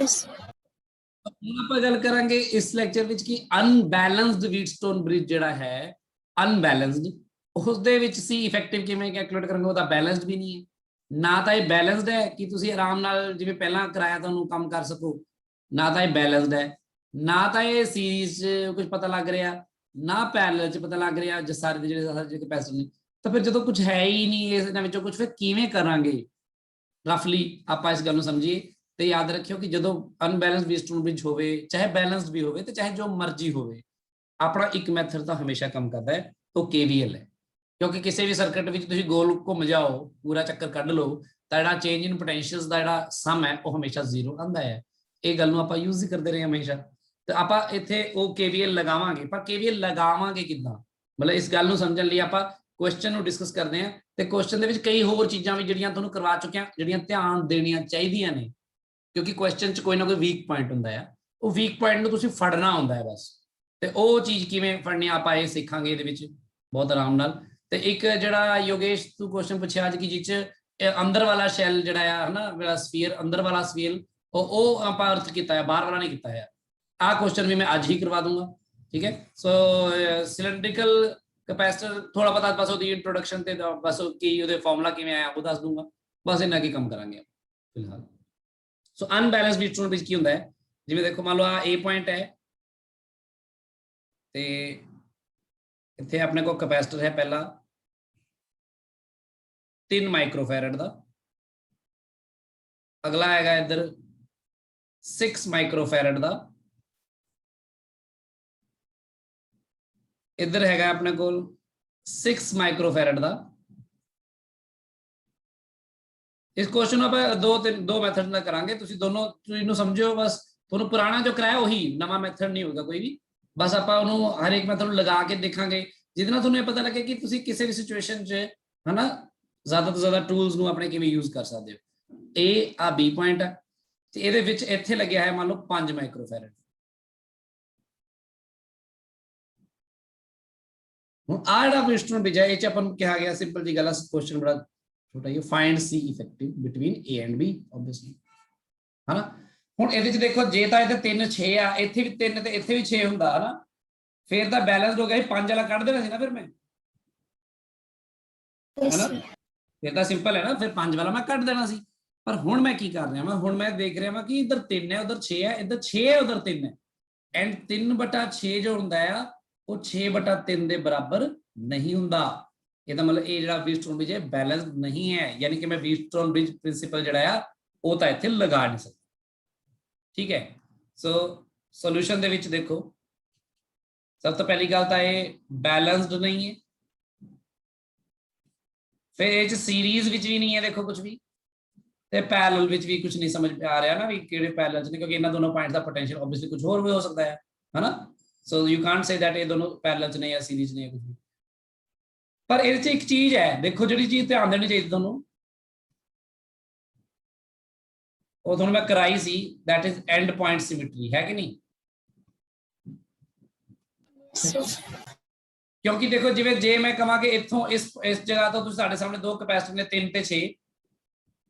Yes. ਹੁਣ ਆਪਾਂ ਗੱਲ ਕਰਾਂਗੇ ਇਸ ਲੈਕਚਰ ਵਿੱਚ ਕਿ ਅਨਬੈਲੈਂਸਡ ਵੀਟਸਟੋਨ ਬ੍ਰਿਜ ਜਿਹੜਾ ਹੈ ਅਨਬੈਲੈਂਸਡ ਉਸ ਦੇ ਵਿੱਚ ਸੀ ਇਫੈਕਟਿਵ ਕਿਵੇਂ ਕੈਲਕੂਲੇਟ ਕਰਾਂਗੇ ਉਹ ਤਾਂ ਬੈਲੈਂਸਡ ਵੀ ਨਹੀਂ ਹੈ ਨਾ ਤਾਂ ਇਹ ਬੈਲੈਂਸਡ ਹੈ ਕਿ ਤੁਸੀਂ ਆਰਾਮ ਨਾਲ ਜਿਵੇਂ ਪਹਿਲਾਂ ਕਰਾਇਆ ਤੁਹਾਨੂੰ ਕੰਮ ਕਰ ਸਕੋ ਨਾ ਤਾਂ ਇਹ ਬੈਲੈਂਸਡ ਹੈ ਨਾ ਤਾਂ ਇਹ ਸੀਰੀਜ਼ 'ਚ ਕੁਝ ਪਤਾ ਲੱਗ ਰਿਹਾ ਨਾ ਪੈਰਲਲ 'ਚ ਪਤਾ ਲੱਗ ਰਿਹਾ ਜੇ ਸਾਰੇ ਦੇ ਜਿਹੜੇ ਕੈਪੈਸਿਟਰ ਨੇ ਤਾਂ ਫਿਰ ਜਦੋਂ ਕੁਝ ਹੈ ਹੀ ਨਹੀਂ ਇਹਨਾਂ ਵਿੱਚੋਂ ਕੁਝ ਫਿਰ ਕਿਵੇਂ ਕਰਾਂਗੇ ਰਫਲੀ ਆਪਾਂ ਇਸ ਗੱਲ ਨੂੰ ਸਮਝੀਏ ਤੇ ਯਾਦ ਰੱਖਿਓ ਕਿ ਜਦੋਂ ਅਨਬੈਲੈਂਸਡ ਵੀਟਸਟੋਨ ਬ੍ਰਿਜ ਹੋਵੇ ਚਾਹੇ ਬੈਲੈਂਸਡ ਵੀ ਹੋਵੇ ਤੇ ਚਾਹੇ ਜੋ ਮਰਜ਼ੀ ਹੋਵੇ ਆਪਣਾ ਇੱਕ ਮੈਥਡ ਤਾਂ ਹਮੇਸ਼ਾ ਕੰਮ ਕਰਦਾ ਹੈ ਉਹ KVL ਹੈ ਕਿਉਂਕਿ ਕਿਸੇ ਵੀ ਸਰਕਟ ਵਿੱਚ ਤੁਸੀਂ ਗੋਲ ਘੁੰਮ ਜਾਓ ਪੂਰਾ ਚੱਕਰ ਕੱਢ ਲਓ ਤਾਂ ਜਿਹੜਾ ਚੇਂਜ ਇਨ ਪੋਟੈਂਸ਼ੀਅਲਸ ਦਾ ਜਿਹੜਾ ਸਮ ਹੈ ਉਹ ਹਮੇਸ਼ਾ 0 ਆਉਂਦਾ ਹੈ ਇਹ ਗੱਲ ਨੂੰ ਆਪਾਂ ਯੂਜ਼ ਹੀ ਕਰਦੇ ਰਹੇ ਹਮੇਸ਼ਾ ਤੇ ਆਪਾਂ ਇੱਥੇ ਉਹ KVL ਲਗਾਵਾਂਗੇ ਪਰ KVL ਲਗਾਵਾਂਗੇ ਕਿੱਦਾਂ ਮਤਲਬ ਇਸ ਗੱਲ ਨੂੰ ਸਮਝਣ ਲਈ ਆਪਾਂ ਕੁਐਸਚਨ ਨੂੰ ਡਿਸਕਸ ਕਰਦੇ ਹਾਂ ਤੇ ਕੁਐਸਚਨ ਦੇ ਵਿੱਚ ਕਈ ਹੋਰ ਚੀਜ਼ਾਂ ਵੀ ਜਿਹੜੀਆਂ ਤੁਹਾਨੂੰ ਕਰਵਾ ਚੁੱਕਿਆ ਜਿਹੜੀਆਂ ਧਿਆਨ ਦੇਣੀਆਂ ਚਾਹੀਦੀਆਂ ਨੇ ਕਿਉਂਕਿ ਕੁਐਸਚਨ 'ਚ ਕੋਈ ਨਾ ਕੋਈ ਵੀਕ ਪੁਆਇੰਟ ਹੁੰਦਾ ਹੈ ਉਹ ਵੀਕ ਪੁਆਇੰਟ ਨੂੰ ਤੁਸੀਂ ਫੜਨਾ ਹੁੰਦਾ ਹੈ ਬਸ ਤੇ ਉਹ ਚੀਜ਼ ਕਿਵੇਂ ਫੜਨੀ ਆਪਾਂ ਇਹ ਸਿੱਖਾਂਗੇ ਇਹਦੇ ਵਿੱਚ ਬਹੁਤ ਆਰਾਮ ਨਾਲ ਤੇ ਇੱਕ ਜਿਹੜਾ ਯੋਗੇਸ਼ ਤੂੰ ਕੁਐਸਚਨ ਪੁੱਛਿਆ ਅੱਜ ਕਿ ਜਿਹ 'ਚ ਅੰਦਰ ਵਾਲਾ ਸ਼ੈਲ ਜਿਹੜਾ ਆ ਹਨਾ ਜਿਹੜਾ ਸਫੀਅਰ ਅੰਦਰ ਵਾਲਾ ਸਫੀਅਰ ਉਹ ਆਪਾਂ ਅਰਥ ਕੀਤਾ ਹੈ ਬਾਹਰ ਵਾਲਾ ਨਹੀਂ ਕੀਤਾ ਹੈ ਆਹ ਕੁਐਸਚਨ ਵੀ ਮੈਂ ਅੱਜ ਹੀ ਕਰਵਾ ਦੂੰਗਾ ਠੀਕ ਹੈ ਸੋ ਸਿਲੰਡਰੀਕਲ ਕੈਪੈਸਿਟਰ ਥੋੜਾ ਪਤਾ ਬਸ ਉਹਦੀ ਇੰਟਰੋਡਕਸ਼ਨ ਤੇ ਬਸ ਕੀ ਉਹਦੇ ਫਾਰਮੂਲਾ ਕਿਵੇਂ ਆਇਆ ਉਹ ਦੱਸ ਦੂੰਗਾ ਬਸ ਇੰਨਾ ਕੀ ਕੰਮ ਕਰਾਂਗੇ ਫਿਲਹਾਲ ਸੋ ਅਨਬੈਲੈਂਸਡ ਵੀਟਸਟੋਨ ਵਿੱਚ ਕੀ ਹੁੰਦਾ ਹੈ ਜਿਵੇਂ ਦੇਖੋ ਮੰਨ ਲਓ ਆ A ਪੁਆਇੰਟ ਹੈ ਤੇ ਇੱਥੇ ਆਪਣੇ ਕੋਲ ਕੈਪੈਸਿਟਰ ਹੈ ਪਹਿਲਾ 3 ਮਾਈਕਰੋਫੈਰਡ ਦਾ ਅਗਲਾ ਹੈਗਾ ਇੱਧਰ 6 ਮਾਈਕਰੋਫੈਰਡ ਦਾ ਇੱਧਰ ਹੈਗਾ ਆਪਣੇ ਕੋਲ 6 ਮਾਈਕਰੋਫੈਰਡ ਦਾ ਇਸ ਕੁਐਸਚਨ ਨੂੰ ਆਪਾਂ ਦੋ ਮੈਥਡ ਨਾਲ ਕਰਾਂਗੇ ਤੁਸੀਂ ਦੋਨੋਂ ਚੀਜ਼ ਨੂੰ ਸਮਝਿਓ ਬਸ ਤੁਹਾਨੂੰ ਪੁਰਾਣਾ ਜੋ ਕਰਾਇਆ ਉਹੀ ਨਵਾਂ ਮੈਥਡ ਨਹੀਂ ਹੋਊਗਾ ਕੋਈ ਵੀ ਬਸ ਆਪਾਂ ਉਹਨੂੰ ਹਰ ਇੱਕ ਮੈਥਡ ਨੂੰ ਲਗਾ ਕੇ ਦੇਖਾਂਗੇ ਜਿਹਦੇ ਨਾਲ ਤੁਹਾਨੂੰ ਇਹ ਪਤਾ ਲੱਗੇ ਕਿ ਤੁਸੀਂ ਕਿਸੇ ਵੀ ਸਿਚੁਏਸ਼ਨ 'ਚ ਹਨਾ ਜ਼ਿਆਦਾ ਤੋਂ ਜ਼ਿਆਦਾ ਟੂਲਸ ਨੂੰ ਆਪਣੇ ਕਿਵੇਂ ਯੂਜ਼ ਕਰ ਸਕਦੇ ਹੋ ਇਹ ਆ B ਪੁਆਇੰਟ ਹੈ ਤੇ ਇਹਦੇ ਵਿੱਚ ਇੱਥੇ ਲੱਗਿਆ ਹੈ ਮੰਨ ਲਓ 5 ਮਾਈਕਰੋਫੈਰਡ ਹੁਣ ਆ ਜਿਹੜਾ ਵੀਟਸਟੋਨ ਬ੍ਰਿਜ ਹੈ ਇਹ 'ਚ ਆਪਾਂ ਨੂੰ ਕਿਹਾ ਗਿਆ ਸਿੰਪਲ ਜੀ ਗੱਲ ਆ ਕੁਐਸਚਨ ਬੜਾ ਛੋਟਾ ਜਿਹਾ find C effective between A and B obviously ਹਨਾ ਹੁਣ ਇਹਦੇ 'ਚ ਦੇਖੋ ਜੇ ਤਾਂ ਇਹਦੇ 3 6 ਆ ਇੱਥੇ ਵੀ 3 ਤੇ ਇੱਥੇ ਵੀ 6 ਹੁੰਦਾ ਹਨਾ ਫਿਰ ਤਾਂ ਬੈਲੈਂਸਡ ਹੋ ਗਿਆ ਸੀ 5 ਵਾਲਾ ਕੱਢ ਦੇਣਾ ਸੀ ਨਾ ਫਿਰ ਮੈਂ ਹਨਾ ਫਿਰ ਤਾਂ ਸਿੰਪਲ ਹੈ ਨਾ ਫਿਰ 5 ਵਾਲਾ ਮੈਂ ਕੱਢ ਦੇਣਾ ਸੀ ਪਰ ਹੁਣ ਮੈਂ ਕੀ ਕਰ ਰਿਹਾ ਹੁਣ ਮੈਂ ਦੇਖ ਰਿਹਾ ਕਿ ਇੱਧਰ 3 ਹੈ ਉਧਰ 6 ਹੈ ਇੱਧਰ 6 ਹੈ ਉਧਰ 3 ਹੈ ਐਂਡ 3/6 ਜੋ ਹੁੰਦਾ ਆ ਉਹ 6/3 ਦੇ ਬਰਾਬਰ ਨਹੀਂ ਹੁੰਦਾ ਇਹਦਾ ਮਤਲਬ ਇਹ ਜਿਹੜਾ ਵੀਟਸਟੋਨ ਬ੍ਰਿਜ ਹੈ ਬੈਲੈਂਸਡ ਨਹੀਂ ਹੈ ਯਾਨੀ ਕਿ ਮੈਂ ਵੀਟਸਟੋਨ ਬ੍ਰਿਜ ਪ੍ਰਿੰਸੀਪਲ ਜਿਹੜਾ ਆ ਉਹ ਤਾਂ ਇੱਥੇ ਲਗਾ ਨਹੀਂ ਸਕਦਾ ਠੀਕ ਹੈ ਸੋ ਸੋਲੂਸ਼ਨ ਦੇ ਵਿੱਚ ਦੇਖੋ ਸਭ ਤੋਂ ਪਹਿਲੀ ਗੱਲ ਤਾਂ ਇਹ ਬੈਲੈਂਸਡ ਨਹੀਂ ਹੈ ਫਿਰ ਇਹ 'ਚ ਸੀਰੀਜ਼ ਵਿੱਚ ਵੀ ਨਹੀਂ ਹੈ ਦੇਖੋ ਕੁਝ ਵੀ ਤੇ ਪੈਰਲਲ ਵਿੱਚ ਵੀ ਕੁਝ ਨਹੀਂ ਸਮਝ ਆ ਰਿਹਾ ਨਾ ਵੀ ਕਿਹੜੇ ਪੈਰਲਲ 'ਚ ਨੇ ਕਿਉਂਕਿ ਇਹਨਾਂ ਦੋਨੋਂ ਪੁਆਇੰਟਸ ਦਾ ਪੋਟੈਂਸ਼ੀਅਲ ਆਬਵੀਅਸਲੀ ਕੁਝ ਹੋਰ ਵੀ ਹੋ ਸਕਦਾ ਹੈ ਹਨਾ so you Kant say that ਇਹ ਦੋਨੋਂ ਪੈਰਲਲ 'ਚ ਨੇ ਜਾਂ ਸੀਰੀਜ਼ ਨੇ ਕੁਝ ਵੀ ਪਰ ਇਹਦੇ 'ਚ ਇੱਕ ਚੀਜ਼ ਹੈ ਦੇਖੋ ਜਿਹੜੀ ਚੀਜ਼ ਧਿਆਨ ਦੇਣੀ ਚਾਹੀਦੀ ਤੁਹਾਨੂੰ ਉਹ ਤੁਹਾਨੂੰ ਮੈਂ ਕਰਾਈ ਸੀ that is end point symmetry ਹੈ ਕਿ ਨਹੀਂ ਕਿਉਂਕਿ ਦੇਖੋ ਜਿਵੇਂ ਜੇ ਮੈਂ ਕਹਾਂ ਕਿ ਇੱਥੋਂ ਇਸ ਜਗ੍ਹਾ ਤੋਂ ਤੁਸੀਂ ਸਾਡੇ ਸਾਹਮਣੇ ਦੋ ਕੈਪੈਸਿਟਰ ਨੇ 3 ਤੇ 6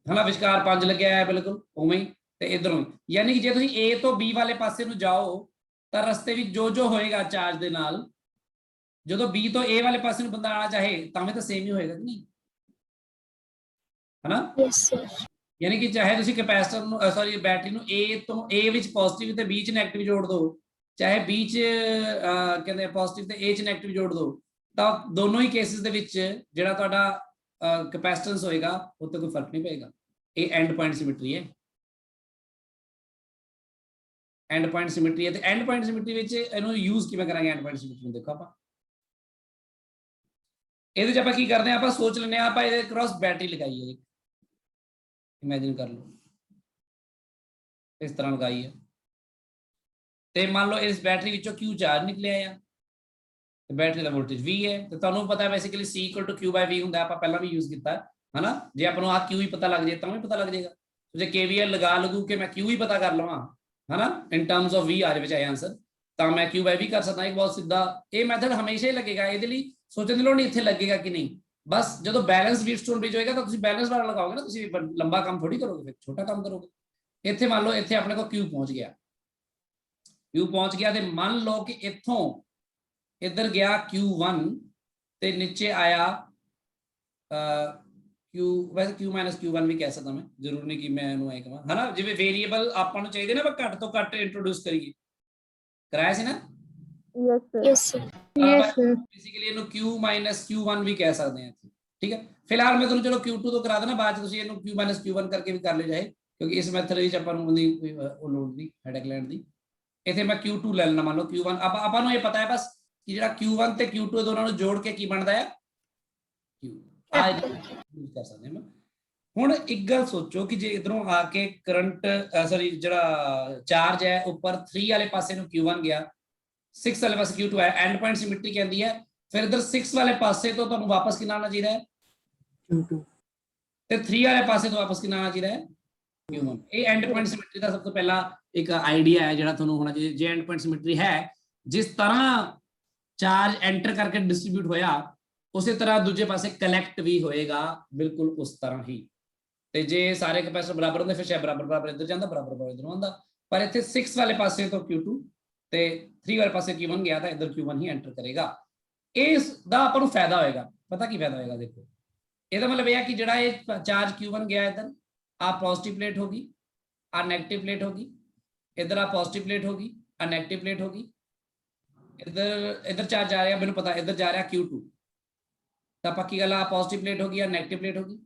ਹਨਾ ਵਿਚਕਾਰ 5 ਲੱਗਿਆ ਹੈ ਬਿਲਕੁਲ ਉਵੇਂ ਹੀ ਤੇ ਇਧਰੋਂ ਯਾਨੀ ਕਿ ਜੇ ਤੁਸੀਂ A ਤੋਂ B ਵਾਲੇ ਪਾਸੇ ਨੂੰ ਜਾਓ ਤਾਂ ਰਸਤੇ ਵਿੱਚ ਜੋ ਹੋਏਗਾ ਚਾਰਜ ਦੇ ਨਾਲ ਜਦੋਂ B ਤੋਂ A ਵਾਲੇ ਪਾਸੇ ਨੂੰ ਬੰਦਾ ਆਣਾ ਚਾਹੇ ਤਾਂ ਵੀ ਤਾਂ ਸੇਮ ਹੀ ਹੋਏਗਾ ਕਿ ਨਹੀਂ ਹਨਾ Yes sir. ਯਾਨੀ ਕਿ ਚਾਹੇ ਤੁਸੀਂ ਕੈਪੈਸਿਟਰ ਨੂੰ ਸੌਰੀ ਬੈਟਰੀ ਨੂੰ A ਵਿੱਚ ਪੋਜ਼ਿਟਿਵ ਤੇ B 'ਚ ਨੈਗੇਟਿਵ ਜੋੜ ਦਿਓ ਚਾਹੇ B 'ਚ ਕਹਿੰਦੇ ਪੋਜ਼ਿਟਿਵ ਤੇ A 'ਚ ਨੈਗੇਟਿਵ ਜੋੜ ਦਿਓ ਤਾਂ ਦੋਨੋਂ ਹੀ ਕੇਸਿਸ ਦੇ ਵਿੱਚ ਜਿਹੜਾ ਤੁਹਾਡਾ ਕੈਪੈਸਿਟੈਂਸ ਹੋਏਗਾ ਉਹ ਤੇ ਕੋਈ ਫਰਕ ਨਹੀਂ ਪਏਗਾ ਇਹ ਐਂਡ ਪੁਆਇੰਟ ਸਿਮੈਟਰੀ ਹੈ ਐਂਡ ਪੁਆਇੰਟ ਸਿਮੈਟਰੀ ਹੈ ਤੇ ਐਂਡ ਪੁਆਇੰਟ ਸਿਮੈਟਰੀ ਵਿੱਚ ਇਹਨੂੰ ਯੂਜ਼ ਕਿਵੇਂ ਕਰਾਂਗੇ ਐਂਡ ਪੁਆਇੰਟ ਸਿਮੈਟਰੀ ਨੂੰ ਦੇਖੋ ਆਪਾਂ ਇਹਦੇ 'ਚ ਆਪਾਂ ਕੀ ਕਰਦੇ ਹਾਂ ਆਪਾਂ ਸੋਚ ਲੈਂਦੇ ਹਾਂ ਆਪਾਂ ਇਹਦੇ ਕ੍ਰਾਸ ਬੈਟਰੀ ਲਗਾਈ ਹੈ ਇਮੇजिन कर लो इस तरह लगाई है ਤੇ ਮੰਨ ਲਓ ਇਸ ਬੈਟਰੀ ਵਿੱਚੋਂ Q ਚਾਰਜ ਨਿਕਲਿਆ ਆ ਤੇ ਬੈਟਰੀ ਦਾ ਵੋਲਟੇਜ V ਹੈ ਤੇ ਤੁਹਾਨੂੰ ਪਤਾ ਹੈ ਬੇਸਿਕਲੀ C = Q/V ਹੁੰਦਾ ਆਪਾਂ ਪਹਿਲਾਂ ਵੀ ਯੂਜ਼ ਕੀਤਾ ਹਨਾ ਜੇ ਆਪਾਂ ਨੂੰ ਆ Q ਹੀ ਪਤਾ ਲੱਗ ਜੇ ਤਾਂ ਵੀ ਪਤਾ ਲੱਗ ਜਾਏਗਾ ਜੇ KVL ਲਗਾ ਲਗੂ ਕਿ ਮੈਂ Q ਹੀ ਪਤਾ ਕਰ ਲਵਾਂ ਹਨਾ ਇਨ ਟਰਮਸ ਆਫ V ਆ ਜਾਵੇ ਚਾਹੇ ਆਨਸਰ ਤਾਂ ਮੈਂ Q/V ਕਰ ਸਕਦਾ ਇੱਕ ਬਹੁਤ ਸਿੱਧਾ ਇਹ ਮੈਥਡ ਹਮੇਸ਼ਾ ਹੀ ਲੱਗੇਗਾ ਇਹਦੇ ਲਈ ਸੋਚਣ ਦੀ ਲੋੜ ਨਹੀਂ ਇੱਥੇ ਲੱਗੇਗਾ ਕਿ ਨਹੀਂ ਬਸ ਜਦੋਂ ਬੈਲੈਂਸ ਵੀਟਸਟੋਨ ਬ੍ਰਿਜ ਹੋਏਗਾ ਤਾਂ ਤੁਸੀਂ ਬੈਲੈਂਸ ਵਾਲਾ ਲਗਾਓਗੇ ਨਾ ਤੁਸੀਂ ਲੰਬਾ ਕੰਮ ਥੋੜੀ ਕਰੋਗੇ ਫਿਰ ਛੋਟਾ ਕੰਮ ਕਰੋਗੇ ਇੱਥੇ ਮੰਨ ਲਓ ਇੱਥੇ ਆਪਣੇ ਕੋਲ Q ਪਹੁੰਚ ਗਿਆ, Q ਪਹੁੰਚ ਗਿਆ, ਤੇ ਮੰਨ ਲਓ ਕਿ ਇੱਥੋਂ ਇੱਧਰ ਗਿਆ Q1 ਤੇ ਨੀਚੇ ਆਇਆ Q, ਵੈਸੇ Q ਮਾਈਨਸ Q1 ਵੀ ਕਹਿ ਸਕਦਾ ਮੈਂ, ਜ਼ਰੂਰ ਨਹੀਂ ਕਿ ਮੈਂ ਇਹਨੂੰ ਐ ਕਹਾਂ, ਹਨਾ। ਜਿਵੇਂ ਵੇਰੀਏਬਲ ਆਪਾਂ ਨੂੰ ਚਾਹੀਦੇ ਨਾ, ਘੱਟ ਤੋਂ ਘੱਟ ਇੰਟਰੋਡਿਊਸ ਕਰੀਏ, ਕਰਾਇਆ ਸੀ ਨਾ। Yes sir. ਬੇਸਿਕਲੀ ਇਹਨੂੰ Q ਮਾਈਨਸ Q1 ਵੀ ਕਹਿ ਸਕਦੇ ਹਾਂ, ਠੀਕ ਹੈ। ਫਿਲਹਾਲ ਮੈਂ ਤੁਹਾਨੂੰ ਚਲੋ Q2 ਤੋਂ ਕਰਾ ਦੇਣਾ, ਬਾਅਦ ਚ ਤੁਸੀਂ ਇਹਨੂੰ Q ਮਾਈਨਸ Q1 ਕਰਕੇ ਵੀ ਕਰ ਲਿਓ ਚਾਹੇ, ਕਿਉਂਕਿ ਇਸ ਮੈਥਡ ਵਿੱਚ ਆਪਾਂ ਨੂੰ ਉਹਦੀ ਕੋਈ ਉਹ ਲੋੜ ਨਹੀਂ ਹੈਡਕ ਲੈਣ ਦੀ। ਇੱਥੇ ਮੈਂ Q2 ਲੈ ਲੈਣਾ, ਮੰਨ ਲਓ Q1, ਆਪਾਂ ਨੂੰ ਇਹ ਪਤਾ ਹੈ ਬਸ ਕਿ ਜਿਹੜਾ Q1 ਤੇ Q2 ਦੋਨਾਂ ਨੂੰ ਜੋੜ ਕੇ ਕੀ ਬਣਦਾ ਹੈ, Q। ਆ ਯੂਜ਼ ਕਰ ਸਕਦੇ ਹਾਂ। ਹੁਣ ਇੱਕ ਗੱਲ ਸੋਚੋ ਕਿ ਜੇ ਇਧਰੋਂ ਆ ਕੇ ਕਰੰਟ ਸੌਰੀ ਜਿਹੜਾ ਚਾਰਜ ਹੈ ਉੱਪਰ 3 ਵਾਲੇ ਪਾਸੇ ਨੂੰ Q1 ਗਿਆ, 6 ਵਾਲੇ ਪਾਸੇ Q2 ਆਇਆ, ਐਂਡ ਪੁਆਇੰਟ ਸਿਮੈਟਰੀ ਕਹਿੰਦੀ ਹੈ, ਫਿਰ ਇਧਰ 6 ਵਾਲੇ ਪਾਸੇ ਤੋਂ ਤੁਹਾਨੂੰ ਵਾਪਸ ਕਿੰਨਾ ਆਉਣਾ ਚਾਹੀਦਾ ਹੈ, Q2, ਤੇ 3 ਵਾਲੇ ਪਾਸੇ ਤੋਂ ਵਾਪਸ ਕਿੰਨਾ ਆਉਣਾ ਚਾਹੀਦਾ ਹੈ, Q1। ਇਹ ਐਂਡ ਪੁਆਇੰਟ ਸਿਮੈਟਰੀ ਦਾ ਸਭ ਤੋਂ ਪਹਿਲਾ ਇੱਕ ਆਈਡੀਆ ਹੈ ਜਿਹੜਾ ਤੁਹਾਨੂੰ ਹੋਣਾ ਚਾਹੀਦਾ। ਜੇ ਐਂਡ ਪੁਆਇੰਟ ਸਿਮੈਟਰੀ ਹੈ, ਜਿਸ ਤਰ੍ਹਾਂ ਚਾਰਜ ਐਂਟਰ ਕਰਕੇ ਡਿਸਟ੍ਰੀਬਿਊਟ ਹੋਇਆ, ਉਸੇ ਤਰ੍ਹਾਂ ਦੂਜੇ ਪਾਸੇ ਕਲੈਕਟ ਵੀ ਹੋਏਗਾ, ਬਿਲਕੁਲ ਉਸ ਤਰ੍ਹਾਂ ਹੀ। ਤੇ ਜੇ ਸਾਰੇ ਕੈਪੈਸਿਟਰ ਬਰਾਬਰ ਹੁੰਦੇ, ਫਿਰ ਸ਼ਾਇਦ ਬਰਾਬਰ ਇੱਧਰ ਜਾਂਦਾ, ਬਰਾਬਰ ਇੱਧਰੋਂ ਆਉਂਦਾ, ਪਰ ਇੱਥੇ 6 ਵਾਲੇ ਪਾਸੇ ਤੋਂ Q2 ਤੇ 3 ਵਾਲੇ ਪਾਸੇ Q1 ਗਿਆ, ਤਾਂ ਇੱਧਰ Q1 ਹੀ ਐਂਟਰ ਕਰੇਗਾ। ਇਸ ਦਾ ਆਪਾਂ ਨੂੰ ਫਾਇਦਾ ਹੋਏਗਾ, ਪਤਾ ਕੀ ਫਾਇਦਾ ਹੋਏਗਾ, ਦੇਖੋ ਇਹਦਾ ਮਤਲਬ ਇਹ ਹੈ ਕਿ ਜਿਹੜਾ ਇਹ ਚਾਰਜ Q1 ਗਿਆ ਇੱਧਰ, ਆ ਪॉजिटिव प्लेट होगी, आ नेगेटिव प्लेट होगी, इधर आ पॉजिटिव प्लेट होगी, आ नेगेटिव प्लेट होगी, इधर चार्ज जा रहा है, मैंने पता इधर जा रहा है Q2, तो पक्की गल आ पॉजिटिव प्लेट होगी या नेगेटिव प्लेट होगी,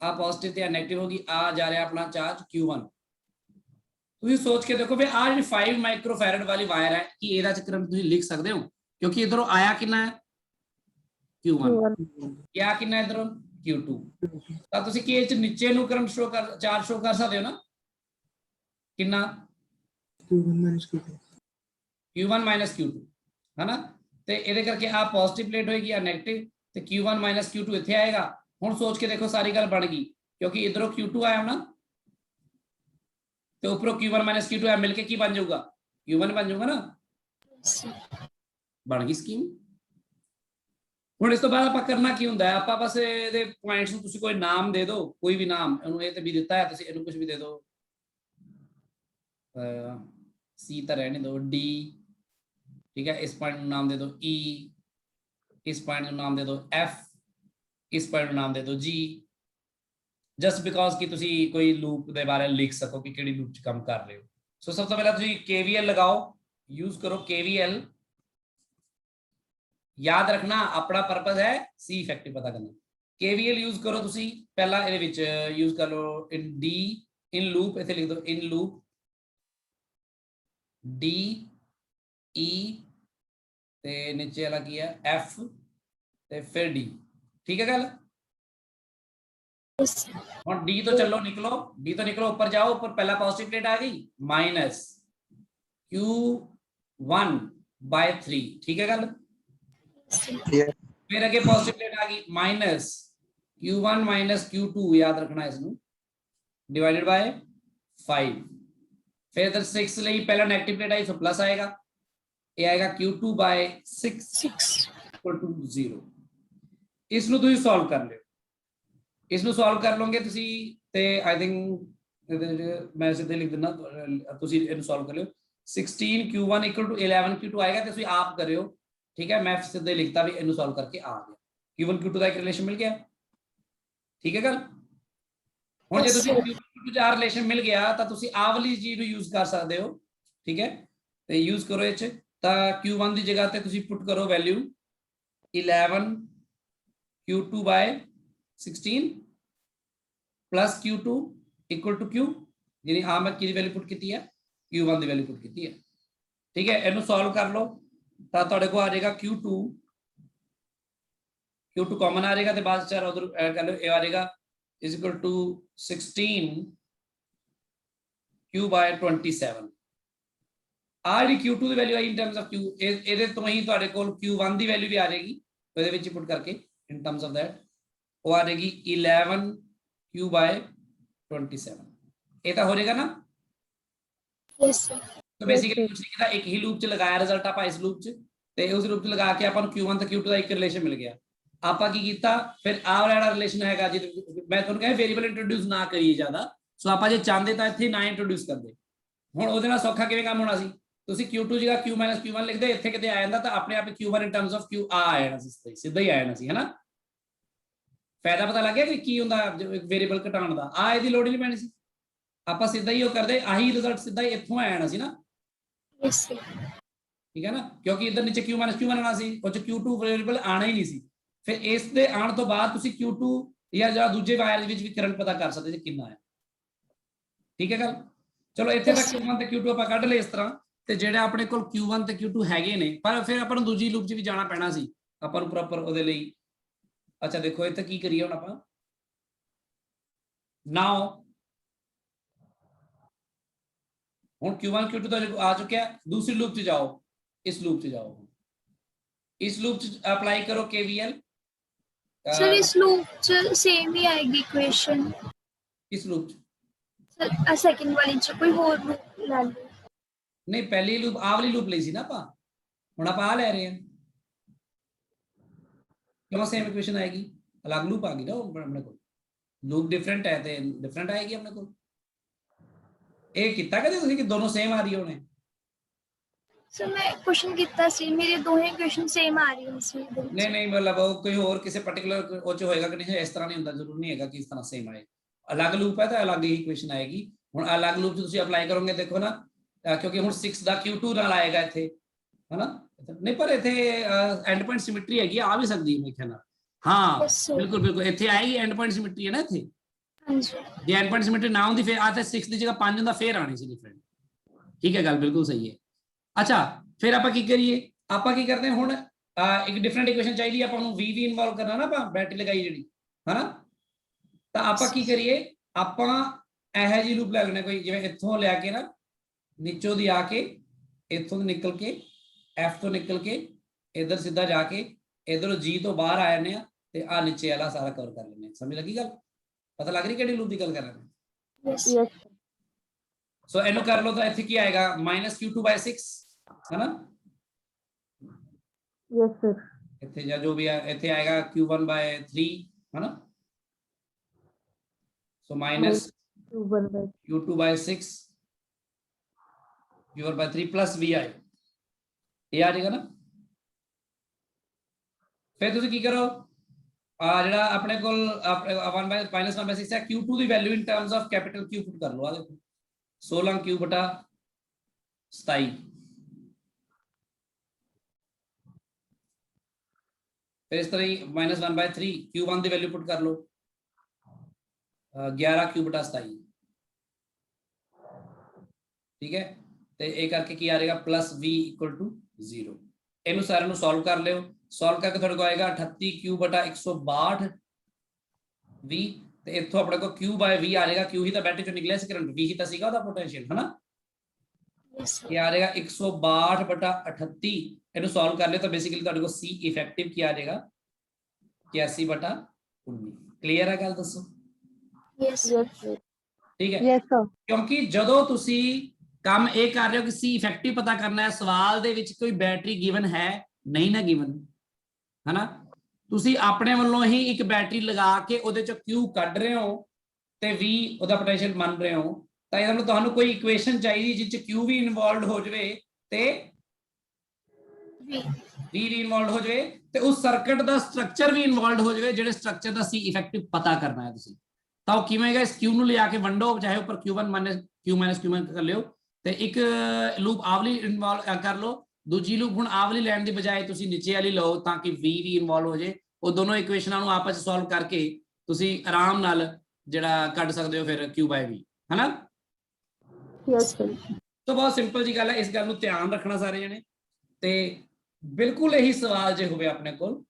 आ पॉजिटिव या नेगेटिव होगी, आ जा रहा है अपना चार्ज Q1। तुम सोच के देखो, फिर आ 5 माइक्रोफैरड वाली वायर है कि ਇਹਦਾ ਚ ਕਰੰਟ ਤੁਸੀਂ ਲਿਖ ਸਕਦੇ ਹੋ, ਕਿਉਂਕਿ ਇਧਰੋਂ ਆਇਆ ਕਿੰਨਾ ਹੈ, Q1, ਗਿਆ ਕਿੰਨਾ ਇਧਰੋਂ, Q2। ਤਾਂ ਤੁਸੀਂ ਕੀ ਇਹ ਚ ਨੀਚੇ ਨੂੰ ਕਰੰਟ ਸ਼ੋ ਕਰ, ਚਾਰਜ ਸ਼ੋ ਕਰ ਸਕਦੇ ਹੋ ਨਾ, ਕਿੰਨਾ, Q1 ਮਾਈਨਸ Q2, ਹੈ ਨਾ। ਤੇ ਇਹਦੇ ਕਰਕੇ ਆ ਪੋਜ਼ਿਟਿਵ ਪਲੇਟ ਹੋਏਗੀ ਜਾਂ ਨੈਗੇਟਿਵ, ਤੇ Q1 ਮਾਈਨਸ Q2 ਇੱਥੇ ਆਏਗਾ। ਹੁਣ ਸੋਚ ਕੇ ਦੇਖੋ, ਸਾਰੀ ਗੱਲ ਬਣ ਗਈ, ਕਿਉਂਕਿ ਇਧਰੋਂ Q2 ਆਇਆ ਨਾ, ਤੇ ਉੱਪਰੋਂ Q1 ਮਾਈਨਸ Q2 ਆ, ਮਿਲ ਕੇ ਕੀ ਬਣ ਜਾਊਗਾ, Q1 ਬਣ ਜਾਊਗਾ ਨਾ, ਬਣ ਗਈ ਸਕੀਮ। ਹੁਣ ਇਸ ਤੋਂ ਬਾਅਦ ਆਪਾਂ ਕਰਨਾ ਕੀ ਹੁੰਦਾ ਹੈ, ਆਪਾਂ ਬਸ ਇਹਦੇ ਪੁਆਇੰਟਸ ਨੂੰ ਤੁਸੀਂ ਕੋਈ ਨਾਮ ਦੇ ਦਿਓ, ਕੋਈ ਵੀ ਨਾਮ, ਇਹਨੂੰ ਇਹ ਤੇ ਵੀ ਦਿੱਤਾ ਹੈ, ਤੁਸੀਂ ਇਹਨੂੰ ਕੁਝ ਵੀ ਦੇ ਦਿਓ, C ਤਾਂ ਰਹਿਣੇ ਦਿਓ, D, ਠੀਕ ਹੈ। ਇਸ ਪੁਆਇੰਟ ਨੂੰ ਨਾਮ ਦੇ ਦਿਓ E, ਇਸ ਪੁਆਇੰਟ ਨੂੰ ਨਾਮ ਦੇ ਦਿਓ F, ਇਸ ਪੁਆਇੰਟ ਨੂੰ ਨਾਮ ਦੇ ਦਿਓ G, ਜਸਟ ਬਿਕੋਜ਼ ਕਿ ਤੁਸੀਂ ਕੋਈ ਲੂਪ ਦੇ ਬਾਰੇ ਲਿਖ ਸਕੋ ਕਿ ਕਿਹੜੀ ਲੂਪ 'ਚ ਕੰਮ ਕਰ ਰਹੇ ਹੋ। ਸੋ ਸਭ ਤੋਂ ਪਹਿਲਾਂ ਤੁਸੀਂ KVL लगाओ, यूज करो KVL। याद रखना अपना पर्पज है C इफेक्टिव पता करना। KVL यूज करो तुसी, पहला ਇਹਦੇ ਵਿੱਚ यूज कर लो in D, in loop, ਇੱਥੇ ਲਿਖ ਦੋ in loop D E ਤੇ ਨੀਚੇ ਵਾਲਾ ਕੀ ਹੈ F ਤੇ ਫਿਰ D, ठीक है गल। और D तो चलो निकलो, D तो निकलो, ऊपर जाओ, ऊपर पहला पॉजिटिव प्लेट आ गई, माइनस Q1/3, ठीक है गल। फिर अगे पॉजिटिव प्लेट आ गई, माइनस Q1 माइनस Q2, याद रखना इसमें, डिवाइडेड बाय 5। फिर इधर 6 ਲਈ पहला नेगेटिव प्लेट आई, तो प्लस आएगा, ये आएगा Q2/6 इक्वल टू 0। इसਨੂੰ ਤੁਸੀਂ ਸੋਲਵ ਕਰ ਲਿਓ, इसਨੂੰ सॉल्व कर लोगे तुसी ते आई थिंक मैं सीधे लिख दिना, तुसी इन्हें सॉल्व कर लियो। 16 Q1 इक्वल टू 11 Q2 आएगा, तो तुसी आप करियो, ठीक है। मैं सीधे लिखता भी इन्हें सॉल्व करके आ गया, Q1 Q2 का एक रिलेशन मिल गया, ठीक है गल। हुण जे तुसी Q1 Q2 दा रिलेशन मिल गया तो तुसी आ वाली चीज नु यूज कर सकते हो, ठीक है। ते यूज करो इच, ता Q1 दी जगह ते तुसी पुट करो value 11 Q2/16 plus Q2 equal to Q, यानी आ मैं की वैल्यू पुट की है, Q1 की वैल्यू पुट की है, ठीक है। इन्हू सॉल्व कर लो तो तुहाडे को आ जाएगा Q2 कॉमन आ जाएगा, तो बाद चार उधर ऐड कर लो, ये आ जाएगा इज इक्वल टू 16 Q/27। आ जी Q2 की वैल्यू आई इन टर्म्स ऑफ Q, ਇਹਦੇ ਤੋਂ ਹੀ ਤੁਹਾਡੇ ਕੋਲ Q1 ਦੀ ਵੈल्यू भी आ जाएगी, ਉਹਦੇ ਵਿੱਚ ਪੁੱਟ ਕਰਕੇ इन टर्म्स ऑफ दैट वो आ जाएगी 11 Q/27। ये तो हो जाएगा ना, यस सर। तो बेसिकली कुछ नहीं किया, एक ही लूप च लगाया रिजल्ट आप इस लूप च, ते उस लूप च लगा के अपन Q1 ਤੇ Q2 ਦਾ ਇੱਕ ਰਿਲੇਸ਼ਨ ਮਿਲ ਗਿਆ। ਆਪਾਂ ਕੀ ਕੀਤਾ, ਫਿਰ ਆਹ ਵਾਲਾ ਰਿਲੇਸ਼ਨ ਹੈਗਾ, ਜੀ मैं ਤੁਹਾਨੂੰ ਕਹਾਂ वेरिएबल इंट्रोड्यूस ना करिए ज्यादा, ਸੋ ਆਪਾਂ ਜੇ ਚਾਹੁੰਦੇ ਤਾਂ ਇੱਥੇ ਨਾ ਇੰਟਰੋਡਿਊਸ ਕਰਦੇ। ਹੁਣ ਉਹਦੇ ਨਾਲ ਸੌਖਾ ਕਿਵੇਂ ਕੰਮ ਹੋਣਾ ਸੀ, ਤੁਸੀਂ Q2 ਜਗ੍ਹਾ Q - Q1 ਲਿਖਦੇ, ਇੱਥੇ ਕਿਤੇ ਆ ਜਾਂਦਾ ਤਾਂ ਆਪਣੇ ਆਪ Q1 in terms of Q ਆ ਜਾਣਾ ਸੀ, ਸਿੱਧਾ ਹੀ ਆ ਜਾਣਾ ਸੀ, ਹੈ ਨਾ। ਫਾਇਦਾ ਪਤਾ ਲੱਗ ਗਿਆ ਕਿ ਕੀ ਹੁੰਦਾ ਵੇਰੀਏਬਲ ਘਟਾਉਣ ਦਾ। ਆ ਇਹਦੀ ਲੋੜ ਹੀ ਨਹੀਂ ਪੈਣੀ ਸੀ, ਆਪਾਂ ਸਿੱਧਾ ਹੀ ਉਹ ਕਰਦੇ, ਆਹੀ ਰਿਜ਼ਲਟ ਸਿੱਧਾ ਹੀ ਇੱਥੋਂ ਆ ਜਾਣਾ ਸੀ ਨਾ। Yes, sir. ਠੀਕ ਹੈ ਨਾ, ਕਿਉਂਕਿ ਇੱਧਰ ਨੀਚੇ Q - Q1 ਆਣਾ ਸੀ, ਉਹ 'ਚ Q2 ਵੇਰੀਏਬਲ ਆਣਾ ਹੀ ਨਹੀਂ ਸੀ। ਫਿਰ ਇਸ ਦੇ ਆਉਣ ਤੋਂ ਬਾਅਦ ਤੁਸੀਂ Q2 ਜਾਂ ਜਿਹੜਾ ਦੂਜੇ ਵਾਇਰ ਦੇ ਵਿੱਚ ਵੀ ਕਰੰਟ ਪਤਾ ਕਰ ਸਕਦੇ ਜੀ ਕਿੰਨਾ ਹੈ। ਠੀਕ ਹੈ ਗੱਲ। ਚਲੋ ਇੱਥੇ ਤੱਕ Q1 ਤੇ Q2 ਆਪਾਂ ਕੱਢ ਲਏ ਇਸ ਤਰ੍ਹਾਂ। ਤੇ ਜਿਹੜੇ ਆਪਣੇ ਕੋਲ Q1 ਤੇ Q2 ਹੈਗੇ ਨੇ, ਪਰ ਫਿਰ ਆਪਾਂ ਨੂੰ ਦੂਜੀ ਲੂਪ 'ਚ ਵੀ ਜਾਣਾ ਪੈਣਾ ਸੀ ਆਪਾਂ ਨੂੰ ਪ੍ਰੋਪਰ ਉਹਦੇ ਲਈ। ਅੱਛਾ ਦੇਖੋ ਇੱਥੇ ਕੀ ਕਰੀਏ ਹੁਣ ਆਪਾਂ, ਨਾਓ ਹੁਣ Q1 Q2 ਤਾਂ ਆ ਚੁੱਕਿਆ, ਦੂਸਰੀ ਲੂਪ 'ਚ ਜਾਓ, ਇਸ ਲੂਪ 'ਚ ਜਾਓ, ਇਸ ਲੂਪ 'ਚ ਅਪਲਾਈ ਕਰੋ KVL। Sir, इस loop च same ही आएगी equation. किस लूप? Sir, second वाली च कोई और loop ला लो। नहीं पहली लूप आ वाली लूप ਲਈ ਸੀ ਨਾ ਆਪਾਂ, ਹੁਣ ਆਪਾਂ ਆ ਲੈ ਰਹੇ ਹਾਂ। क्यों सेम इक्वेशन आएगी, अलग लूप आ गई ना अपने को, लूप डिफरेंट है ਤੇ डिफरेंट आएगी अपने को। ਇਹ ਕੀਤਾ ਕਦੇ ਤੁਸੀਂ ਕਿ ਦੋਨੋਂ ਸੇਮ ਆ ਰਹੀ ਹੋਣੇ? सर मैं क्वेश्चन कितना सी मेरे दोनों इक्वेशन सेम आ रही हैं सी। नहीं मतलब ਉਹ ਕੋਈ ਹੋਰ ਕਿਸੇ ਪਾਰਟਿਕੂਲਰ ਉਹ ਚ ਹੋਏਗਾ ਕਿ ਨਹੀਂ, ਇਸ ਤਰ੍ਹਾਂ ਨਹੀਂ ਹੁੰਦਾ, ਜ਼ਰੂਰ ਨਹੀਂ ਹੈਗਾ ਕਿ ਇਸ ਤਰ੍ਹਾਂ ਸੇਮ ਆਏ। ਅਲੱਗ ਲੂਪ ਹੈ ਤਾਂ ਅਲੱਗ ਹੀ ਇਕੁਏਸ਼ਨ ਆਏਗੀ। ਹੁਣ ਅਲੱਗ ਲੂਪ 'ਚ ਤੁਸੀਂ ਅਪਲਾਈ ਕਰੋਗੇ, ਦੇਖੋ ਨਾ, ਕਿਉਂਕਿ ਹੁਣ 6 ਦਾ Q2 ਨਾਲ ਆਏਗਾ ਇੱਥੇ, ਹਨਾ। ਨਹੀਂ ਪਰ ਇੱਥੇ ਐਂਡ ਪੁਆਇੰਟ ਸਿਮੈਟਰੀ ਹੈਗੀ, ਆ ਵੀ ਸਕਦੀ ਹੈ ਮੇਰੇ ਖਿਆਲ ਨਾਲ। ਹਾਂ ਬਿਲਕੁਲ ਬਿਲਕੁਲ ਇੱਥੇ ਆਏਗੀ, ਐਂਡ ਪੁਆਇੰਟ ਸਿਮੈਟਰੀ ਹੈ ਨਾ ਇੱਥੇ। ਜੇ ਐਂਡ ਪੁਆਇੰਟ ਸਿਮੈਟਰੀ ਨਾ ਹੁੰਦੀ ਫਿਰ ਆ ਤੇ 6 ਦੀ ਜਗ੍ਹਾ 5 ਹੁੰਦਾ, ਫਿਰ ਆਣੀ ਸੀ ਡਿਫਰੈਂਟ। ਠੀਕ ਹੈ ਗੱਲ ਬਿਲਕੁਲ ਸਹੀ ਹੈ। ਅੱਛਾ ਫਿਰ ਆਪਾਂ ਕੀ ਕਰੀਏ, ਆਪਾਂ ਕੀ ਕਰਦੇ ਹਾਂ ਹੁਣ, ਇੱਕ ਡਿਫਰੈਂਟ ਇਕੁਏਸ਼ਨ ਚਾਹੀਦੀ ਆਪਾਂ ਨੂੰ, ਵੀ ਇਨਵੋਲਵ ਕਰਨਾ ਨਾ, ਆਪਾਂ ਬੈਟਰੀ ਲਗਾਈ ਜਿਹੜੀ, ਹਨਾ। ਤਾਂ ਆਪਾਂ ਕੀ ਕਰੀਏ, ਆਪਾਂ ਇਹੋ ਜਿਹੀ ਲੂਪ ਲੈ ਲੈਣੇ ਕੋਈ, ਜਿਵੇਂ ਇੱਥੋਂ ਲਿਆ ਕੇ ਨਾ, ਨੀਚੋਂ ਦੀ ਆ ਕੇ, ਇੱਥੋਂ ਨਿਕਲ ਕੇ, F ਤੋਂ ਨਿਕਲ ਕੇ ਇੱਧਰ ਸਿੱਧਾ ਜਾ ਕੇ ਇੱਧਰੋਂ G ਤੋਂ ਬਾਹਰ ਆ ਜਾਂਦੇ ਆ, ਤੇ ਆ ਨੀਚੇ ਵਾਲਾ ਸਾਰਾ ਕਵਰ ਕਰ ਲੈਂਦੇ ਆ। ਸਮਝ ਲੱਗੀ ਗੱਲ? ਪਤਾ ਲੱਗ ਰਹੀ ਕਿਹੜੀ ਲੂਪ ਦੀ ਗੱਲ ਕਰ ਰਹੇ ਨੇ? Yes. ਸੋ ਇਹਨੂੰ ਕਰ ਲਓ ਤਾਂ ਇੱਥੇ ਕੀ ਆਏਗਾ, -Q2/6, है ना। Yes sir. ਇੱਥੇ ਜਾਂ ਜੋ ਵੀ ਹੈ ਇੱਥੇ ਆਏਗਾ Q1/3, है ना। सो -Q2/6 Q1/3 प्लस VI, ਇਹ ਆ ਜਾਏਗਾ ਨਾ। ਫਿਰ ਤੁਸੀਂ ਕੀ ਕਰੋ, ਜਿਹੜਾ ਆਪਣੇ ਕੋਲ 1/-1/6 ਹੈ, Q2 the value in terms of capital Q ਪੁੱਟ ਕਰ ਲਓ। ਆ ਦੇਖੋ 16Q/27। फिर इस तरह ही -1/3 Q1 की वैल्यू पुट कर लो, 11Q/27। ठीक है, तो ये करके की आ जाएगा +V = 0। इन सारे ਨੂੰ सॉल्व कर लियो, सॉल्व करके थोड़े को आएगा 38Q/162 V, ਤੇ ਇੱਥੋਂ ਆਪਣੇ ਕੋ Q/V ਆ ਜਾਏਗਾ। Q ही तो बैटरी चो निकलिया सी करंट, V ही तो सीगा ਉਹਦਾ पोटेंशियल, है ना। ये आ जाएगा 162/38। ਇਹਨੂੰ ਸੋਲਵ ਕਰ ਲਿਓ ਤਾਂ ਬੇਸਿਕਲੀ ਤੁਹਾਡੇ ਕੋਲ C ਇਫੈਕਟਿਵ ਕੀ ਆ ਜਾਏਗਾ, 81/19। ਕਲੀਅਰ ਹੈ ਗੱਲ, ਦੱਸੋ? Yes. ਠੀਕ ਹੈ, ਕਿਉਂਕਿ ਜਦੋਂ ਤੁਸੀਂ ਕੰਮ ਇਹ ਕਰ ਰਹੇ ਹੋ ਕਿ C ਇਫੈਕਟਿਵ ਪਤਾ ਕਰਨਾ ਹੈ, ਸਵਾਲ ਦੇ ਵਿੱਚ ਕੋਈ ਬੈਟਰੀ ਗਿਵਨ ਹੈ ਨਹੀਂ ਨਾ, ਗਿਵਨ ਹੈ ਨਾ। ਤੁਸੀਂ ਆਪਣੇ ਵੱਲੋਂ ਹੀ ਇੱਕ ਬੈਟਰੀ ਲਗਾ ਕੇ ਉਹਦੇ ਚੋਂ Q ਕੱਢ ਰਹੇ ਹੋ ਤੇ V ਉਹਦਾ ਪੋਟੈਂਸ਼ੀਅਲ ਮੰਨ ਰਹੇ ਹੋ, ਤਾਂ ਇਹਦਾ ਮਤਲਬ ਤੁਹਾਨੂੰ ਕੋਈ ਇਕੁਏਸ਼ਨ ਚਾਹੀਦੀ ਜਿਸ ਚ Q ਵੀ ਇਨਵੋਲਵਡ ਹੋ ਜਾਵੇ ਤੇ V ਵੀ ਇਨਵੋਲਵਡ ਹੋ ਜਾਵੇ, ਤੇ ਉਸ ਸਰਕਟ ਦਾ ਸਟਰਕਚਰ ਵੀ ਇਨਵੋਲਵਡ ਹੋ ਜਾਵੇ, ਜਿਹੜੇ ਸਟਰਕਚਰ ਦਾ C ਇਫੈਕਟਿਵ ਪਤਾ ਕਰਨਾ ਹੈ ਤੁਸੀਂ। ਤਾਂ ਉਹ ਕਿਵੇਂ ਹੈਗਾ, ਇਸ Q ਨੂੰ ਲਿਆ ਕੇ ਵੰਡੋ, ਚਾਹੇ ਉੱਪਰ Q1 - Q1 ਕਰ ਲਿਓ, ਤੇ ਇੱਕ ਲੂਪ ਆਵਲੀ ਇਨਵੋਲਵ ਕਰ ਲਓ, ਦੂਜੀ ਲੂਪ ਹੁਣ ਆਵਲੀ ਲੈਣ ਦੀ ਬਜਾਏ ਤੁਸੀਂ ਨੀਚੇ ਵਾਲੀ ਲਓ ਤਾਂ ਕਿ V ਵੀ ਇਨਵੋਲਵ ਹੋ ਜਾਏ। ਉਹ ਦੋਨੋਂ ਇਕੁਏਸ਼ਨਾਂ ਨੂੰ ਆਪਸ ਚ ਸੋਲਵ ਕਰਕੇ ਤੁਸੀਂ ਆਰਾਮ ਨਾਲ ਜਿਹੜਾ ਕੱਢ ਸਕਦੇ ਹੋ ਫਿਰ Q/V, ਹੈ ਨਾ। Yes sir. ਤਾਂ ਬਹੁਤ ਸਿੰਪਲ ਜੀ ਗੱਲ ਹੈ, ਇਸ ਗੱਲ ਨੂੰ ਧਿਆਨ ਰੱਖਣਾ ਸਾਰੇ ਜਣੇ। ਤੇ ਬਿਲਕੁਲ ਇਹੀ ਸਵਾਲ ਜੇ ਹੋਵੇ ਆਪਣੇ ਕੋਲ,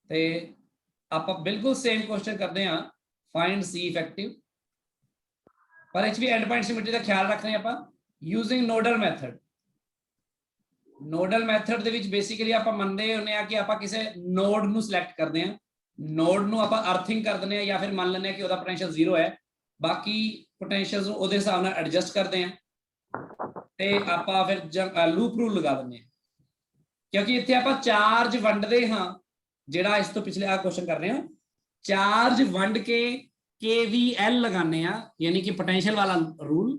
ਤੇ ਆਪਾਂ ਬਿਲਕੁਲ ਸੇਮ ਕੁਐਸਚਨ ਕਰਦੇ ਹਾਂ, ਫਾਈਂਡ C ਇਫੈਕਟਿਵ। ਪਰ ਇਹ 'ਚ ਵੀ ਐਂਡ ਪੁਆਇੰਟ ਸਿਮੈਟਰੀ ਦਾ ਖਿਆਲ ਰੱਖਦੇ ਆਪਾਂ, using nodal method. Nodal method ਦੇ ਵਿੱਚ ਬੇਸਿਕਲੀ ਆਪਾਂ ਮੰਨਦੇ ਹੁੰਦੇ ਆ ਕਿ ਆਪਾਂ ਕਿਸੇ ਨੋਡ ਨੂੰ ਸਿਲੈਕਟ ਕਰਦੇ ਹਾਂ, ਨੋਡ ਨੂੰ ਆਪਾਂ ਅਰਥਿੰਗ ਕਰ ਦਿੰਦੇ ਆ, ਜਾਂ ਫਿਰ ਮੰਨ ਲੈਂਦੇ ਆ ਕਿ ਉਹਦਾ ਪੋਟੈਂਸ਼ੀਅਲ 0 ਹੈ, ਬਾਕੀ ਪੋਟੈਂਸ਼ੀਅਲਸ ਨੂੰ ਉਹਦੇ ਹਿਸਾਬ ਨਾਲ ਐਡਜਸਟ ਕਰਦੇ ਆ, ਤੇ ਆਪਾਂ ਫਿਰ ਲੂਪ ਰੂਲ ਲਗਾ ਦਿੰਦੇ ਆ। ਕਿਉਂਕਿ ਇੱਥੇ ਆਪਾਂ ਚਾਰਜ ਵੰਡਦੇ ਹਾਂ, ਜਿਹੜਾ ਇਸ ਤੋਂ ਪਿਛਲੇ ਆ ਕੁਐਸਚਨ ਕਰ ਰਹੇ ਹਾਂ, ਚਾਰਜ ਵੰਡ ਕੇ KVL लगाने आ यानी कि पोटेंशियल वाला रूल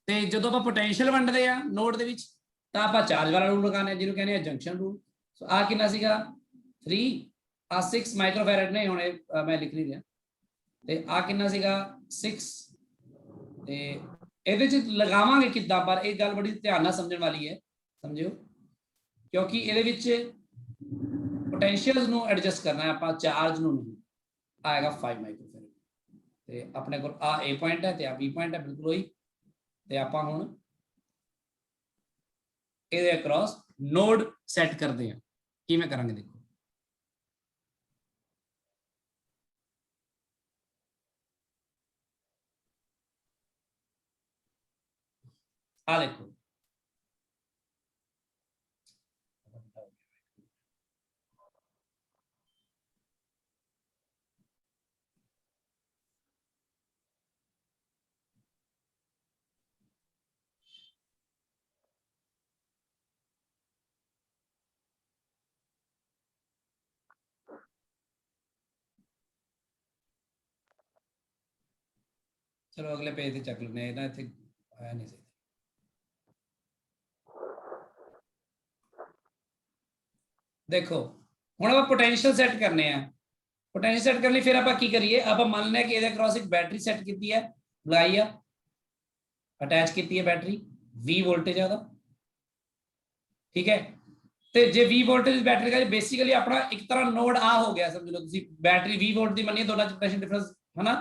ਤੇ ਜਦੋਂ ਆਪਾਂ ਪੋਟੈਂਸ਼ੀਅਲ ਵੰਡਦੇ ਆ ਨੋਡ ਦੇ ਵਿੱਚ ਤਾਂ ਆਪਾਂ ਚਾਰਜ ਵਾਲਾ ਰੂਲ ਲਗਾਉਂਦੇ ਆ ਜਿਹਨੂੰ ਕਹਿੰਦੇ ਆ ਜੰਕਸ਼ਨ ਰੂਲ। ਸੋ ਆ ਕਿੰਨਾ ਸੀਗਾ 3 ਆ 6 ਮਾਈਕਰੋਫੈਰਡ ਨੇ ਹੁਣ ਮੈਂ ਲਿਖ ਨਹੀਂ ਰਿਹਾ ਤੇ ਆ ਕਿੰਨਾ ਸੀਗਾ 6 ਤੇ ਇਹਦੇ ਚ ਲਗਾਵਾਂਗੇ ਕਿੱਦਾਂ ਪਰ ਇਹ ਗੱਲ ਬੜੀ ਧਿਆਨ ਨਾਲ ਸਮਝਣ ਵਾਲੀ ਹੈ ਸਮਝਿਓ ਕਿਉਂਕਿ ਇਹਦੇ ਵਿੱਚ ਪੋਟੈਂਸ਼ੀਅਲਸ ਨੂੰ ਐਡਜਸਟ ਕਰਨਾ ਹੈ ਆਪਾਂ ਚਾਰਜ ਨੂੰ ਨਹੀਂ ਆਏਗਾ 5 ਮਾਈਕਰੋਫੈਰਡ ਤੇ ਆਪਣੇ ਕੋਲ ਆ A ਪੁਆਇੰਟ ਹੈ ਤੇ ਆ B ਪੁਆਇੰਟ ਹੈ ਬਿਲਕੁਲ ਉਹੀ ਤੇ ਆਪਾਂ ਹੁਣ ਇਹਦੇ ਅਕ੍ਰੋਸ ਨੋਡ ਸੈੱਟ ਕਰਦੇ ਹਾਂ ਕਿਵੇਂ ਕਰਾਂਗੇ ਦੇਖੋ ਆ ਦੇਖੋ चलो अगले पेज से चक लेने ना इतने आया नहीं सही देखो हुण आप पोटेंशियल सेट करने हैं पोटेंशियल सेट करने फिर आप की करिए आप मान लें कि इहदे अक्रॉस एक बैटरी सेट की है लगाई है अटैच की है बैटरी V वोल्टेज है ठीक है ਤੇ ਜੇ 20 ਵੋਲਟੇਜ बैटरी का बेसिकली अपना एक तरह नोड आ हो गया समझ लो ਤੁਸੀਂ बैटरी 20 वोल्ट ਦੀ ਮੰਨੀਏ ਦੋਨਾਂ ਚ पोटेंशियल डिफरेंस है ना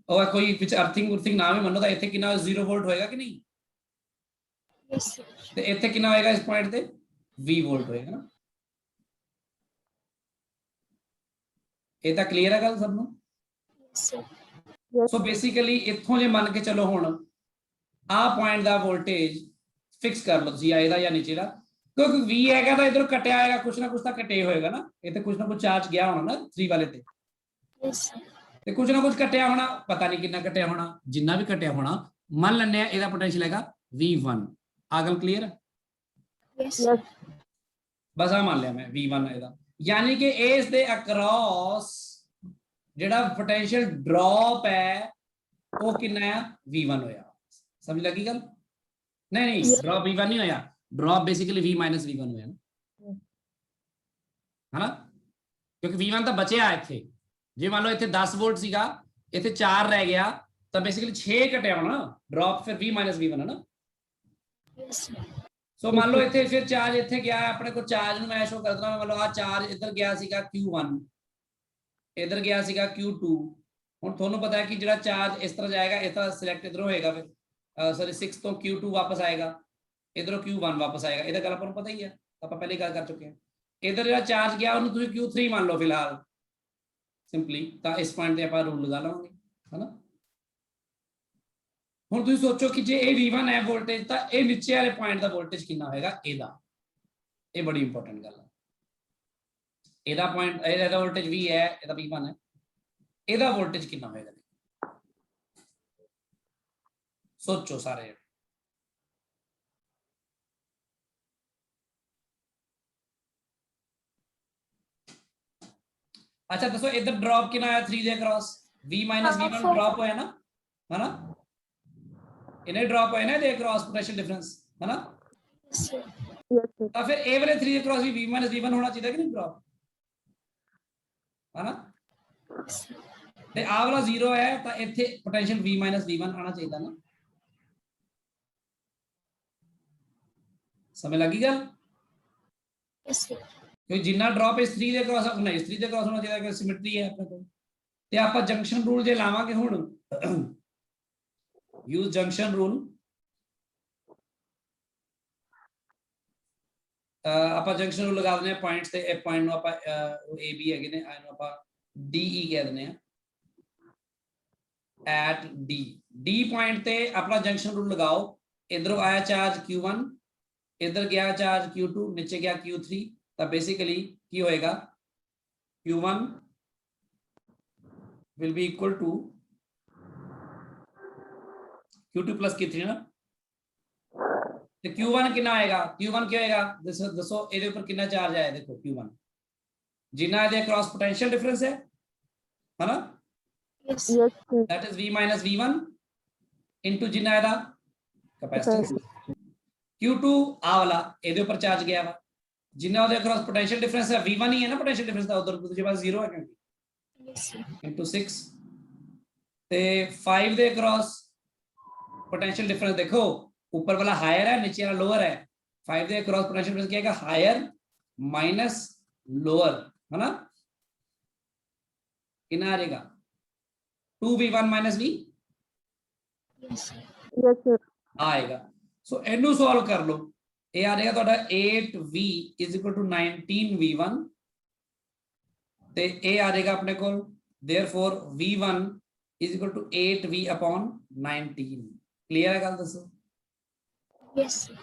और कोई विच अर्थिंग ना भी मनो तो इत्थे कितना 0 वोल्ट होएगा कि नहीं यस ते इत्थे कितना होएगा इस पॉइंट ते 20 वोल्ट होएगा ना ये तो क्लियर है गल सब नु सो बेसिकली इत्थों जे मान के चलो हुण आ पॉइंट दा वोल्टेज फिक्स कर लो तुसी आएदा या नीचे दा क्योंकि V हैगा तो इधर कटिया आएगा कुछ ना कटे होएगा ना इत्थे कुछ ना कुछ चार्ज गया होना ना 3 वाले ते यस ਤੇ ਕੁਝ ਨਾ ਕੁਝ ਕਟਿਆ ਹੋਣਾ ਪਤਾ ਨਹੀਂ ਕਿੰਨਾ ਕਟਿਆ ਹੋਣਾ ਜਿੰਨਾ ਵੀ ਕਟਿਆ ਹੋਣਾ ਮੰਨ ਲੈਂਦੇ ਆ ਇਹਦਾ ਪੋਟੈਂਸ਼ੀਅਲ ਹੈਗਾ V1 ਆ ਗੱਲ ਕਲੀਅਰ ਹੈ यस ਬਸ ਆ ਮੰਨ ਲਿਆ ਮੈਂ V1 ਇਹਦਾ ਯਾਨੀ ਕਿ ਇਸ ਦੇ ਅਕ੍ਰੋਸ ਜਿਹੜਾ ਪੋਟੈਂਸ਼ੀਅਲ ਡ੍ਰੌਪ ਹੈ ਉਹ ਕਿੰਨਾ ਹੈ V1 ਹੋਇਆ ਸਮਝ ਲੱਗੀ ਗੱਲ ਨਹੀਂ ਨਹੀਂ ਡ੍ਰੌਪ V1 ਨਹੀਂ ਹੋਇਆ ਡ੍ਰੌਪ ਬੇਸਿਕਲੀ V V1 ਹੋਇਆ ਨਾ ਹਨਾ ਕਿਉਂਕਿ V1 ਤਾਂ ਬਚਿਆ ਇੱਥੇ ਜੇ ਮੰਨ ਲਓ ਇੱਥੇ 10 ਵੋਲਟ ਸੀਗਾ ਇੱਥੇ 4 ਰਹਿ ਗਿਆ ਤਾਂ ਬੇਸਿਕਲੀ 6 ਘਟਿਆ ਹੋਣਾ ਡ੍ਰੌਪ ਫਿਰ V V1 ਹੈ ਨਾ यस ਸੋ ਮੰਨ ਲਓ ਇੱਥੇ ਫਿਰ ਚਾਰਜ ਇੱਥੇ ਗਿਆ ਆਪਣੇ ਕੋਲ ਚਾਰਜ ਨੂੰ ਮੈਂ ਸ਼ੋ ਕਰ ਦਵਾਂ ਮੰਨ ਲਓ ਆ ਚਾਰਜ ਇੱਧਰ ਗਿਆ ਸੀਗਾ Q1 ਇੱਧਰ ਗਿਆ ਸੀਗਾ Q2 ਹੁਣ ਤੁਹਾਨੂੰ ਪਤਾ ਹੈ ਕਿ ਜਿਹੜਾ ਚਾਰਜ ਇਸ ਤਰ੍ਹਾਂ ਜਾਏਗਾ ਇਸ ਤਰ੍ਹਾਂ ਸਿਲੈਕਟ ਇਧਰੋਂ ਹੋਏਗਾ ਫਿਰ ਸੌਰੀ 6 ਤੋਂ Q2 ਵਾਪਸ ਆਏਗਾ ਇਧਰੋਂ Q1 ਵਾਪਸ ਆਏਗਾ ਇਹਦਾ ਗੱਲ ਆਪਾਂ ਨੂੰ ਪਤਾ ਹੀ ਹੈ ਆਪਾਂ ਪਹਿਲੇ ਗੱਲ ਕਰ ਚੁੱਕੇ ਹਾਂ ਇਧਰ ਜਿਹੜਾ ਚਾਰਜ ਗਿਆ ਉਹਨੂੰ ਤੁਸੀਂ Q3 ਮੰਨ ਲਓ ਫਿਲਹਾਲ ਸਿੰਪਲੀ ਤਾਂ ਇਸ ਪੁਆਇੰਟ ਤੇ ਆਪਾਂ ਰੂਲ ਲਗਾ ਲਵਾਂਗੇ ਹਨਾ ਹੁਣ ਤੁਸੀਂ ਸੋਚੋ ਕਿ ਜੇ ਇਹ V1 ਹੈ ਵੋਲਟੇਜ ਤਾਂ ਇਹ ਨੀਚੇ ਵਾਲੇ ਪੁਆਇੰਟ ਦਾ ਵੋਲਟੇਜ ਕਿੰਨਾ ਹੋਏਗਾ ਇਹਦਾ ਇਹ ਬੜੀ ਇੰਪੋਰਟੈਂਟ ਗੱਲ ਹੈ ਇਹਦਾ ਪੁਆਇੰਟ ਇਹਦਾ ਵੋਲਟੇਜ V ਹੈ ਇਹਦਾ V1 ਹੈ ਇਹਦਾ ਵੋਲਟੇਜ ਕਿੰਨਾ ਹੋਏਗਾ ਸੋਚੋ ਸਾਰੇ अच्छा दसो इधर ड्रॉप कितना आया 3 they cross V V1 drop होया ना है ना इन्हें ड्रॉप होया ना दे क्रॉस पोटेंशियल डिफरेंस है ना तो फिर ए वाले 3 दे क्रॉस भी V V1 होना चाहिए कि नहीं ड्रॉप है ना ते आ वाला 0 है तो इथे पोटेंशियल V V1 आना चाहिए ना समझ लगी गल यस क्योंकि जिन्ना ड्रॉप इस 3 ਦੇ ਕ੍ਰਾਸ ਹੋਣਾ ਇਸ 3 ਦੇ ਕ੍ਰਾਸ ਹੋਣਾ ਚਾਹੀਦਾ ਕਿ ਸਿਮੈਟਰੀ ਹੈ ਆਪਣੇ ਕੋਲ ਤੇ ਆਪਾਂ ਜੰਕਸ਼ਨ ਰੂਲ ਜੇ ਲਾਵਾਂਗੇ ਹੁਣ ਯੂਜ਼ ਜੰਕਸ਼ਨ ਰੂਲ ਆਪਾਂ ਜੰਕਸ਼ਨ ਰੂਲ ਲਗਾ ਦਿੰਦੇ ਆ ਪੁਆਇੰਟਸ ਤੇ ਇਹ ਪੁਆਇੰਟ ਨੂੰ ਆਪਾਂ A B ਹੈਗੇ ਨੇ ਇਹਨੂੰ ਆਪਾਂ D E ਕਹਿ ਦਿੰਦੇ ਆ ਐਟ D D ਪੁਆਇੰਟ ਤੇ ਆਪਣਾ ਜੰਕਸ਼ਨ ਰੂਲ ਲਗਾਓ ਇਧਰੋਂ ਆਇਆ ਚਾਰਜ Q1 इधर गया चार्ज Q2 नीचे गया Q3 तब बेसिकली की होएगा Q1 will be equal to Q2 plus Q3 ना तो Q1 कितना आएगा Q1 क्या होएगा दसो ਇਹਦੇ ਉੱਪਰ ਕਿੰਨਾ ਚਾਰਜ ਆਇਆ ਦੇਖੋ Q1 ਜਿੰਨਾ ਇਹਦੇ क्रॉस पोटेंशियल डिफरेंस है ना Yes. Yes, sir. that is V minus V1 into जिन्ना ਇਹਦਾ कैपेसिटेंस Q2 ਆ ਵਾਲਾ ਇਹਦੇ ਉੱਪਰ ਚਾਰਜ ਗਿਆ ਵਾ ਜਿੰਨਾ ਉਹਦੇ ਅਕ੍ਰੋਸ ਪੋਟੈਂਸ਼ੀਅਲ ਡਿਫਰੈਂਸ ਹੈ V1 ਹੀ ਹੈ ਨਾ ਪੋਟੈਂਸ਼ੀਅਲ ਡਿਫਰੈਂਸ ਦਾ ਉਧਰ ਦੂਜੇ ਪਾਸੇ 0 ਹੈ ਕਿਉਂਕਿ Yes, sir. into 6 ਤੇ 5 ਦੇ ਅਕ੍ਰੋਸ पोटेंशियल डिफरेंस देखो ऊपर वाला हायर है नीचे वाला लोअर है 5 ਦੇ अक्रॉस पोटेंशियल डिफरेंस क्या है हायर माइनस लोअर है ना कितना आ जाएगा 2v1 minus v Yes, sir. Yes, sir. आएगा सो इनू सॉल्व कर लो ये आ जाएगा ਤੁਹਾਡਾ 8v = 19v1 ਤੇ ਇਹ ਆ ਜਾਏਗਾ ਆਪਣੇ ਕੋਲ therefore v1 = 8v/19 क्लियर है गल दसो Yes, sir.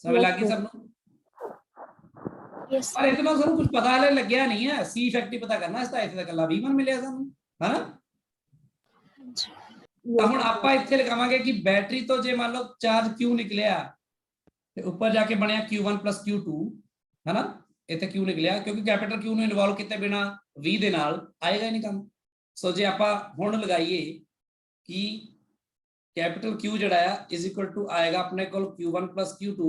समझ लगी सबको Yes, पर sir. इतना सानू कुछ पता हले लग्या नहीं है सी इफेक्टिव पता करना इसका इथे तक ला v1 मिलिया सानू है ना ਹਾਂਜੀ। ਤਾਂ ਹੁਣ ਆਪਾਂ ਇੱਥੇ ਲਗਾਵਾਂਗੇ ਕਿ ਬੈਟਰੀ ਤੋਂ ਜੇ ਮੰਨ ਲਓ ਚਾਰਜ q ਨਿਕਲਿਆ ਤੇ ਉੱਪਰ ਜਾ ਕੇ ਬਣਿਆ q1 + q2 ਹੈ ਨਾ ਇੱਥੇ q ਨਿਕਲਿਆ ਕਿਉਂਕਿ ਕੈਪੀਟਲ q ਨੂੰ ਇਨਵੋਲਵ ਕੀਤੇ ਬਿਨਾ v ਦੇ ਨਾਲ ਆਏਗਾ ਹੀ ਨਹੀਂ ਕੰਮ ਸੋ ਜੇ ਆਪਾਂ ਹੁਣ ਲਗਾਈਏ ਕਿ कैपिटल Q जड़ा है = आएगा अपने को Q1 + Q2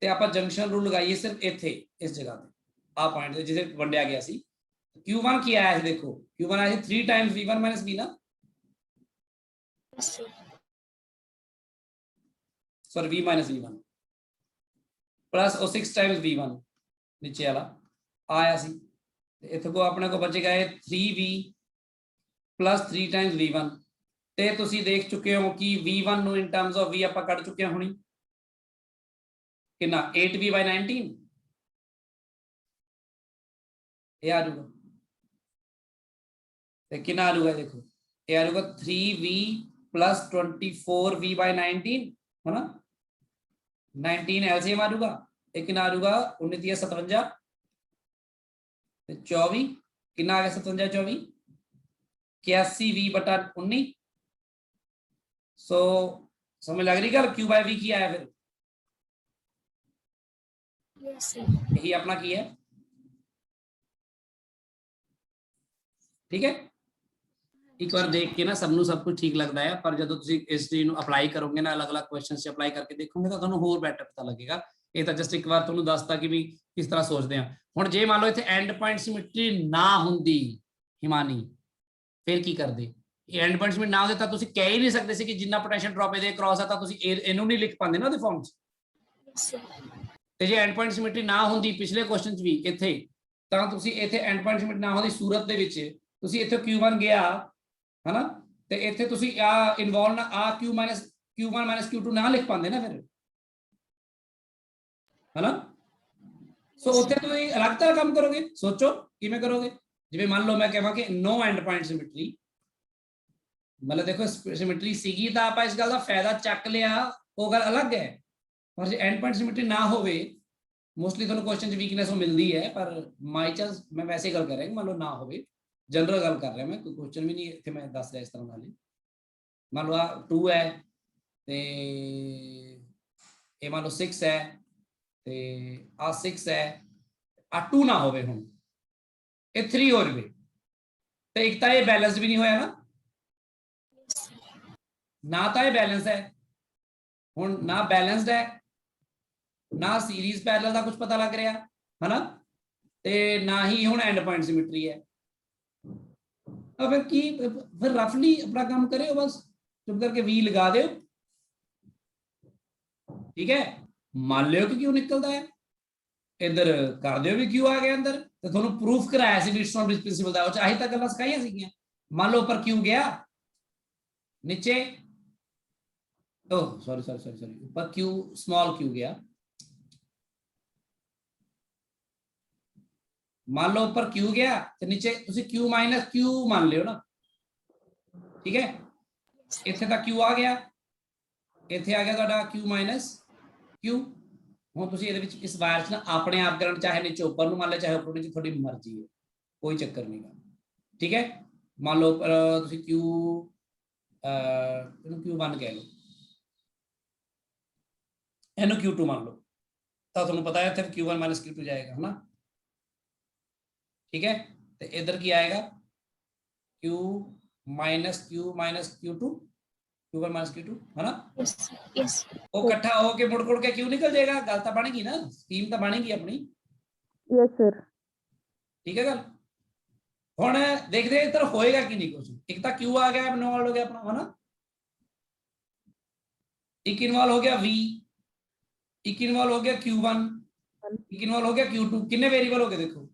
ਤੇ ਆਪਾਂ ਜੰਕਸ਼ਨ ਰੂਲ ਲਗਾਈਏ ਸਿਰਫ ਇੱਥੇ ਇਸ ਜਗ੍ਹਾ ਤੇ ਆ ਪੁਆਇੰਟ ਤੇ ਜਿੱਥੇ ਵੰਡਿਆ ਗਿਆ ਸੀ Q1 ਕੀ ਆਇਆ ਸੀ ਦੇਖੋ Q1 ਆਇਆ ਸੀ 3 ਟਾਈਮਸ V1 - V ਨਾ Yes, sir. Sorry V - V1 plus ਉਹ 6 ਟਾਈਮਸ V1 ਨੀਚੇ ਵਾਲਾ ਆਇਆ ਸੀ ਤੇ ਇੱਥੇ ਕੋ ਆਪਣੇ ਕੋ ਬਚੇਗਾ ਇਹ 3V + 3 ਟਾਈਮਸ V1 ਤੇ ਤੁਸੀਂ ਦੇਖ ਚੁੱਕੇ ਹੋ ਕਿ V1 ਨੂੰ ਇਨ ਟਰਮਸ ਆਫ V ਆਪਾਂ ਕੱਢ ਚੁੱਕੇ ਹਾਂ ਹੁਣੀ ਕਿੰਨਾ 8V/19 ਇਹ ਆ ਜਾਊਗਾ ਤੇ ਕਿੰਨਾ ਆ ਜਾਊਗਾ ਦੇਖੋ ਇਹ ਆ ਜਾਊਗਾ 3V + 24V/19 है ना 19 एलसीएम आ जाऊगा ਇਹ ਕਿੰਨਾ ਆ ਜਾਊਗਾ 19 × 57 ਤੇ 24 ਕਿੰਨਾ ਆ ਗਿਆ 57 24 81V/19 सो समझ लग रही गल Q/V की आया फिर Yes, sir. यही अपना की है ठीक है एक बार देख के ना सबनों सब कुछ ठीक लगता है पर जब तुसी इस चीज ਨੂੰ ਅਪਲਾਈ ਕਰੋਗੇ ਨਾ ਅਲੱਗ-ਅਲੱਗ ਕੁਐਸਚਨਸ ਚ ਅਪਲਾਈ ਕਰਕੇ ਦੇਖੋਗੇ ਤਾਂ ਤੁਹਾਨੂੰ ਹੋਰ ਬੈਟਰ ਪਤਾ ਲੱਗੇਗਾ ਇਹ ਤਾਂ ਜਸਟ ਇੱਕ ਵਾਰ ਤੁਹਾਨੂੰ ਦੱਸਤਾ ਕਿ ਵੀ ਕਿਸ ਤਰ੍ਹਾਂ ਸੋਚਦੇ ਆ ਹੁਣ ਜੇ ਮੰਨ ਲਓ ਇੱਥੇ ਐਂਡ ਪੁਆਇੰਟ ਸਿਮੈਟਰੀ ਨਾ ਹੁੰਦੀ ਹਿਮਾਨੀ ਫਿਰ ਕੀ ਕਰਦੇ ਇਹ ਐਂਡ ਪੁਆਇੰਟ ਸਿਮੈਟਰੀ ਨਾ ਹੁੰਦੇ ਤਾਂ ਤੁਸੀਂ ਕਹਿ ਹੀ ਨਹੀਂ ਸਕਦੇ ਸੀ ਕਿ ਜਿੰਨਾ ਪੋਟੈਂਸ਼ੀਅਲ ਡ੍ਰੌਪ ਇਹਦੇ ਕ੍ਰਾਸ ਆ ਤਾਂ ਤੁਸੀਂ ਇਹਨੂੰ ਨਹੀਂ ਲਿਖ ਪਾਉਂਦੇ ਨਾ ਉਹਦੇ ਫਾਰਮ 'ਚ Yes, sir. ਤੇ ਜੇ ਐਂਡ ਪੁਆਇੰਟ ਸਿਮੈਟਰੀ ਨਾ ਹੁੰਦੀ ਪਿਛਲੇ ਕੁਐਸਚਨ 'ਚ ਵੀ ਇੱਥੇ ਤਾਂ ਤੁਸੀਂ ਇੱਥੇ ਐਂਡ ਪੁਆਇੰਟ ਸਿਮੈਟਰੀ ਨਾ ਹੁੰਦੀ ਸੂਰਤ ਦੇ ਵਿੱਚ ਤੁਸੀਂ ਇੱਥੇ Q1 ਗਿਆ ਹਨਾ ਤੇ ਇੱਥੇ ਤੁਸੀਂ ਆ ਇਨਵੋਲਵ ਨਾ ਆ Q1 - Q2 ਨਾ ਲਿਖ ਪਾਉਂਦੇ ਨਾ ਫਿਰ ਹਨਾ ਸੋ ਉੱਥੇ ਤੁਸੀਂ ਅਲੱਗ ਤਰ੍ਹਾਂ ਕੰਮ ਕਰੋਗੇ ਸੋਚੋ ਕਿਵੇਂ ਕਰੋਗੇ ਜਿਵੇਂ ਮੰਨ ਲਓ ਮੈਂ ਕਹਾਂ ਕਿ ਨੋ ਐਂਡ ਪੁਆਇੰਟ ਸਿਮੈਟਰੀ मतलब देखो सिमेट्री सीगी ਤਾਂ ਆਪਾਂ ਇਸ ਗੱਲ ਦਾ ਫਾਇਦਾ ਚੱਕ ਲਿਆ ਉਹ ਗੱਲ ਅਲੱਗ ਹੈ ਪਰ ਜੇ ਐਂਡ ਪੁਆਇੰਟ ਸਿਮੈਟਰੀ ਨਾ ਹੋਵੇ ਮੋਸਟਲੀ ਤੁਹਾਨੂੰ ਕੁਐਸਚਨ 'ਚ ਵੀਕਨੈਸ ਉਹ ਮਿਲਦੀ ਹੈ ਪਰ ਮਾਈ ਚਾਂਸ ਮੈਂ ਵੈਸੇ ਗੱਲ ਕਰ ਰਿਹਾ ਮੰਨ ਲਓ ਨਾ ਹੋਵੇ ਜਨਰਲ ਗੱਲ ਕਰ ਰਿਹਾ ਮੈਂ ਕੋਈ ਕੁਐਸਚਨ ਵੀ ਨਹੀਂ ਇੱਥੇ ਮੈਂ ਦੱਸ ਰਿਹਾ ਇਸ ਤਰ੍ਹਾਂ ਨਾਲ ਮੰਨ ਲਓ ਆ 2 ਹੈ ਤੇ ਇਹ ਮੰਨ ਲਓ 6 ਹੈ ਤੇ ਆ 6 ਹੈ ਆ 2 ਨਾ ਹੋਵੇ ਹੁਣ ਇਹ 3 ਹੋ ਜਾਵੇ ਤੇ ਇੱਕ ਤਾਂ ਇਹ ਬੈਲੈਂਸ ਵੀ ਨਹੀਂ ਹੋਇਆ ਨਾ ਨਾ ਤਾਂ ਇਹ ਬੈਲੈਂਸ ਹੈ ਹੁਣ ਨਾ ਬੈਲੈਂਸਡ ਹੈ ਨਾ ਸੀਰੀਜ਼ ਪੈਰਲਲ ਦਾ ਕੁਝ ਪਤਾ ਲੱਗ ਰਿਹਾ ਹਨਾ ਤੇ ਨਾ ਹੀ ਹੁਣ ਐਂਡ ਪੁਆਇੰਟ ਸਿਮੈਟਰੀ ਹੈ ਤਾਂ ਫਿਰ ਕੀ ਫਿਰ ਰਫਲੀ ਆਪਣਾ ਕੰਮ ਕਰਿਓ ਬਸ ਚੁੱਪ ਕਰਕੇ V ਲਗਾ ਦਿਓ ਠੀਕ ਹੈ ਮੰਨ ਲਿਓ ਕਿ ਕਿਉਂ ਨਿਕਲਦਾ ਹੈ ਇੱਧਰ ਕਰ ਦਿਓ ਵੀ ਕਿਉਂ ਆ ਗਿਆ ਅੰਦਰ ਤੇ ਤੁਹਾਨੂੰ ਪ੍ਰੂਫ ਕਰਾਇਆ ਸੀ ਵੀਟਸਟੋਨ ਬ੍ਰਿਜ ਪ੍ਰਿੰਸੀਪਲ ਦਾ ਉਹ ਚਾਹੀ ਤਾਂ ਗੱਲਾਂ ਸਿਖਾਈਆਂ ਸੀਗੀਆਂ ਮੰਨ ਲਓ ਉੱਪਰ ਕਿਉਂ ਗਿਆ नीचे सॉरी ऊपर Q स्मॉल Q गया मान लो ऊपर Q गया तो नीचे तुसी Q - Q मान लियो ना ठीक है इत्थे तक Q आ गया इत्थे आ गया तुहाडा Q - Q ਹੁਣ ਤੁਸੀਂ ਇਹਦੇ ਵਿੱਚ ਇਸ ਵਾਇਰ 'ਚ ਨਾ ਆਪਣੇ ਆਪ ਕਰਨ ਚਾਹੇ ਨੀਚੇ ਉੱਪਰ ਨੂੰ ਮੰਨ ਲੈ ਚਾਹੇ ਉੱਪਰ ਨੀਚੇ ਤੁਹਾਡੀ ਮਰਜ਼ੀ ਹੈ ਕੋਈ ਚੱਕਰ ਨਹੀਂਗਾ ਠੀਕ ਹੈ ਮੰਨ ਲਓ ਤੁਸੀਂ Q Q1 कह लो ਇਹਨੂੰ Q2 मान लो ਤਾਂ ਤੁਹਾਨੂੰ ਪਤਾ ਹੈ ਇੱਥੇ Q1 - Q2 ਜਾਏਗਾ ਹੈ ਨਾ ਠੀਕ ਹੈ ਤੇ ਇਧਰ ਕੀ ਆਏਗਾ Q minus Q2 Q1 minus Q2 है ना, यस यस वो इकट्ठा होके मुड़ के क्यों निकल जाएगा, गल तो बनेगी ना, स्कीम तो बनेगी अपनी। Yes sir. ठीक है गल। हुण देखते हैं इधर होएगा कि नहीं कुछ, एक तो Q आ गया इन्वॉल्व हो गया अपना, है ना, एक इन्वॉल्व हो गया V, एक इन्वॉल्व हो गया Q1, एक इन्वॉल्व हो गया Q2, कितने वेरिएबल हो गए देखो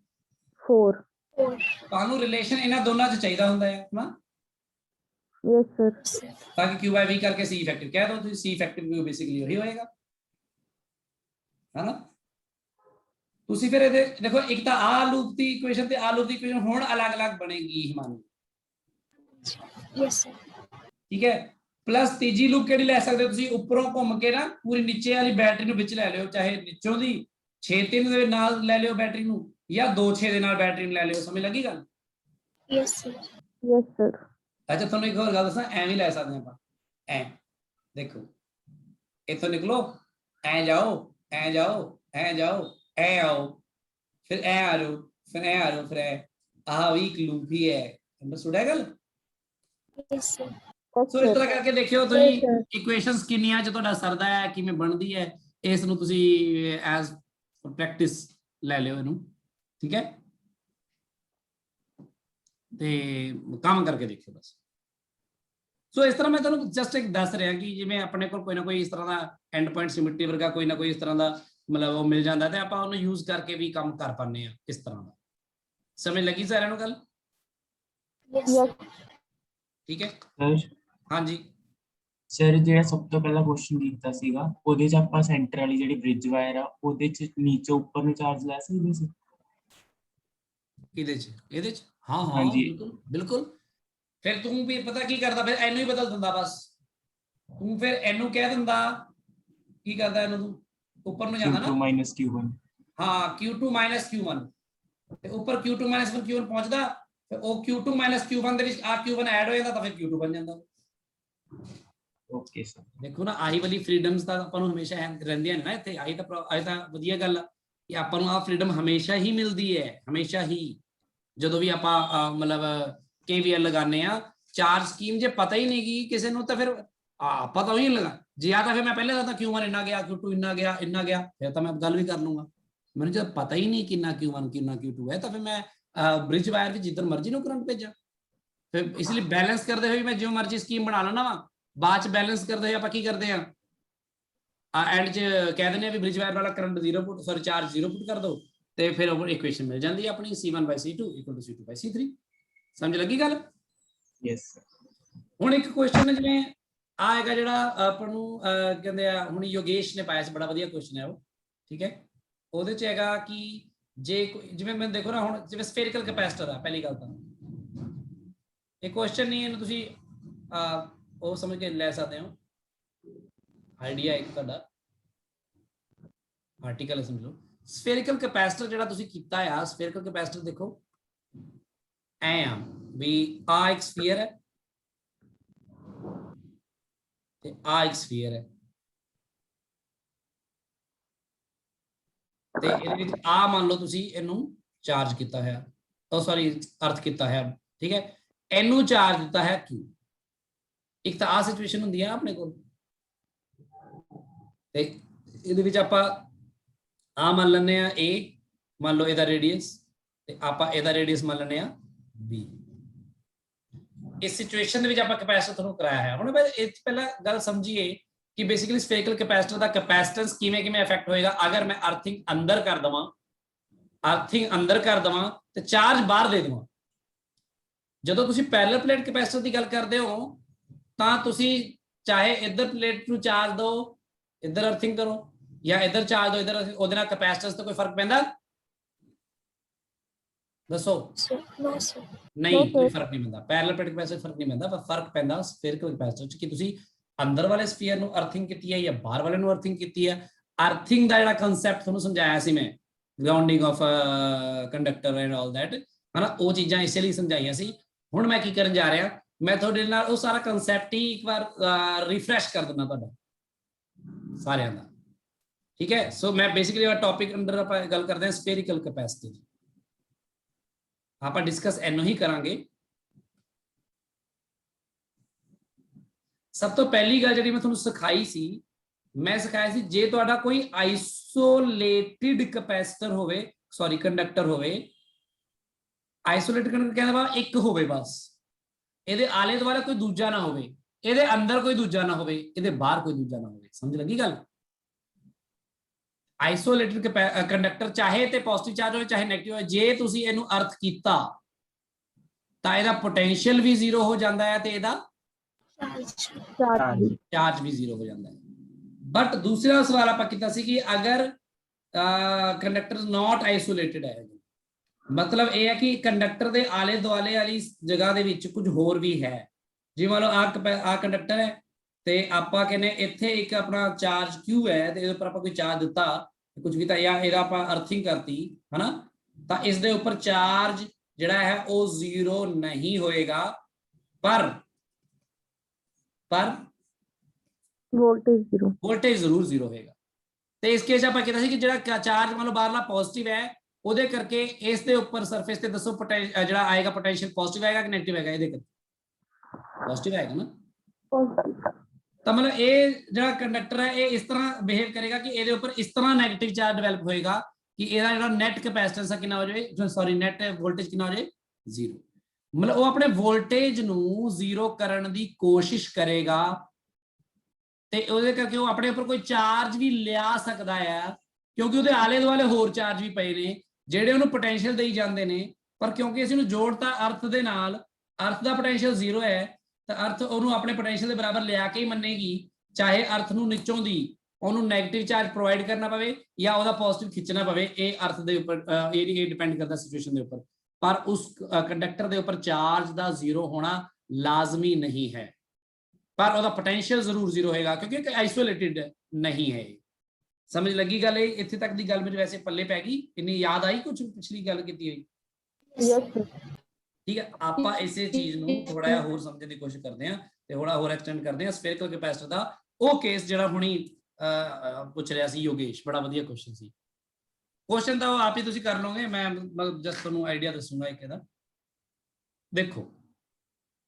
4। 4 ਤੁਹਾਨੂੰ ਰਿਲੇਸ਼ਨ ਇਹਨਾਂ ਦੋਨਾਂ 'ਚ ਚਾਹੀਦਾ ਹੁੰਦਾ ਹੈ ਨਾ, यस सर। ਤਾਂ ਕਿ Q by V ਕਰਕੇ C ਇਫੈਕਟਿਵ ਕਹਿ ਦੋ ਤੁਸੀਂ, C ਇਫੈਕਟਿਵ ਬੇਸਿਕਲੀ ਉਹੀ ਹੋਏਗਾ, ਹੈ ਨਾ। ਤੁਸੀਂ ਫਿਰ ਇਹਦੇ ਦੇਖੋ, ਇੱਕ ਤਾਂ ਆ ਲੂਪ ਦੀ ਇਕੁਏਸ਼ਨ ਤੇ ਆ ਲੂਪ ਦੀ ਇਕੁਏਸ਼ਨ ਹੁਣ ਅਲੱਗ-ਅਲੱਗ ਬਣੇਗੀ ਹਿਮਾਨੀ, यस सर ਠੀਕ ਹੈ। ਪਲੱਸ ਤੀਜੀ ਲੂਪ ਕਿਹੜੀ ਲੈ ਸਕਦੇ ਹੋ ਤੁਸੀਂ, ਉੱਪਰੋਂ ਘੁੰਮ ਕੇ ਨਾ ਪੂਰੀ ਨੀਚੇ ਵਾਲੀ ਬੈਟਰੀ ਨੂੰ ਵਿੱਚ ਲੈ ਲਿਓ, ਚਾਹੇ ਨੀਚੋਂ ਦੀ 6-3 ਦੇ ਨਾਲ ਲੈ ਲਿਓ ਬੈਟਰੀ ਨੂੰ, ਜਾਂ 2-6 ਦੇ ਨਾਲ ਬੈਟਰੀ ਨੂੰ ਲੈ ਲਿਓ, ਸਮਝ ਲੱਗੀ ਗੱਲ। Yes sir yes sir. ਅੱਛਾ ਤੁਹਾਨੂੰ ਇੱਕ ਹੋਰ ਗੱਲ ਦੱਸਾਂ, ਐਵੇਂ ਲੈ ਸਕਦੇ ਆਪਾਂ, ਐ ਦੇਖੋ ਇੱਥੋਂ ਨਿਕਲੋ, ਐ ਜਾਓ, ਐ ਜਾਓ, ਐ ਜਾਓ, ਐ ਆਓ, ਫਿਰ ਐ ਆ ਜਾਓ, ਫਿਰ ਐ ਆ ਜਾਓ, ਫਿਰ ਐ, ਆਹ ਵੀ ਇੱਕ ਲੂਪ ਹੀ ਹੈ, ਅੰਡਰਸਟੂਡ ਹੈ ਗੱਲ। यस सर ਸੋ ਇਸ ਤਰ੍ਹਾਂ ਕਰਕੇ ਦੇਖਿਓ ਤੁਸੀਂ ਇਕੁਏਸ਼ਨਸ ਕਿੰਨੀਆਂ ਚ ਤੁਹਾਡਾ ਸਰਦਾ ਹੈ, ਕਿਵੇਂ ਬਣਦੀ ਹੈ, ਇਸ ਨੂੰ ਤੁਸੀਂ ਐਜ਼ ਪ੍ਰੈਕਟਿਸ ਲੈ ਲਿਓ ਇਹਨੂੰ, ਠੀਕ ਹੈ, ਤੇ ਕੰਮ ਕਰਕੇ ਦੇਖਿਓ ਬਸ। ਸੋ ਇਸ ਤਰ੍ਹਾਂ ਮੈਂ ਤੁਹਾਨੂੰ ਜਸਟ ਇੱਕ ਦੱਸ ਰਿਹਾ ਕਿ ਜਿਵੇਂ ਆਪਣੇ ਕੋਲ ਕੋਈ ਨਾ ਕੋਈ ਇਸ ਤਰ੍ਹਾਂ ਦਾ ਐਂਡ ਪੁਆਇੰਟ ਸਿਮਿਟਰੀ ਵਰਗਾ ਕੋਈ ਨਾ ਕੋਈ ਇਸ ਤਰ੍ਹਾਂ ਦਾ ਮਤਲਬ ਉਹ ਮਿਲ ਜਾਂਦਾ, ਤੇ ਆਪਾਂ ਉਹਨੂੰ ਯੂਜ਼ ਕਰਕੇ ਵੀ ਕੰਮ ਕਰ ਪਾਉਂਦੇ ਆ ਇਸ ਤਰ੍ਹਾਂ ਦਾ। ਸਮਝ ਲੱਗੀ ਸਾਰਿਆਂ ਨੂੰ ਗੱਲ, यस ਠੀਕ ਹੈ। ਸਰ ਹਾਂਜੀ ਸਰ ਜਿਹੜਾ ਸਭ ਤੋਂ ਪਹਿਲਾ ਕੁਐਸਚਨ ਕੀਤਾ ਸੀਗਾ, ਉਹਦੇ ਚ ਆਪਾਂ ਸੈਂਟਰ ਵਾਲੀ ਜਿਹੜੀ ਬ੍ਰਿਜ ਵਾਇਰ ਆ ਉਹਦੇ ਚ ਨੀਚੇ ਉੱਪਰ ਨੂੰ ਚਾਰਜ ਲੈ ਸਕਦੇ ਸੀ। ਇਹਦੇ ਚ, ਇਹਦੇ ਚ ਹਾਂ ਹਾਂ ਹਾਂਜੀ। ਬਿਲਕੁਲ ਬਿਲकुल। ਫਿਰ ਤੂੰ ਵੀ ਪਤਾ ਕੀ ਕਰਦਾ, ਫਿਰ ਇਹਨੂੰ ਹੀ ਬਦਲ ਦਿੰਦਾ ਬਸ, ਤੂੰ ਫਿਰ ਇਹਨੂੰ ਕਹਿ ਦਿੰਦਾ, ਕੀ ਕਰਦਾ ਇਹਨੂੰ ਤੂੰ ਉੱਪਰ ਨੂੰ ਜਾਂਦਾ ਨਾ, Q2 - Q1। ਹਾਂ Q2 - Q1, ਤੇ ਉੱਪਰ Q2 - Q1 ਪਹੁੰਚਦਾ, ਫਿਰ ਉਹ Q2 - Q1 ਦੇ ਵਿੱਚ ਆ Q1 ਐਡ ਹੋ ਜਾਂਦਾ, ਤਾਂ ਫਿਰ Q2 ਬਣ ਜਾਂਦਾ। Okay sir. ਦੇਖੋ ਨਾ, ਆਹੀ ਵਾਲੀ ਫਰੀडम्स ਤਾਂ ਆਪਾਂ ਨੂੰ ਹਮੇਸ਼ਾ ਰਹਿੰਦੀਆਂ ਨੇ ਨਾ ਇੱਥੇ, ਆਹੀ ਤਾਂ ਵਧੀਆ ਗੱਲ ਆ ਕਿ ਆਪਾਂ ਨੂੰ ਆਹ ਫਰੀडम ਹਮੇਸ਼ਾ ਹੀ ਮਿਲਦੀ ਹੈ, ਹਮੇਸ਼ਾ ਹੀ। ਜਦੋਂ ਵੀ ਆਪਾਂ ਮਤਲਬ KVL ਲਗਾਉਂਦੇ ਆ, ਚਾਰਜ ਸਕੀਮ ਜੇ ਪਤਾ ਹੀ ਨਹੀਂ ਗਈ ਕਿਸੇ ਨੂੰ, ਤਾਂ ਫਿਰ ਆਪਾਂ ਤਾਂ ਉਹੀ ਲਗਾ ਜੇ ਆ, ਤਾਂ ਫਿਰ ਮੈਂ ਪਹਿਲੇ ਦੱਸਦਾ Q1 ਇੰਨਾ ਗਿਆ, Q2 ਇੰਨਾ ਗਿਆ, ਇੰਨਾ ਗਿਆ, ਫਿਰ ਤਾਂ ਮੈਂ ਗੱਲ ਵੀ ਕਰ ਲੂੰਗਾ। ਮੈਨੂੰ ਜਦ ਪਤਾ ਹੀ ਨਹੀਂ ਕਿੰਨਾ Q1 ਕਿੰਨਾ Q2 ਹੈ, ਤਾਂ ਫਿਰ ਮੈਂ ਬ੍ਰਿਜ ਵਾਇਰ ਵਿੱਚ ਜਿੱਧਰ ਮਰਜ਼ੀ ਨੂੰ ਕਰੰਟ ਭੇਜਾਂ। ਫਿਰ ਇਸ ਲਈ ਬੈਲੈਂਸ ਕਰਦੇ ਹੋਏ ਮੈਂ ਜਿਵੇਂ ਮਰਜ਼ੀ ਸਕੀਮ ਬਣਾ ਲੈਣਾ ਵਾ, ਬਾਅਦ ਚ ਬੈਲੈਂਸ ਕਰਦੇ ਹੋਏ ਆਪਾਂ ਕੀ ਕਰਦੇ ਆ, ਐਂਡ ਚ ਕਹਿ ਦਿੰਦੇ ਆ ਵੀ ਬ੍ਰਿਜ ਵਾਇਰ ਵਾਲਾ ਕਰੰਟ 0 ਪੁੱਟ, ਸੌਰੀ ਚਾਰਜ 0 ਪੁੱਟ ਕਰ ਦੋ, ਤੇ ਫਿਰ ਉਹ ਇਕੁਏਸ਼ਨ ਮਿਲ ਜਾਂਦੀ ਹੈ ਆਪਣੀ, C1/C2 = C2/C3। ਸਮਝ ਲੱਗੀ ਗੱਲ। Yes sir. ਹੁਣ ਇੱਕ ਕੁਐਸਚਨ ਜਿਵੇਂ ਆਏਗਾ ਜਿਹੜਾ ਆਪਾਂ ਨੂੰ ਕਹਿੰਦੇ ਆ, ਹੁਣ ਯੋਗੇਸ਼ ਨੇ ਪਾਇਆ ਸੀ, ਬੜਾ ਵਧੀਆ ਕੁਐਸਚਨ ਹੈ ਉਹ, ਠੀਕ ਹੈ। ਉਹਦੇ ਚ ਹੈਗਾ ਕਿ ਜੇ ਜਿਵੇਂ ਮੈਂ ਦੇਖੋ ਨਾ, ਹੁਣ ਜਿਵੇਂ ਸਫੇਰਿਕਲ ਕੈਪੈਸਿਟਰ ਆ, ਪਹਿਲੀ ਗੱਲ ਤਾਂ ਇਹ ਕੁਐਸਚਨ ਨਹੀਂ, ਇਹਨੂੰ ਤੁਸੀਂ ਉਹ ਸਮਝ ਕੇ ਲੈ ਸਕਦੇ ਹੋ, ਆਈਡੀਆ ਇੱਕ ਤੁਹਾਡਾ ਆਰਟੀਕਲ ਸਮਝ ਲਓ। ਸਫੇਰਿਕਲ ਕੈਪੈਸਿਟਰ ਜਿਹੜਾ ਤੁਸੀਂ ਕੀਤਾ ਆ, ਸਫੇਰਿਕਲ ਕੈਪੈਸਿਟਰ ਦੇਖੋ ਐ ਆ ਵੀ ਆ ਇੱਕ ਸਫੀਅਰ ਹੈ ਤੇ ਆ ਇੱਕ ਸਫੀਅਰ ਹੈ, ਤੇ ਇਹਦੇ ਵਿੱਚ ਆ ਮੰਨ ਲਓ ਤੁਸੀਂ ਇਹਨੂੰ ਚਾਰਜ ਕੀਤਾ ਹੈ, ਉਹ ਸੌਰੀ ਅਰਥ ਕੀਤਾ ਹੈ, ਠੀਕ ਹੈ। ਇਹਨੂੰ ਚਾਰਜ ਦਿੱਤਾ ਹੈ Q। ਇੱਕ ਤਾਂ ਆ ਸਿਚੁਏਸ਼ਨ ਹੁੰਦੀ ਹੈ ਆਪਣੇ ਕੋਲ, ਤੇ ਇਹਦੇ ਵਿੱਚ ਆਪਾਂ ਆ ਮੰਨ ਲੈਂਦੇ ਆ A, ਮੰਨ ਲਓ ਇਹਦਾ ਰੇਡੀਅਸ, ਤੇ ਆਪਾਂ ਇਹਦਾ ਰੇਡੀਅਸ ਮੰਨ ਲੈਂਦੇ ਆ B। ਇਸ ਸਿਚੁਏਸ਼ਨ ਦੇ ਵਿੱਚ ਆਪਾਂ ਕੈਪੈਸਿਟਰ ਤੁਹਾਨੂੰ ਕਰਾਇਆ ਹੈ। ਹੁਣ ਇਹ ਪਹਿਲਾਂ ਗੱਲ ਸਮਝੀਏ ਕਿ ਬੇਸਿਕਲੀ ਸਫੇਰਿਕਲ ਕੈਪੈਸਿਟਰ ਦਾ ਕੈਪੈਸਿਟੈਂਸ ਕਿਵੇਂ ਇਫੈਕਟ ਹੋਏਗਾ ਅਗਰ ਮੈਂ ਅਰਥਿੰਗ ਅੰਦਰ ਕਰ ਦਵਾਂ, ਤੇ ਚਾਰਜ ਬਾਹਰ ਦੇ ਦਵਾਂ। ਜਦੋਂ ਤੁਸੀਂ ਪੈਰਲਲ ਪਲੇਟ ਕੈਪੈਸਿਟਰ ਦੀ ਗੱਲ ਕਰਦੇ ਹੋ, ਤਾਂ ਤੁਸੀਂ ਚਾਹੇ ਇੱਧਰ ਪਲੇਟ ਨੂੰ ਚਾਰਜ ਦਿਓ, ਇੱਧਰ ਅਰਥਿੰਗ ਕਰੋ, ਜਾਂ ਇੱਧਰ ਚਾਰਜ ਦਿਓ, ਇੱਧਰ, ਉਹਦੇ ਨਾਲ ਕੈਪੈਸਿਟੈਂਸ ਤੇ ਕੋਈ ਫਰਕ ਪੈਂਦਾ? ਦੱਸੋ। ਨਹੀਂ, ਕੋਈ ਫਰਕ ਨਹੀਂ ਪੈਂਦਾ। ਪੈਰਲਲ ਪਲੇਟ ਕੈਪੈਸਿਟਰ ਫਰਕ ਨਹੀਂ ਪੈਂਦਾ, ਪਰ ਫਰਕ ਪੈਂਦਾ ਸਫੇਰਿਕਲ ਕੈਪੈਸਿਟਰ ਚ ਕਿ ਤੁਸੀਂ ਅੰਦਰ ਵਾਲੇ ਸਫੀਅਰ ਨੂੰ ਅਰਥਿੰਗ ਕੀਤੀ ਹੈ ਜਾਂ ਬਾਹਰ ਵਾਲੇ ਨੂੰ ਅਰਥਿੰਗ ਕੀਤੀ ਹੈ। ਅਰਥਿੰਗ ਦਾ ਜਿਹੜਾ ਕਨਸੈਪਟ ਤੁਹਾਨੂੰ ਸਮਝਾਇਆ ਸੀ ਮੈਂ, grounding of conductor and all that, ਹਨਾ, ਉਹ ਚੀਜ਼ਾਂ ਇਸੇ ਲਈ ਸਮਝਾਈਆਂ ਸੀ। ਹੁਣ ਮੈਂ ਕੀ ਕਰਨ ਜਾ ਰਿਹਾ, ਮੈਂ ਤੁਹਾਡੇ ਨਾਲ ਉਹ ਸਾਰਾ ਕਨਸੈਪਟ ਹੀ ਇੱਕ ਵਾਰ ਰਿਫਰੈਸ਼ ਕਰ ਦਿੰਦਾ ਤੁਹਾਡਾ ਸਾਰਿਆਂ ਦਾ, ਠੀਕ ਹੈ। ਸੋ ਮੈਂ ਬੇਸਿਕਲੀ ਟੌਪਿਕ ਅੰਡਰ ਆਪਾਂ ਗੱਲ ਕਰਦੇ ਹਾਂ ਸਫੇਰਿਕਲ ਕੈਪੈਸਿਟੀ, ਆਪਾਂ ਡਿਸਕਸ ਇਹਨੂੰ ਹੀ ਕਰਾਂਗੇ। ਸਭ ਤੋਂ ਪਹਿਲੀ ਗੱਲ ਜਿਹੜੀ ਮੈਂ ਤੁਹਾਨੂੰ ਸਿਖਾਈ ਸੀ, ਮੈਂ ਸਿਖਾਇਆ ਸੀ ਜੇ ਤੁਹਾਡਾ ਕੋਈ ਆਈਸੋਲੇਟਿਡ ਕੈਪੈਸਿਟਰ ਹੋਵੇ, ਸੌਰੀ ਕੰਡਕਟਰ ਹੋਵੇ, ਆਈਸੋਲੇਟਿਡ ਕੰਡਕਟਰ ਕਹਿੰਦਾ ਵਾ ਇੱਕ ਹੋਵੇ ਬਸ, ਇਹਦੇ ਆਲੇ ਦੁਆਲੇ ਕੋਈ ਦੂਜਾ ਨਾ ਹੋਵੇ, ਇਹਦੇ ਅੰਦਰ ਕੋਈ ਦੂਜਾ ਨਾ ਹੋਵੇ, ਇਹਦੇ ਬਾਹਰ ਕੋਈ ਦੂਜਾ ਨਾ ਹੋਵੇ। ਸਮਝ ਲੱਗੀ ਗੱਲ? ਆਈਸੋਲੇਟਿਡ ਕੰਡਕਟਰ ਚਾਹੇ ਤੇ ਪੋਜ਼ਿਟਿਵ ਚਾਰਜ ਹੋਵੇ ਚਾਹੇ ਨੈਗੇਟਿਵ ਹੋਵੇ, ਜੇ ਤੁਸੀਂ ਇਹਨੂੰ ਅਰਥ ਕੀਤਾ ਤਾਂ ਇਹਦਾ ਪੋਟੈਂਸ਼ੀਅਲ ਵੀ ਜ਼ੀਰੋ ਹੋ ਜਾਂਦਾ ਹੈ ਤੇ ਇਹਦਾ चार्ज ਚਾਰਜ ਵੀ ਜ਼ੀਰੋ ਹੋ ਜਾਂਦਾ ਹੈ। ਬਟ ਦੂਸਰਾ ਸਵਾਲ ਆਪਾਂ ਕੀਤਾ ਸੀ ਕਿ ਅਗਰ ਕੰਡਕਟਰ ਨਾਟ ਆਈਸੋਲੇਟਿਡ ਹੈ, ਮਤਲਬ ਇਹ ਹੈ ਕਿ ਕੰਡਕਟਰ ਦੇ ਆਲੇ ਦੁਆਲੇ ਵਾਲੀ ਜਗ੍ਹਾ ਦੇ ਵਿੱਚ ਕੁਝ ਹੋਰ ਵੀ ਹੈ। ਜਿਵੇਂ ਮੰਨ ਲਓ ਆ ਕੰਡਕਟਰ ਹੈ ਤੇ ਆਪਾਂ ਕਹਿੰਦੇ ਇੱਥੇ ਇੱਕ ਆਪਣਾ ਚਾਰਜ Q ਹੈ ਤੇ ਇਹਦੇ ਉੱਪਰ ਆਪਾਂ ਕੋਈ ਚਾਰਜ ਦਿੱਤਾ, ਕੁਝ ਕੀਤਾ ਜਾਂ ਇਹਦਾ ਆਪਾਂ ਅਰਥਿੰਗ ਕਰਤੀ ਹਨਾ, ਤਾਂ ਇਸ ਦੇ ਉੱਪਰ ਚਾਰਜ ਜਿਹੜਾ ਹੈ ਉਹ ਜ਼ੀਰੋ ਨਹੀਂ ਹੋਏਗਾ, ਪਰ वोल्टेज जीरो ਵੋਲਟੇਜ ਜ਼ਰੂਰ ਜ਼ੀਰੋ ਹੋਏਗਾ। ਤੇ ਇਸ ਕੇਸ ਆਪਾਂ ਕਹਿੰਦਾ ਸੀ ਕਿ ਜਿਹੜਾ ਚਾਰਜ ਮੰਨ ਲਓ ਬਾਹਰਲਾ ਪੋਜ਼ਿਟਿਵ ਹੈ, ਉਹਦੇ ਕਰਕੇ ਇਸ ਦੇ ਉੱਪਰ ਸਰਫੇਸ ਤੇ ਦੱਸੋ ਜਿਹੜਾ ਆਏਗਾ ਪੋਟੈਂਸ਼ੀਅਲ ਪੋਜ਼ਿਟਿਵ ਆਏਗਾ ਕਿ ਨੈਗੇਟਿਵ ਆਏਗਾ? ਇਹਦੇ ਕਰਕੇ ਪੋਜ਼ਿਟਿਵ ਆਏਗਾ ਨਾ। ਤਾਂ ਮਤਲਬ ਇਹ ਜਿਹੜਾ ਕੰਡਕਟਰ ਹੈ ਇਹ ਇਸ ਤਰ੍ਹਾਂ ਬਿਹੇਵ ਕਰੇਗਾ ਕਿ ਇਹਦੇ ਉੱਪਰ ਇਸ ਤਰ੍ਹਾਂ ਨੈਗੇਟਿਵ ਚਾਰਜ ਡਿਵੈਲਪ ਹੋਏਗਾ ਕਿ ਇਹਦਾ ਜਿਹੜਾ ਨੈਟ ਕੈਪੈਸਿਟੈਂਸ ਕਿੰਨਾ ਹੋ ਜਾਵੇ, ਸੌਰੀ ਨੈਟ ਵੋਲਟੇਜ ਕਿੰਨਾ ਹੋ ਜਾਏ? ਜ਼ੀਰੋ। ਮਤਲਬ ਉਹ ਆਪਣੇ ਵੋਲਟੇਜ ਨੂੰ ਜ਼ੀਰੋ ਕਰਨ ਦੀ ਕੋਸ਼ਿਸ਼ ਕਰੇਗਾ ਤੇ ਉਹਦੇ ਕਰਕੇ ਉਹ ਆਪਣੇ ਉੱਪਰ ਕੋਈ ਚਾਰਜ ਵੀ ਲਿਆ ਸਕਦਾ ਹੈ, ਕਿਉਂਕਿ ਉਹਦੇ ਆਲੇ ਦੁਆਲੇ ਹੋਰ ਚਾਰਜ ਵੀ ਪਏ ਨੇ ਜਿਹੜੇ ਉਹਨੂੰ ਪੋਟੈਂਸ਼ੀਅਲ ਦੇਈ ਜਾਂਦੇ ਨੇ। ਪਰ ਕਿਉਂਕਿ ਅਸੀਂ ਉਹਨੂੰ ਜੋੜਤਾ ਅਰਥ ਦੇ ਨਾਲ, ਅਰਥ ਦਾ ਪੋਟੈਂਸ਼ੀਅਲ ਜ਼ੀਰੋ ਹੈ ਤਾਂ ਅਰਥ ਉਹਨੂੰ ਆਪਣੇ ਪੋਟੈਂਸ਼ੀਅਲ ਦੇ ਬਰਾਬਰ ਲਿਆ ਕੇ ਹੀ ਮੰਨੇਗੀ, ਚਾਹੇ ਅਰਥ ਨੂੰ ਨੀਚੋਂ ਦੀ ਉਹਨੂੰ ਨੈਗੇਟਿਵ ਚਾਰਜ ਪ੍ਰੋਵਾਈਡ ਕਰਨਾ ਪਵੇ ਜਾਂ ਉਹਦਾ ਪੋਜ਼ਿਟਿਵ ਖਿੱਚਣਾ ਪਵੇ। ਇਹ ਅਰਥ ਦੇ ਉੱਪਰ ਇਹ ਡਿਪੈਂਡ ਕਰਦਾ ਸਿਚੁਏਸ਼ਨ ਦੇ ਉੱਪਰ, ਪਰ ਉਸ ਕੰਡਕਟਰ ਦੇ ਉੱਪਰ ਚਾਰਜ ਦਾ ਜ਼ੀਰੋ ਹੋਣਾ ਲਾਜ਼ਮੀ ਨਹੀਂ ਹੈ, ਪਰ ਉਹਦਾ ਪੋਟੈਂਸ਼ੀਅਲ ਜ਼ਰੂਰ ਜ਼ੀਰੋ ਹੋਏਗਾ ਕਿਉਂਕਿ ਇੱਕ ਆਈਸੋਲੇਟਿਡ ਨਹੀਂ ਹੈ। ਸਮਝ ਲੱਗੀ ਗੱਲ? ਇਹ ਇੱਥੇ ਤੱਕ ਦੀ ਗੱਲ ਮੇਰੇ ਵੈਸੇ ਪੱਲੇ ਪੈ ਗਈ, ਇੰਨੀ ਯਾਦ ਆਈ ਕੁਝ ਪਿਛਲੀ ਗੱਲ ਕੀਤੀ ਹੋਈ? यस सर ਠੀਕ ਹੈ, ਆਪਾਂ ਇਸੇ ਚੀਜ਼ ਨੂੰ ਥੋੜਾ ਜਿਹਾ ਹੋਰ ਸਮਝਣ ਦੀ ਕੋਸ਼ਿਸ਼ ਕਰਦੇ ਹਾਂ ਤੇ ਥੋੜਾ ਹੋਰ ਐਕਸਟੈਂਡ ਕਰਦੇ ਹਾਂ ਸਫੇਰਿਕਲ ਕੈਪੈਸਿਟਰ ਦਾ। ਉਹ ਕੇਸ ਜਿਹੜਾ ਹੁਣੀ ਪੁੱਛ ਰਿਹਾ ਸੀ ਯੋਗੇਸ਼, ਬੜਾ ਵਧੀਆ ਕੁਐਸਚਨ ਸੀ। ਕੁਐਸਚਨ ਤਾਂ ਉਹ ਆਪ ਹੀ ਤੁਸੀਂ ਕਰ ਲਓਗੇ, ਮੈਂ ਜਸਟ ਤੁਹਾਨੂੰ ਆਈਡੀਆ ਦੱਸੂਗਾ ਇੱਕ ਇਹਦਾ। ਦੇਖੋ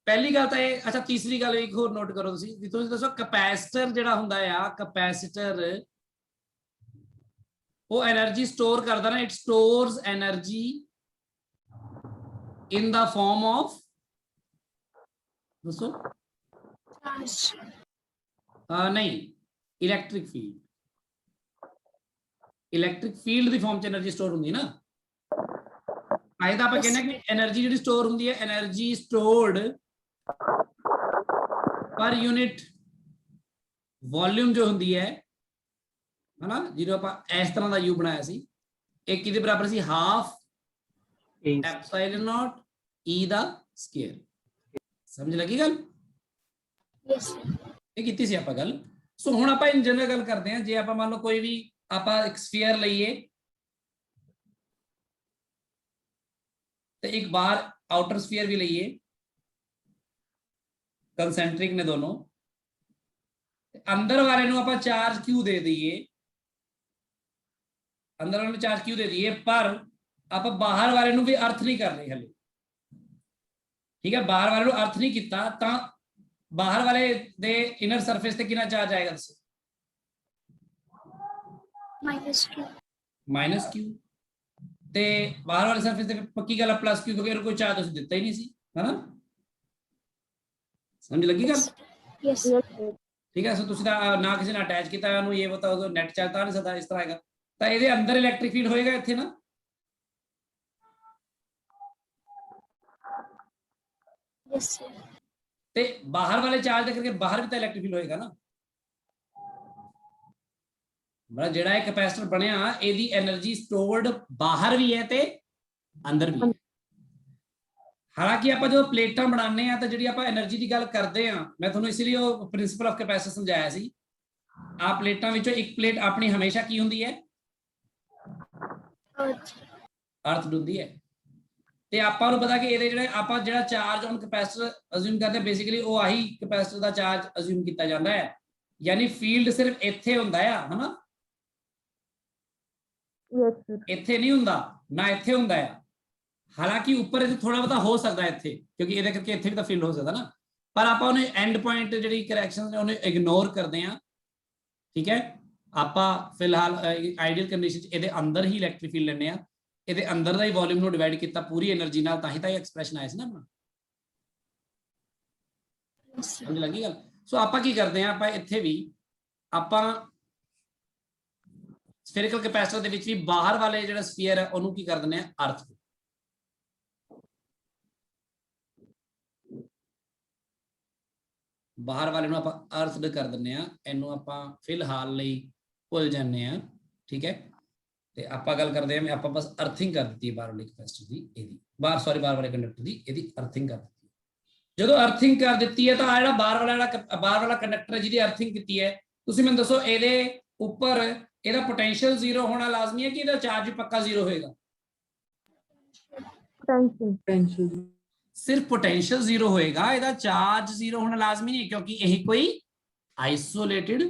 ਪਹਿਲੀ ਗੱਲ ਤਾਂ ਇਹ, ਅੱਛਾ ਤੀਸਰੀ ਗੱਲ ਇੱਕ ਹੋਰ ਨੋਟ ਕਰੋ ਤੁਸੀਂ ਵੀ, ਤੁਸੀਂ ਦੱਸੋ ਕੈਪੈਸਿਟਰ ਜਿਹੜਾ ਹੁੰਦਾ ਆ, ਕੈਪੈਸਿਟਰ ਉਹ એનર્ਜੀ ਸਟੋਰ ਕਰਦਾ ਨਾ, it stores energy in the form of ਦੱਸੋ ਨਹੀਂ ਇਲੈਕਟ੍ਰਿਕ ਫੀਲਡ। ਇਲੈਕਟ੍ਰਿਕ ਫੀਲਡ ਦੀ ਫਾਰਮ ਚ એનર્ਜੀ ਸਟੋਰ ਹੁੰਦੀ ਹੈ ਨਾ। ਆਏ ਤਾਂ ਆਪਾਂ ਕਹਿੰਦੇ ਕਿ એનર્ਜੀ ਜਿਹੜੀ ਸਟੋਰ ਹੁੰਦੀ ਹੈ, એનર્ਜੀ ਸਟੋਰਡ ਪਰ ਯੂਨਿਟ ਵੋਲਿਊਮ ਜੋ ਹੁੰਦੀ ਹੈ ਹਨਾ, ਜਿਹਨੂੰ ਆਪਾਂ ਇਸ ਤਰ੍ਹਾਂ ਦਾ ਯੂ ਬਣਾਇਆ ਸੀ, ਇਹ ਕਿਹਦੇ ਬਰਾਬਰ ਸੀ? ਹਾਫ एप्सिलॉन नॉट E ਦਾ ਸਕੁਅਰ। ਸਮਝ ਲੱਗੀ ਗੱਲ? यस ਇਹ ਕੀਤੀ ਸੀ ਆਪਾਂ ਗੱਲ। ਸੋ ਹੁਣ ਆਪਾਂ ਇਨ ਜਨਰਲ ਗੱਲ ਕਰਦੇ ਹਾਂ। ਜੇ ਆਪਾਂ ਮੰਨ ਲਓ ਕੋਈ ਵੀ ਆਪਾਂ ਇੱਕ ਸਫੀਅਰ ਲਈਏ ਤੇ ਇੱਕ ਬਾਹਰ ਆਊਟਰ ਸਫੀਅਰ ਵੀ ਲਈਏ, ਕੰਸੈਂਟ੍ਰਿਕ ਨੇ ਦੋਨੋਂ, ਅੰਦਰ ਵਾਲੇ ਨੂੰ ਆਪਾਂ ਚਾਰਜ Q ਦੇ ਦਈਏ, ਅੰਦਰ ਵਾਲੇ ਨੂੰ ਚਾਰਜ Q ਦੇ ਦਈਏ, ਪਰ ਆਪਾਂ ਬਾਹਰ ਵਾਲੇ ਨੂੰ ਵੀ ਅਰਥ ਨਹੀਂ ਕਰ ਰਹੇ ਹਲੇ। ਠੀਕ ਹੈ, ਬਾਹਰ ਵਾਲੇ ਨੂੰ ਅਰਥ ਨਹੀਂ ਕੀਤਾ ਤਾਂ ਬਾਹਰ ਵਾਲੇ ਦੇ ਇਨਰ ਸਰਫੇਸ ਤੇ ਕਿੰਨਾ ਚਾਰਜ ਆਏਗਾ ਦੱਸੋ? -Q। ਤੇ ਬਾਹਰ ਵਾਲੇ ਸਰਫੇਸ ਤੇ ਪੱਕੀ ਗੱਲ ਹੈ +Q, ਕਿਉਂਕਿ ਕੋਈ ਚਾਰਜ ਤੁਸੀਂ ਦਿੱਤਾ ਹੀ ਨਹੀਂ ਸੀ, ਹੈਨਾ। ਸਮਝ ਲੱਗੀ ਗੱਲ? यस ਠੀਕ ਹੈ, ਸੋ ਤੁਸੀਂ ਤਾਂ ਨਾ ਕਿਸੇ ਨਾਲ ਅਟੈਚ ਕੀਤਾ ਉਹਨੂੰ, ਇਹ ਬਤਾ ਉਹ ਨੈਟ ਚੱਲਦਾ ਨਹੀਂ ਸਕਦਾ, ਇਸ ਤਰ੍ਹਾਂ ਹੈਗਾ। ਤਾਂ ਇਹਦੇ ਅੰਦਰ ਇਲੈਕਟ੍ਰਿਕ ਫੀਲਡ ਹੋਏਗਾ ਇੱਥੇ ਨਾ, यस ਤੇ ਬਾਹਰ ਵਾਲੇ ਚਾਰਜ ਕਰਕੇ ਬਾਹਰ ਵੀ ਤਾਂ ਇਲੈਕਟ੍ਰਿਕ ਫੀਲਡ ਹੋਏਗਾ ਨਾ। ਮਤਲਬ ਜਿਹੜਾ ਇਹ ਕੈਪੈਸਿਟਰ ਬਣਿਆ ਇਹਦੀ એનર્ਜੀ ਸਟੋਰਡ ਬਾਹਰ ਵੀ ਹੈ ਤੇ ਅੰਦਰ ਵੀ ਹੈ। ਹਾਲਾਂਕਿ ਆਪਾਂ ਜਦੋਂ ਪਲੇਟਾਂ ਬਣਾਉਂਦੇ ਆ ਤਾਂ ਜਿਹੜੀ ਆਪਾਂ એનર્ਜੀ ਦੀ ਗੱਲ ਕਰਦੇ ਆ, ਮੈਂ ਤੁਹਾਨੂੰ ਇਸ ਲਈ ਉਹ ਪ੍ਰਿੰਸੀਪਲ ਆਫ ਕੈਪੈਸਿਟਰ ਸਮਝਾਇਆ ਸੀ। ਆ ਪਲੇਟਾਂ ਵਿੱਚੋਂ ਇੱਕ ਪਲੇਟ ਆਪਣੀ ਹਮੇਸ਼ਾ ਕੀ ਹੁੰਦੀ ਹੈ? ਅਰਥਡ ਹੁੰਦੀ ਹੈ। ਤੇ ਆਪਾਂ ਨੂੰ ਪਤਾ ਕਿ ਇਹਦੇ ਜਿਹੜੇ ਆਪਾਂ ਜਿਹੜਾ ਚਾਰਜ ਔਨ ਕੈਪੈਸਿਟਰ ਅਸਿਊਮ ਕਰਦੇ ਬੇਸਿਕਲੀ ਉਹ ਆਹੀ ਕੈਪੈਸਿਟਰ ਦਾ ਚਾਰਜ ਅਸਿਊਮ ਕੀਤਾ ਜਾਂਦਾ ਹੈ, ਯਾਨੀ ਫੀਲਡ ਸਿਰਫ ਇੱਥੇ ਹੁੰਦਾ ਆ, ਹਨਾ। यस सर ਇੱਥੇ ਨਹੀਂ ਹੁੰਦਾ ਨਾ ਇੱਥੇ ਹੁੰਦਾ ਆ। ਹਾਲਾਂਕਿ ਉੱਪਰ ਇਹ ਥੋੜਾ ਬਹੁਤਾ ਹੋ ਸਕਦਾ ਇੱਥੇ, ਕਿਉਂਕਿ ਇਹਦੇ ਕਰਕੇ ਇੱਥੇ ਵੀ ਤਾਂ ਫੀਲਡ ਹੋ ਸਕਦਾ ਨਾ। पर आप एंड पॉइंट जी करैक्शन ने उन्हें इग्नोर करते हैं, ठीक है। आप फिलहाल आइडियल कंडीशन ये अंदर ही इलैक्ट्रिक फील्ड लेने, ये अंदर का ही वॉल्यूम को डिवाइड किया पूरी एनर्जी नाल, तां ही तो एक्सप्रैशन आया ना अपना, समझ लगी गल। सो आप की करते हैं, आप इत्थे भी आप स्फेरिकल कैपेसिटर दे विच भी बाहर वाले जो स्फीयर है उन्होंने की कर देने अर्थ, बाहर वाले ਨੂੰ ਆਪਾਂ ਅਰਥਡ ਕਰ ਦਿੰਨੇ ਆ, ਇਹਨੂੰ ਆਪਾਂ ਫਿਲਹਾਲ ਲਈ ਭੁੱਲ ਜਾਂਦੇ ਆ, ਠੀਕ ਹੈ। ਤੇ ਆਪਾਂ ਗੱਲ ਕਰਦੇ ਆ, ਆਪਾਂ ਬਸ ਅਰਥਿੰਗ ਕਰ ਦਿੱਤੀ ਹੈ ਬਾਹਰ ਵਾਲੇ ਕੈਪੈਸਿਟਰ ਦੀ, ਇਹਦੀ ਬਾਹਰ ਵਾਲੇ ਕੰਡਕਟਰ ਦੀ, ਇਹਦੀ ਅਰਥਿੰਗ ਕਰ ਦਿੱਤੀ। ਜਦੋਂ ਅਰਥਿੰਗ ਕਰ ਦਿੱਤੀ ਹੈ ਤਾਂ ਆ ਜਿਹੜਾ ਬਾਹਰ ਵਾਲਾ ਕੰਡਕਟਰ ਜਿਹਦੀ ਅਰਥਿੰਗ ਕੀਤੀ ਹੈ, ਤੁਸੀਂ ਮੈਨੂੰ ਦੱਸੋ ਇਹਦੇ ਉੱਪਰ ਇਹਦਾ ਪੋਟੈਂਸ਼ੀਅਲ ਜ਼ੀਰੋ ਹੋਣਾ ਲਾਜ਼ਮੀ ਹੈ ਕਿ ਇਹਦਾ ਚਾਰਜ ਪੱਕਾ ਜ਼ੀਰੋ ਹੋਏਗਾ? पोटेंशियल सिर्फ पोटेंशियल जीरो होएगा, ਇਹਦਾ चार्ज जीरो होना लाजमी नहीं है, क्योंकि यही कोई आइसोलेटेड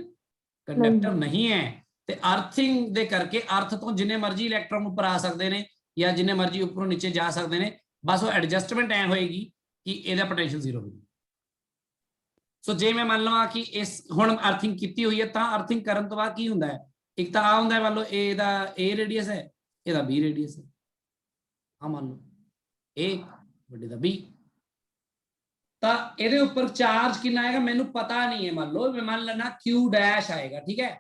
कंडक्टर नहीं है। ਤੇ ਅਰਥਿੰਗ ਦੇ ਕਰਕੇ ਅਰਥ ਤੋਂ ਜਿੰਨੇ ਮਰਜ਼ੀ ਇਲੈਕਟ੍ਰੋਨ ਉੱਪਰ ਆ ਸਕਦੇ ਨੇ ਜਾਂ ਜਿੰਨੇ ਮਰਜ਼ੀ ਉੱਪਰੋਂ ਨੀਚੇ ਜਾ ਸਕਦੇ ਨੇ, ਬਸ ਉਹ ਐਡਜਸਟਮੈਂਟ ਐ ਹੋਏਗੀ ਕਿ ਇਹਦਾ ਪੋਟੈਂਸ਼ੀਅਲ ਜ਼ੀਰੋ ਹੋਵੇ। ਸੋ ਜੇ ਮੈਂ ਮੰਨ ਲਵਾਂ ਕਿ ਇਸ ਹੁਣ ਅਰਥਿੰਗ ਕੀਤੀ ਹੋਈ ਹੈ, ਤਾਂ ਅਰਥਿੰਗ ਕਰਨ ਤੋਂ ਬਾਅਦ ਕੀ ਹੁੰਦਾ ਹੈ, ਇੱਕ ਤਾਂ ਆ ਹੁੰਦਾ ਹੈ, ਮੰਨ ਲਓ ਇਹਦਾ A ਰੇਡੀਅਸ ਹੈ, ਇਹਦਾ B ਰੇਡੀਅਸ ਹੈ, ਆ ਮੰਨ ਲਓ A ਵੱਡੇ ਦਾ B, ਤਾਂ ਇਹਦੇ ਉੱਪਰ ਚਾਰਜ ਕਿੰਨਾ ਆਏਗਾ ਮੈਨੂੰ ਪਤਾ ਨਹੀਂ ਹੈ, ਮੰਨ ਲਓ ਮੈਂ ਮੰਨ ਲੈਣਾ Q ਡੈਸ਼ ਆਏਗਾ, ਠੀਕ ਹੈ,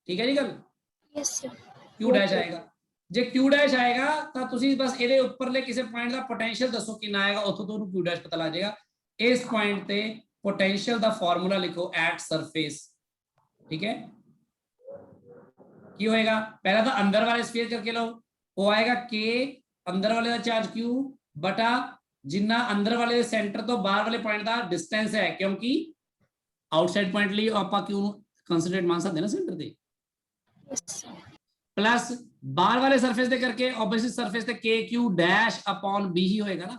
ठीक है जी गल। Yes sir. Q डैश आएगा, जे Q डैश आएगा तो तुसी बस ਇਹਦੇ ਉੱਪਰਲੇ ਕਿਸੇ ਪੁਆਇੰਟ ਦਾ ਪੋਟੈਂਸ਼ੀਅਲ ਦੱਸੋ ਕਿੰਨਾ ਆਏਗਾ, ਉੱਥੋਂ ਤੋਂ ਉਹਨੂੰ Q ਡੈਸ਼ ਪਤਾ ਲੱਗ ਜਾਏਗਾ। ਇਸ ਪੁਆਇੰਟ ਤੇ ਪੋਟੈਂਸ਼ੀਅਲ ਦਾ ਫਾਰਮੂਲਾ ਲਿਖੋ ਐਟ ਸਰਫੇਸ, ठीक है। ਕੀ ਹੋਏਗਾ, ਪਹਿਲਾਂ ਤਾਂ ਅੰਦਰ ਵਾਲੇ ਸਫੀਅਰ ਕਰਕੇ ਲਓ, ਉਹ ਆਏਗਾ K ਅੰਦਰ ਵਾਲੇ ਦਾ ਚਾਰਜ Q ਬਟਾ ਜਿੰਨਾ ਅੰਦਰ ਵਾਲੇ ਦੇ ਸੈਂਟਰ ਤੋਂ ਬਾਹਰ ਵਾਲੇ ਪੁਆਇੰਟ ਦਾ ਡਿਸਟੈਂਸ ਹੈ, ਕਿਉਂਕਿ ਆਊਟਸਾਈਡ ਪੁਆਇੰਟ ਲਈ ਆਪਾਂ Q ਨੂੰ ਕੰਸੀਡਰੇਟ ਮੰਨ ਸਕਦੇ ਨਾ ਸੈਂਟਰ ਤੇ, प्लस बाहर वाले सरफेस दे करके ऑपोजिट सरफेस ते KQ डैश अपॉन B ही होएगा ना,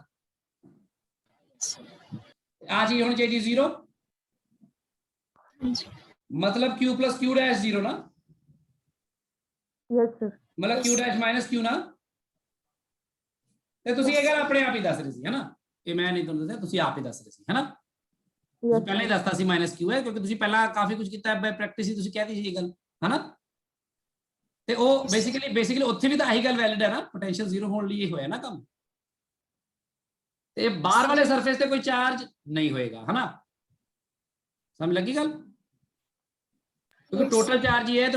आज ही होनी चाहिए जीरो, मतलब Q plus Q dash zero ना, यस सर, मतलब Q डैश माइनस Q ना, ते तुसी ये गल अपने आप ही दस रहे सी है ना, ये मैं नहीं तुहानू दस्सिया, तुसी आप ही दस रहे सी है ना, तुसी पहले ही दसता सी माइनस Q है, क्योंकि तुसी पहला काफी कुछ कीता है, प्रैक्टिस ही तुसी कहती सी ये गल है ना। ਤੇ ਉਹ ਬੇਸਿਕਲੀ ਉੱਥੇ ਵੀ ਤਾਂ ਆਹੀ ਗੱਲ ਵੈਲਿਡ ਹੈ ਨਾ, ਪੋਟੈਂਸ਼ੀਅਲ ਜ਼ੀਰੋ ਹੋਣ ਲਈ ਇਹ ਹੋਇਆ ਨਾ ਕੰਮ, ਤੇ ਬਾਹਰ ਵਾਲੇ ਸਰਫੇਸ ਤੇ ਕੋਈ ਚਾਰਜ ਨਹੀਂ ਹੋਏਗਾ, ਹੈ ਨਾ, ਸਮਝ ਲੱਗੀ ਗੱਲ, ਕਿਉਂਕਿ ਟੋਟਲ ਚਾਰਜ ਹੀ ਹੈ।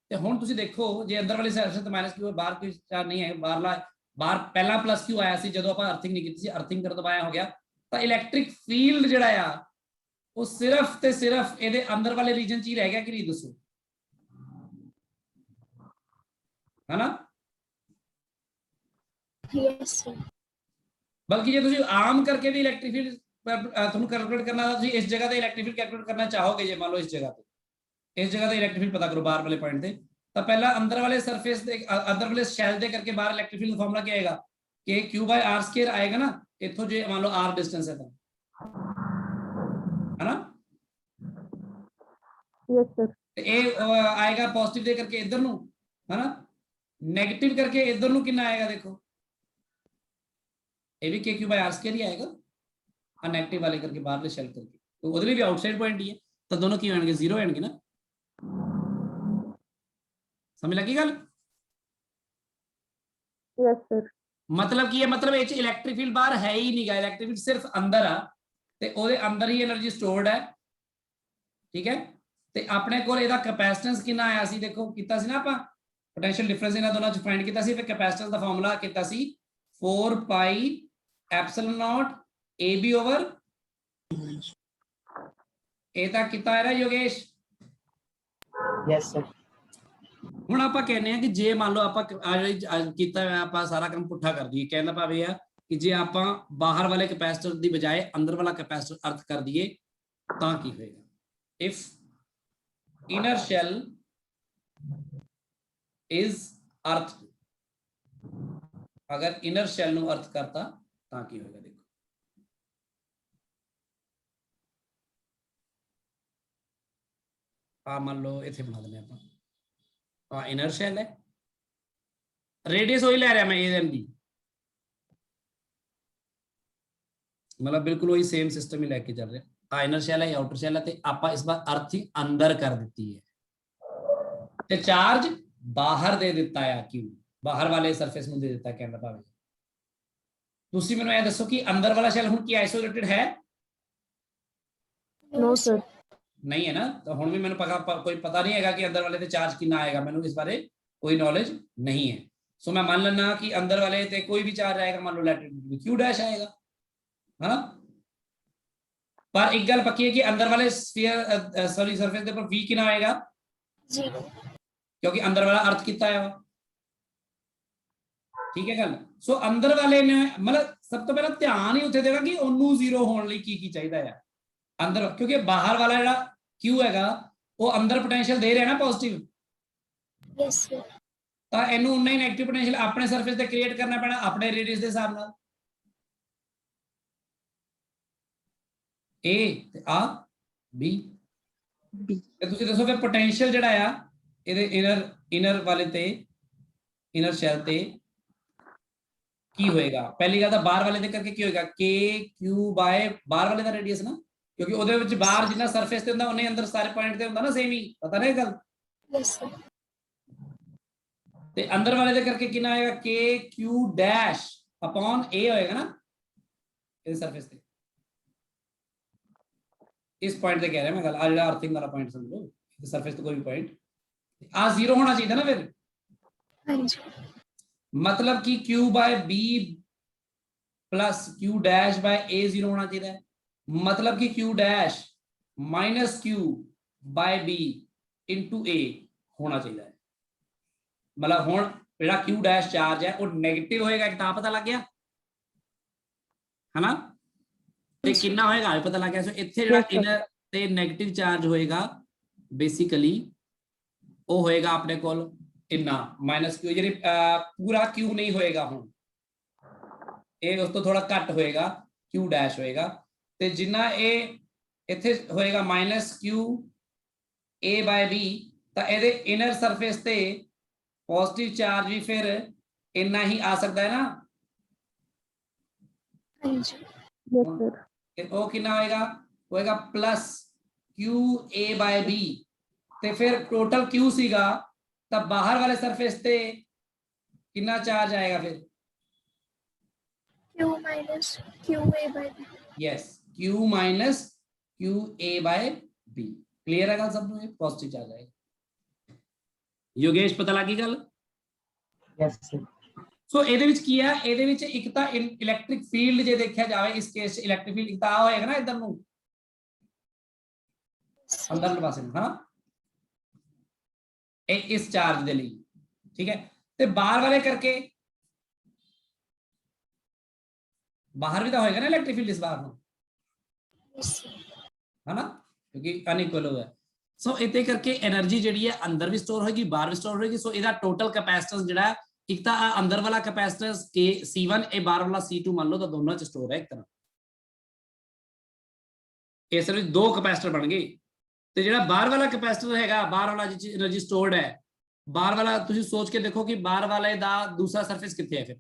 ਤੇ ਹੁਣ ਤੁਸੀਂ ਦੇਖੋ ਜੇ ਅੰਦਰ ਵਾਲੇ ਸਰਫੇਸ ਤੇ ਮਾਈਨਸ Q, ਬਾਹਰ ਕੋਈ ਚਾਰਜ ਨਹੀਂ ਹੈ, ਬਾਹਰ ਪਹਿਲਾਂ ਪਲੱਸ Q ਆਇਆ ਸੀ ਜਦੋਂ ਆਪਾਂ ਅਰਥਿੰਗ ਨਹੀਂ ਕੀਤੀ ਸੀ, ਅਰਥਿੰਗ ਕਰਨ ਤੋਂ ਬਾਅਦ ਹੋ ਗਿਆ, ਤਾਂ ਇਲੈਕਟ੍ਰਿਕ ਫੀਲਡ ਜਿਹੜਾ ਆ ਉਹ ਸਿਰਫ ਤੇ ਸਿਰਫ ਇਹਦੇ ਅੰਦਰ ਵਾਲੇ ਰੀਜਨ 'ਚ ਹੀ ਰਹਿ ਗਿਆ ਕਿ ਨਹੀਂ, ਦੱਸੋ, है ना। Yes sir. बल्कि जे तुसी आम करके भी इलेक्ट्रिक फील्ड तुहानू कैलकुलेट करना था, तुसी इस जगह ते इलेक्ट्रिक फील्ड कैलकुलेट करना चाहोगे, जे मान लो इस जगह ते इलेक्ट्रिक फील्ड पता करो बाहर वाले पॉइंट ते, तो पहला अंदर वाले सरफेस दे अंदर वाले शेल दे करके बाहर इलेक्ट्रिक फील्ड फार्मूला क्या आएगा, कि Q/r² आएगा ना, इथों जो मान लो r डिस्टेंस है, है ना, यस सर, ए आएगा पॉजिटिव दे करके इधर नु, है ना, नेगेटिव करके इधर नु कितना आएगा, देखो ये भी KQ/r² ही आएगा, और नेगेटिव वाले करके बाहर ले शेल करके, तो उधर भी आउटसाइड पॉइंट ही है, तो दोनों की होंगे जीरो होंगे ना, समझ लगी गल। यस सर, मतलब की है, मतलब ये इलेक्ट्रिक फील्ड बाहर है ही नहीं गा, इलेक्ट्रिक फील्ड सिर्फ अंदर आ, ते ओदे अंदर ही एनर्जी स्टोर्ड है, ठीक है। ते अपने कोल एदा कैपेसिटेंस कितना आया सी, देखो कीता सी ना ਆਪਾਂ पोटेंशियल डिफरेंस इन्हां दोनों च फाइंड कीता सी, फिर कैपेसिटेंस दा फार्मूला कीता सी 4 pi epsilon naught AB over A ता कितना है योगेश, यस सर। ਹੁਣ ਆਪਾਂ ਕਹਿੰਦੇ ਆ ਕਿ ਜੇ ਮੰਨ ਲਓ ਆਪਾਂ ਕੀਤਾ ਆਪਾਂ ਸਾਰਾ ਕੰਮ ਪੁੱਠਾ ਕਰ ਦਈਏ, ਕਹਿੰਦਾ ਭਾਵੇਂ ਆ ਕਿ ਜੇ ਆਪਾਂ ਬਾਹਰ ਵਾਲੇ ਕੈਪੈਸਿਟਰ ਦੀ ਬਜਾਏ ਅੰਦਰ ਵਾਲਾ ਕੈਪੈਸਿਟਰ ਅਰਥ ਕਰ ਦਈਏ ਤਾਂ ਕੀ ਹੋਏਗਾ, if inner shell is earth, अगर इनर शैल नु अर्थ करता तां की होगा, देखो आ मान लो इथे बना देने आप, आ इनर शैल है, रेडियस वही ले रहा मैं ए एंड बी, मतलब बिल्कुल वही सेम सिस्टम ही लेके चल रहे ਆ ਇਨਰ ਸ਼ੈਲ ਹੈ ਆਊਟਰ ਸ਼ੈਲ ਹੈ ਤੇ ਆਪਾਂ ਇਸ ਵਾਰ ਅਰਥਿੰਗ ਅੰਦਰ ਕਰ ਦਿੱਤੀ ਹੈ ਤੇ ਚਾਰਜ ਬਾਹਰ ਦੇ ਦਿੱਤਾ ਆ ਕਿਉਂ ਬਾਹਰ ਵਾਲੇ ਸਰਫੇਸ ਨੂੰ ਦੇ ਦਿੱਤਾ ਕਹਿੰਦਾ ਭਾਵੇਂ ਤੁਸੀਂ ਮੈਨੂੰ ਇਹ ਦੱਸੋ ਕਿ ਅੰਦਰ ਵਾਲਾ ਸ਼ੈਲ ਹੁਣ ਕੀ ਆਈਸੋਲੇਟਡ ਹੈ No, sir. नहीं है ना तो हुण भी मैंने कोई पता नहीं है कि अंदर वाले ते चार्ज कितना आएगा मैंने इस बारे कोई नॉलेज नहीं है सो मैं मान लेना कि अंदर वाले ते कोई भी चार्ज आएगा मान लो इलेक्ट्रिक क्यू डैश आएगा है ना पर एक गल पक्की है कि अंदर वाले स्फीयर सॉरी सरफेस के ऊपर v कितना आएगा 0 क्योंकि अंदर वाला अर्थ कितना है ठीक है गल सो अंदर वाले ने मतलब सब तो पहला ध्यान ही उत्थे देगा कि ओनू 0 होने लई की चाहिदा है अंदर क्योंकि बाहर वाला जो क्यू है वो अंदर पोटेंशियल दे रहा है ना पॉजिटिव यस सर तो इनू उन्ना ही नेगेटिव पोटेंशियल अपने सरफेस ते क्रिएट करना पैना अपने रेडियस दे हिसाब नाल ए ते आ बी ते तुसी दसो कि पोटेंशियल जेड़ा आ इहदे इनर वाले ते इनर शैल ते की होएगा पहली गल तो बाहर वाले दे करके की होएगा के क्यू बाय बाहर वाले दा रेडियस ना क्योंकि ਉਹਦੇ ਵਿੱਚ ਬਾਹਰ ਜਿੰਨਾ ਸਰਫੇਸ ਤੇ ਹੁੰਦਾ ਉਹਨੇ ਅੰਦਰ ਸਾਰੇ ਪੁਆਇੰਟ ਤੇ ਹੁੰਦਾ ਨਾ ਸੇਮ ਹੀ ਪਤਾ ਨਹੀਂ ਗੱਲ यस सर ਤੇ ਅੰਦਰ ਵਾਲੇ ਦੇ ਕਰਕੇ ਕਿੰਨਾ ਆਏਗਾ k q dash upon a ਹੋਏਗਾ ਨਾ ਇਹ ਸਰਫੇਸ ਤੇ ਇਸ ਪੁਆਇੰਟ ਤੇ ਕਹਿ ਰਿਹਾ ਮੈਂ ਗੱਲ ਆ ਜਿਹੜਾ ਅਰਥਿੰਗ ਵਾਲਾ ਪੁਆਇੰਟ ਸਮਝ ਲਓ ਇਹ ਸਰਫੇਸ ਤੇ ਕੋਈ ਵੀ ਪੁਆਇੰਟ ਆ 0 ਹੋਣਾ ਚਾਹੀਦਾ ਨਾ ਫਿਰ हाँ जी मतलब कि q by b plus q dash by a 0 होना चाहिए मतलब कि q dash minus q by b into a होना चाहिए मतलब हुण जेड़ा q dash चार्ज है वो नेगेटिव होएगा कि ता पता लग गया है ना ते कितना होएगा ये पता लग गया सो इथे जेड़ा इनर ते नेगेटिव चार्ज होएगा बेसिकली वो होएगा अपने कोल इन्ना माइनस क्यू जी पूरा क्यू नहीं होएगा हुण ये उस तो थोड़ा घट होएगा क्यू डैश होएगा ते जिन्ना ए इथे होएगा minus Q A by B तो ये इनर सरफेस ते पॉजिटिव चार्ज भी फिर इन्ना ही आ सकता है ना हाँ जी Yes, sir. वो कितना होएगा plus Q A by B ते फिर टोटल क्यू सीगा तब बाहर वाले सरफेस ते कितना चार्ज आएगा फिर q minus q a by b yes q minus Q A by B clear है गल सब नु पॉजिटिव चार्ज आएगा योगेश पता लगी गल Yes, sir. सो ਇਹਦੇ ਵਿੱਚ ਕੀ ਹੈ ਇਹਦੇ ਵਿੱਚ ਇੱਕ ਤਾਂ ਇਲੈਕਟ੍ਰਿਕ ਫੀਲਡ ਜੇ ਦੇਖਿਆ ਜਾਵੇ ਇਸ ਕੇਸ ਚ ਇਲੈਕਟ੍ਰਿਕ ਫੀਲਡ ਇੱਕ ਤਾਂ ਆ ਹੋਏਗਾ ਨਾ ਇਧਰ ਨੂੰ ਅੰਦਰਲੇ ਪਾਸੇ ਨੂੰ ਹਾਂ ਇਹ ਇਸ ਚਾਰਜ ਦੇ ਲਈ ਠੀਕ ਹੈ ਤੇ ਬਾਹਰ ਵਾਲੇ ਕਰਕੇ बाहर भी तो होएगा ना इलेक्ट्रिक फील्ड इस बार में यस सर है ना क्योंकि अनइक्वल हुआ है सो इते करके एनर्जी जेडी है अंदर भी स्टोर होगी बाहर भी स्टोर होगी सो ਇਹਦਾ टोटल कैपेसिटेंस ਜਿਹੜਾ ਇੱਕ ਤਾਂ ਅੰਦਰ ਵਾਲਾ कैपेसिटेंस के C1 ਇਹ ਬਾਹਰ ਵਾਲਾ C2 ਮੰਨ ਲਓ ਤਾਂ ਦੋਨਾਂ ਚ ਸਟੋਰ ਹੈ ਇੱਕ ਤਰ੍ਹਾਂ ਇਸ ਵਿੱਚ ਦੋ ਕੈਪੈਸਿਟਰ ਬਣ ਗਏ ਤੇ ਜਿਹੜਾ ਬਾਹਰ ਵਾਲਾ ਕੈਪੈਸਿਟਰ ਹੈਗਾ ਬਾਹਰ ਵਾਲਾ ਜਿੱਚ એનર્ਜੀ ਸਟੋਰਡ ਹੈ ਬਾਹਰ ਵਾਲਾ ਤੁਸੀਂ ਸੋਚ ਕੇ ਦੇਖੋ ਕਿ ਬਾਹਰ ਵਾਲੇ ਦਾ ਦੂਸਰਾ ਸਰਫੇਸ ਕਿੱਥੇ ਹੈ ਫਿਰ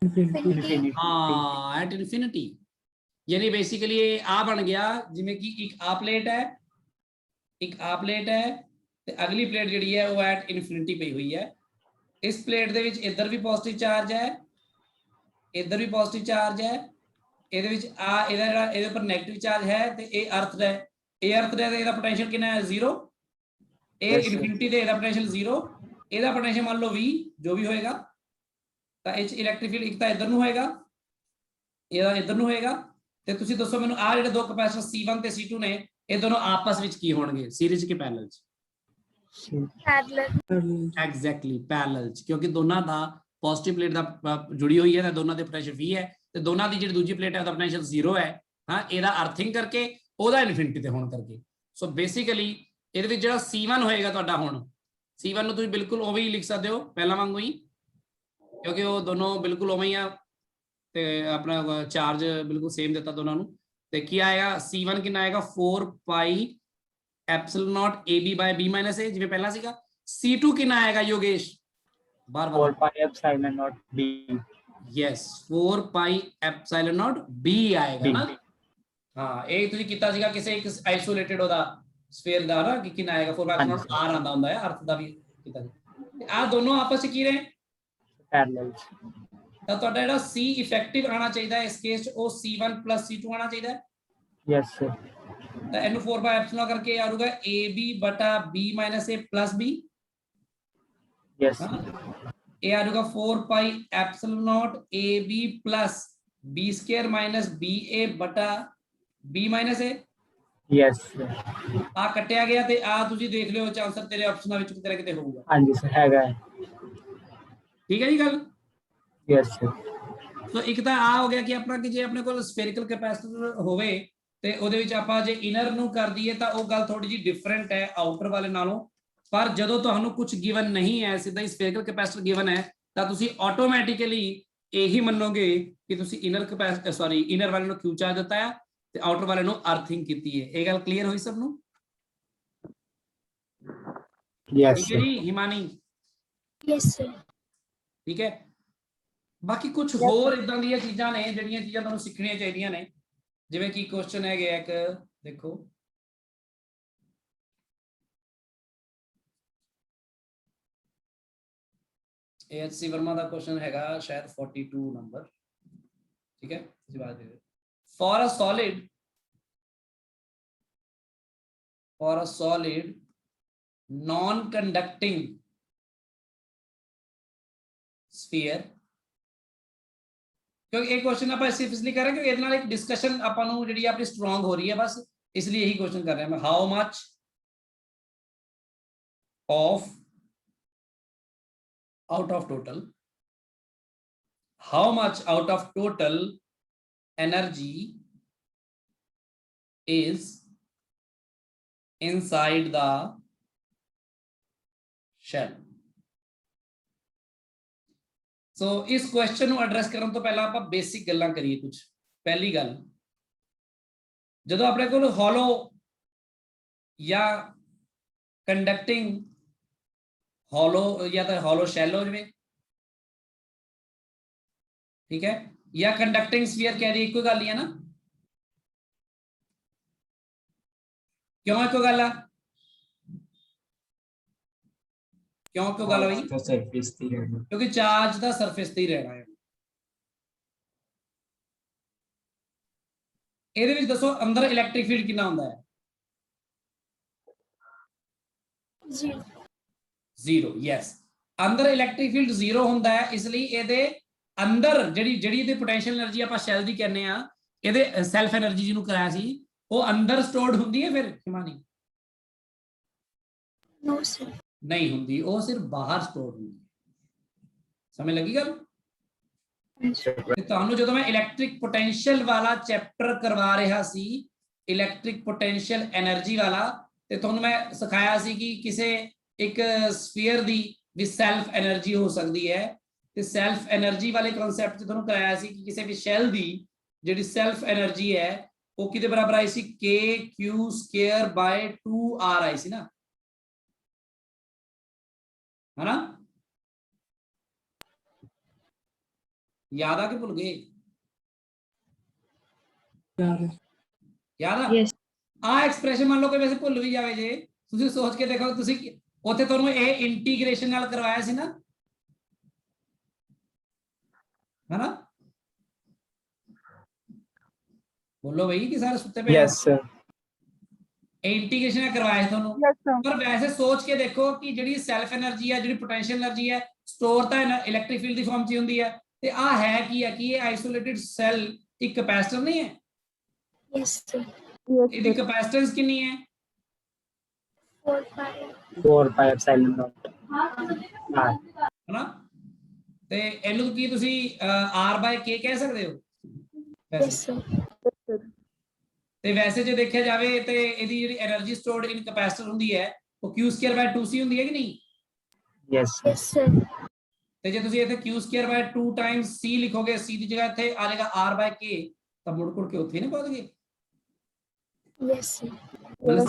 infinity हाँ एट इन्फिनिटी यानी बेसिकली ये आ बन गया जिमें कि एक आ प्लेट है ते अगली प्लेट जिहड़ी है वो एट इन्फिनिटी पई हुई है इस प्लेट दे विच इधर भी पॉजिटिव चार्ज है इधर भी पॉजिटिव चार्ज है ਇਹਦੇ ਵਿੱਚ ਆ ਇਹਦਾ ਜਿਹੜਾ ਇਹਦੇ ਉੱਪਰ 네ਗੇਟਿਵ ਚਾਰਜ ਹੈ ਤੇ ਇਹ ਅਰਥ ਦਾ ਇਹਦਾ ਪੋਟੈਂਸ਼ੀਅਲ ਕਿੰਨਾ ਹੈ 0 ਇਹ ਇਨਫਿਨਿਟੀ ਦੇ ਇਹਦਾ ਪੋਟੈਂਸ਼ੀਅਲ 0 ਇਹਦਾ ਪੋਟੈਂਸ਼ੀਅਲ ਮੰਨ ਲਓ v ਜੋ ਵੀ ਹੋਏਗਾ ਤਾਂ ਇਹ ਇਲੈਕਟ੍ਰਿਕ ਫੀਲਡ ਇੱਕ ਤਾਂ ਇਧਰ ਨੂੰ ਹੋਏਗਾ ਇਹਦਾ ਇਧਰ ਨੂੰ ਹੋਏਗਾ ਤੇ ਤੁਸੀਂ ਦੱਸੋ ਮੈਨੂੰ ਆ ਜਿਹੜੇ ਦੋ ਕੈਪੈਸਿਟਰ C1 ਤੇ C2 ਨੇ ਇਹ ਦੋਨੋਂ ਆਪਸ ਵਿੱਚ ਕੀ ਹੋਣਗੇ ਸੀਰੀਜ਼ ਕਿ ਪੈਰਲਲ ਚ parallel ਐਗਜ਼ੈਕਟਲੀ ਪੈਰਲਲ ਚ ਕਿਉਂਕਿ ਦੋਨਾਂ ਦਾ ਪੋਜ਼ਿਟਿਵ ਪਲੇਟ ਦਾ ਜੁੜੀ ਹੋਈ ਹੈ ਤੇ ਦੋਨਾਂ ਦੇ ਪੋਟੈਂਸ਼ੀਅਲ v ਹੈ ਤੇ ਦੋਨਾਂ ਦੀ ਜਿਹੜੀ ਦੂਜੀ ਪਲੇਟ ਹੈ ਉਹਦਾ ਪੋਟੈਂਸ਼ੀਅਲ 0 ਹੈ ਹਾਂ ਇਹਦਾ ਅਰਥਿੰਗ ਕਰਕੇ ਉਹਦਾ ਇਨਫਿਨਿਟੀ ਤੇ ਹੋਣ ਕਰਕੇ ਸੋ ਬੇਸਿਕਲੀ ਇਹਦੇ ਵਿੱਚ ਜਿਹੜਾ C1 ਹੋਏਗਾ ਤੁਹਾਡਾ ਹੁਣ C1 ਨੂੰ ਤੁਸੀਂ ਬਿਲਕੁਲ ਉਵੇਂ ਹੀ ਲਿਖ ਸਕਦੇ ਹੋ ਪਹਿਲਾਂ ਵਾਂਗੂ ਹੀ क्योंकि वो दोनों बिल्कुल उवें ही आ ते अपना चार्ज बिल्कुल सेम देता दोनों नु ते क्या आएगा C1 कितना आएगा 4 pi epsilon naught AB by B minus A जिवें पहला सीगा C2 कितना आएगा योगेश बार 4 pi epsilon naught B yes 4 pi epsilon naught b ਆਏਗਾ ਨਾ। ਹਾਂ ਇਹ ਤੁਸੀਂ ਕੀਤਾ ਸੀਗਾ ਕਿਸੇ ਇੱਕ ਆਈਸੋਲੇਟਡ ਉਹਦਾ ਸਫੀਅਰ ਦਾ ਨਾ ਕਿ ਕਿੰਨਾ ਆਏਗਾ 4 ਪਾਈ ਐਪਸਾਈਲਨ ਨੋਟ r ਆਂਦਾ ਹੁੰਦਾ ਹੈ, ਅਰਥ ਦਾ ਵੀ ਕੀਤਾ ਸੀ। ਆ ਦੋਨੋਂ ਆਪਸ ਵਿੱਚ ਕੀ ਰਹੇ ਪੈਰਲਲ। ਤਾਂ ਤੁਹਾਡਾ ਜਿਹੜਾ c ਇਫੈਕਟਿਵ ਆਣਾ ਚਾਹੀਦਾ ਹੈ ਇਸ ਕੇਸ 'ਚ ਉਹ c1 c2 ਆਣਾ ਚਾਹੀਦਾ ਹੈ। Yes sir. ਤਾਂ ਇਹਨੂੰ 4 ਬਾਈ ਐਪਸਿਲਨ ਕਰਕੇ ਆ ਜਾਊਗਾ ab ਬਟਾ b minus a plus b। Yes ਇਹ ਆ ਜਾਊਗਾ 4 ਪਾਈ epsilon note ab plus b square minus ba ਬਟਾ b minus a। Yes ਆ ਕੱਟਿਆ ਗਿਆ ਤੇ ਆ ਤੁਸੀਂ ਦੇਖ ਲਿਓ ਆਨਸਰ ਤੇਰੇ ਆਪਸ਼ਨਾਂ ਵਿੱਚ ਕਿਤੇ ਨਾ ਕਿਤੇ ਹੋਊਗਾ। ਹਾਂਜੀ ਸਰ ਹੈਗਾ ਹੈ। ਠੀਕ ਹੈ ਜੀ ਗੱਲ। Yes sir. ਸੋ ਇੱਕ ਤਾਂ ਆ ਹੋ ਗਿਆ ਕਿ ਆਪਣਾ ਕਿ ਜੇ ਆਪਣੇ ਕੋਲ ਸਫੇਰਿਕਲ ਕੈਪੈਸਿਟਰ ਹੋਵੇ ਤੇ ਉਹਦੇ ਵਿੱਚ ਆਪਾਂ ਜੇ ਇਨਰ ਨੂੰ ਕਰ ਦਈਏ ਤਾਂ ਉਹ ਗੱਲ ਥੋੜੀ ਜਿਹੀ ਡਿਫਰੈਂਟ ਹੈ ਆਊਟਰ ਵਾਲੇ ਨਾਲੋਂ। ਪਰ ਜਦੋਂ ਤੁਹਾਨੂੰ ਕੁਝ ਗਿਵਨ ਨਹੀਂ ਹੈ, ਸਿੱਧਾ ਹੀ ਸਫੇਰਿਕਲ ਕੈਪੈਸਿਟਰ ਗਿਵਨ ਹੈ, ਤਾਂ ਤੁਸੀਂ ਆਟੋਮੈਟਿਕਲੀ ਇਹੀ ਮੰਨੋਗੇ ਕਿ ਤੁਸੀਂ ਇਨਰ ਕੈਪੈਸਿਟਰ ਇਨਰ ਵਾਲੇ ਨੂੰ ਕਿਉਂ ਚਾਰਜ ਦਿੱਤਾ ਹੈ ਤੇ ਆਊਟਰ ਵਾਲੇ ਨੂੰ ਅਰਥਿੰਗ ਕੀਤੀ ਹੈ। ਇਹ ਗੱਲ ਕਲੀਅਰ ਹੋਈ ਸਭ ਨੂੰ? ਯੈਸ ਠੀਕ ਹੈ ਜੀ ਹਿਮਾਨੀ? Yes sir. ਠੀਕ ਹੈ। ਬਾਕੀ ਕੁਝ ਹੋਰ ਇਦਾਂ ਦੀਆਂ ਚੀਜ਼ਾਂ ਨੇ ਜਿਹੜੀਆਂ ਚੀਜ਼ਾਂ ਤੁਹਾਨੂੰ ਸਿੱਖਣੀਆਂ ਚਾਹੀਦੀਆਂ ਨੇ, ਜਿਵੇਂ ਕਿ ਕੁਐਸਚਨ ਹੈਗੇ ਇੱਕ ਦੇਖੋ AHC ਵਰਮਾ ਦਾ ਕੁਐਸਚਨ ਹੈਗਾ ਸ਼ਾਇਦ 42 ਨੰਬਰ। ਠੀਕ ਹੈ ਤੁਸੀਂ ਬਾਤ ਦੇ for a solid non conducting sphere. क्योंकि एक क्वेश्चन आप सिर्फ इसलिए कर रहे हैं क्योंकि ਇਹਦੇ ਨਾਲ ਇੱਕ ਡਿਸਕਸ਼ਨ ਆਪਾਂ ਨੂੰ ਜਿਹੜੀ ਆਪਣੀ ਸਟਰੋਂਗ ਹੋ ਰਹੀ ਹੈ, ਬਸ ਇਸ ਲਈ ਇਹੀ क्वेश्चन कर रहे हैं। How much of out of total, how much out of total energy is inside the shell। सो इस क्वेश्चन ਨੂੰ ਐਡਰੈਸ ਕਰਨ ਤੋਂ ਪਹਿਲਾਂ ਆਪਾਂ ਬੇਸਿਕ ਗੱਲਾਂ ਕਰੀਏ ਕੁਝ। ਪਹਿਲੀ ਗੱਲ, ਜਦੋਂ ਆਪਣੇ ਕੋਲ ਹੋਲੋ ਜਾਂ ਕੰਡਕਟਿੰਗ होलो या तो होलो शैल हो जाए, ठीक है, या कंडक्टिंग स्फीयर कह रही कोई गल ही है ना। क्यों एको गल है? क्यों एको गल है भाई? ਸਰਫੇਸ ਤੇ ਰਹਿਣਾ। क्योंकि चार्ज का सरफेस ते ही रहना है। ਇਹਦੇ ਵਿੱਚ ਦੱਸੋ ਅੰਦਰ ਇਲੈਕਟ੍ਰਿਕ ਫੀਲਡ ਕਿੰਨਾ ਹੁੰਦਾ ਹੈ? जी ਜ਼ੀਰੋ। ਯੈਸ, ਅੰਦਰ ਇਲੈਕਟ੍ਰਿਕ ਫੀਲਡ ਜ਼ੀਰੋ ਹੁੰਦਾ ਹੈ, ਇਸ ਲਈ ਇਹਦੇ ਅੰਦਰ ਜਿਹੜੀ ਇਹਦੇ ਪੋਟੈਂਸ਼ੀਅਲ એનર્ਜੀ ਆਪਾਂ ਸ਼ੈਲ ਦੀ ਕਹਿੰਦੇ ਆ, ਇਹਦੇ ਸੈਲਫ એનર્ਜੀ ਜਿਹਨੂੰ ਕਰਾਇਆ ਸੀ ਉਹ ਅੰਦਰ ਸਟੋਰਡ ਹੁੰਦੀ ਹੈ ਫਿਰ ਹਿਮਾਨੀ? No sir. ਨਹੀਂ ਹੁੰਦੀ, ਉਹ ਸਿਰਫ ਬਾਹਰ ਸਟੋਰ ਹੁੰਦੀ ਹੈ। ਸਮਝ ਲੱਗੀ ਗੱਲ? ਤੇ ਤੁਹਾਨੂੰ ਜਦੋਂ ਮੈਂ ਇਲੈਕਟ੍ਰਿਕ ਪੋਟੈਂਸ਼ੀਅਲ ਵਾਲਾ ਚੈਪਟਰ ਕਰਵਾ ਰਿਹਾ ਸੀ, ਇਲੈਕਟ੍ਰਿਕ ਪੋਟੈਂਸ਼ੀਅਲ એનર્ਜੀ ਵਾਲਾ, ਤੇ ਤੁਹਾਨੂੰ ਮੈਂ ਸਿਖਾਇਆ ਸੀ ਕਿ ਕਿਸੇ ਇੱਕ ਸਫੀਅਰ ਦੀ ਵੀ ਸੈਲਫ એનર્ਜੀ ਹੋ ਸਕਦੀ ਹੈ, ਤੇ ਸੈਲਫ એનર્ਜੀ ਵਾਲੇ ਕਨਸੈਪਟ ਚ ਤੁਹਾਨੂੰ ਕਰਾਇਆ ਸੀ ਕਿ ਕਿਸੇ ਵੀ ਸ਼ੈਲ ਦੀ ਜਿਹੜੀ ਸੈਲਫ એનર્ਜੀ ਹੈ ਉਹ ਕਿਹਦੇ ਬਰਾਬਰ ਆਈ ਸੀ? KQ²/2R ਆਈ ਸੀ ਨਾ, है ना? याद आ के भूल गए? याद आ? Yes. आ एक्सप्रेशन मान लो कि वैसे भूल भी जावे जे, ਤੁਸੀਂ ਸੋਚ ਕੇ ਦੇਖੋ, ਤੁਸੀਂ ਉੱਥੇ ਤੁਹਾਨੂੰ ਇਹ ਇੰਟੀਗ੍ਰੇਸ਼ਨ ਨਾਲ ਕਰਵਾਇਆ ਸੀ ਨਾ, है ना? बोलो भाई कि सारे सुत्ते पे? Yes sir. इंटीग्रेशन करवाया ਤੁਹਾਨੂੰ। पर वैसे सोच के देखो कि ਜਿਹੜੀ ਸੈਲਫ એનર્ਜੀ ਹੈ, ਜਿਹੜੀ ਪੋਟੈਂਸ਼ੀਅਲ એનર્ਜੀ ਹੈ, ਸਟੋਰ ਤਾਂ ਇਲੈਕਟ੍ਰਿਕ ਫੀਲਡ ਦੀ ਫਾਰਮ 'ਚ ਹੁੰਦੀ ਹੈ, ਤੇ ਆ ਹੈ ਕੀ ਹੈ ਕਿ ਇਹ ਆਈਸੋਲੇਟਡ ਸੈਲ ਇੱਕ ਕੈਪੈਸਿਟਰ ਨਹੀਂ ਹੈ? Yes sir. ਇਹਦੀ ਕੈਪੈਸਿਟੈਂਸ ਕਿੰਨੀ ਹੈ? 4 पाई। 4 पाई एप्सिलॉन नॉट। हाँ ਹੈਨਾ? ਤੇ ਇਹਨੂੰ ਕੀ ਤੁਸੀਂ r/k ਕਹਿ ਸਕਦੇ ਹੋ? Yes sir. ਤੇ ਵੈਸੇ ਜੇ ਦੇਖਿਆ ਜਾਵੇ ਤੇ ਇਹਦੀ ਜਿਹੜੀ એનર્ਜੀ ਸਟੋਰਡ ਇਨ ਕੈਪੈਸਿਟਰ ਹੁੰਦੀ ਹੈ ਉਹ q²/2c ਹੁੰਦੀ ਹੈ ਕਿ ਨਹੀਂ? Yes yes sir. ਤੇ ਜੇ ਤੁਸੀਂ ਇੱਥੇ q²/2 ਟਾਈਮਸ c ਲਿਖੋਗੇ, c ਦੀ ਜਗ੍ਹਾ ਇੱਥੇ ਆ ਜਾਏਗਾ r/k, ਤਾਂ ਮੁੜ ਕੇ ਉੱਥੇ ਹੀ ਨਾ ਪਹੁੰਚ ਗਏ। Yes sir. ਮਤਲਬ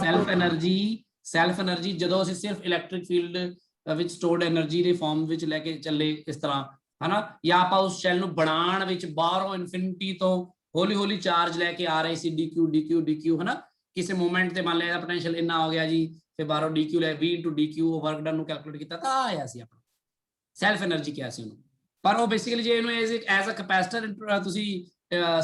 ਸੈਲਫ એનર્ਜੀ ਜਦੋਂ ਅਸੀਂ ਸਿਰਫ ਇਲੈਕਟ੍ਰਿਕ ਫੀਲਡ ਵਿੱਚ ਸਟੋਰਡ એનર્ਜੀ ਦੇ ਫਾਰਮ ਵਿੱਚ ਲੈ ਕੇ ਚੱਲੇ ਇਸ ਤਰ੍ਹਾਂ, ਹਨਾ, ਜਾਂ ਆਪਾਂ ਉਸ ਸ਼ੈਲ ਨੂੰ ਬਣਾਉਣ ਵਿੱਚ ਬਾਹਰੋਂ ਇਨਫਿਨਿਟੀ ਤੋਂ ਹੌਲੀ ਹੌਲੀ ਚਾਰਜ ਲੈ ਕੇ ਆ ਰਹੇ ਸੀ, dq ਹਨਾ, ਕਿਸੇ ਮੂਮੈਂਟ ਤੇ ਮੰਨ ਲਿਆ ਇਹਦਾ ਪੋਟੈਂਸ਼ੀਅਲ ਇੰਨਾ ਹੋ ਗਿਆ ਜੀ, ਫਿਰ ਬਾਹਰੋਂ dq ਲੈ v into dq work done ਨੂੰ ਕੈਲਕੂਲੇਟ ਕੀਤਾ ਤਾਂ ਆਇਆ ਸੀ ਆਪਣਾ ਸੈਲਫ એનર્ਜੀ ਕਿਹਾ ਸੀ ਉਹਨੂੰ। ਪਰ ਉਹ ਬੇਸਿਕਲੀ ਜੇ ਇਹਨੂੰ ਐਜ਼ ਅ ਕੈਪੈਸਿਟਰ ਤੁਸੀਂ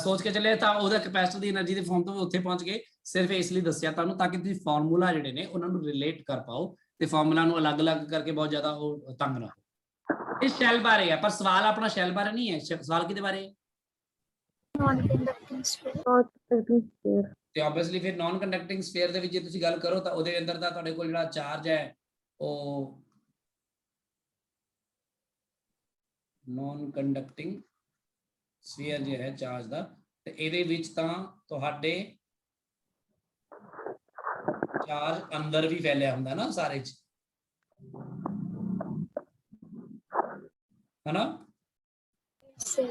ਸੋਚ ਕੇ ਚੱਲੇ ਤਾਂ ਉਹਦਾ ਕੈਪੈਸਿਟਰ ਦੀ એનર્ਜੀ ਦੇ ਫਾਰਮ ਤੋਂ ਉੱਥੇ ਪਹੁੰਚ ਗਏ, ਸਿਰਫ ਇਸ ਲਈ ਦੱਸਿਆ ਤੁਹਾਨੂੰ ਤਾਂ ਕਿ ਤੁਸੀਂ ਫਾਰਮੂਲਾ ਜਿਹੜੇ ਨੇ ਉਹਨਾਂ ਨੂੰ ਰਿਲੇਟ ਕਰ ਪਾਓ ਤੇ ਫਾਰਮੂਲਾ ਨੂੰ ਅਲੱਗ-ਅਲੱਗ ਕਰਕੇ ਬਹੁਤ ਜ਼ਿਆਦਾ ਉਹ ਤੰਗ ਨਾ ਹੋ। ਇਹ ਸ਼ੈਲ ਬਾਰੇ ਹੈ, ਪਰ ਸਵਾਲ ਆਪਣਾ ਸ਼ੈਲ ਬਾਰੇ ਨਹੀਂ ਹੈ, ਸਵਾਲ ਕਿਹਦੇ ਬਾਰੇ ਹੈ? Non conducting sphere. Not conducting sphere. ਤੇ ਆਬਵੀਅਸਲੀ ਫਿਰ ਨਾਨ ਕੰਡਕਟਿੰਗ ਸਫੀਅਰ ਦੇ ਵਿੱਚ ਜੇ ਤੁਸੀਂ ਗੱਲ ਕਰੋ ਤਾਂ ਉਹਦੇ ਅੰਦਰ ਦਾ ਤੁਹਾਡੇ ਕੋਲ ਜਿਹੜਾ ਚਾਰਜ ਹੈ ਉਹ ਨਾਨ ਕੰਡਕਟਿੰਗ ਸਫੀਅਰ ਜੇ ਹੈ ਚਾਰਜ ਦਾ, ਤੇ ਇਹਦੇ ਵਿੱਚ ਤਾਂ ਤੁਹਾਡੇ ਚਾਰਜ ਅੰਦਰ ਵੀ ਫੈਲਿਆ ਹੁੰਦਾ ਨਾ ਸਾਰੇ ਚ, ਹਨਾ। सर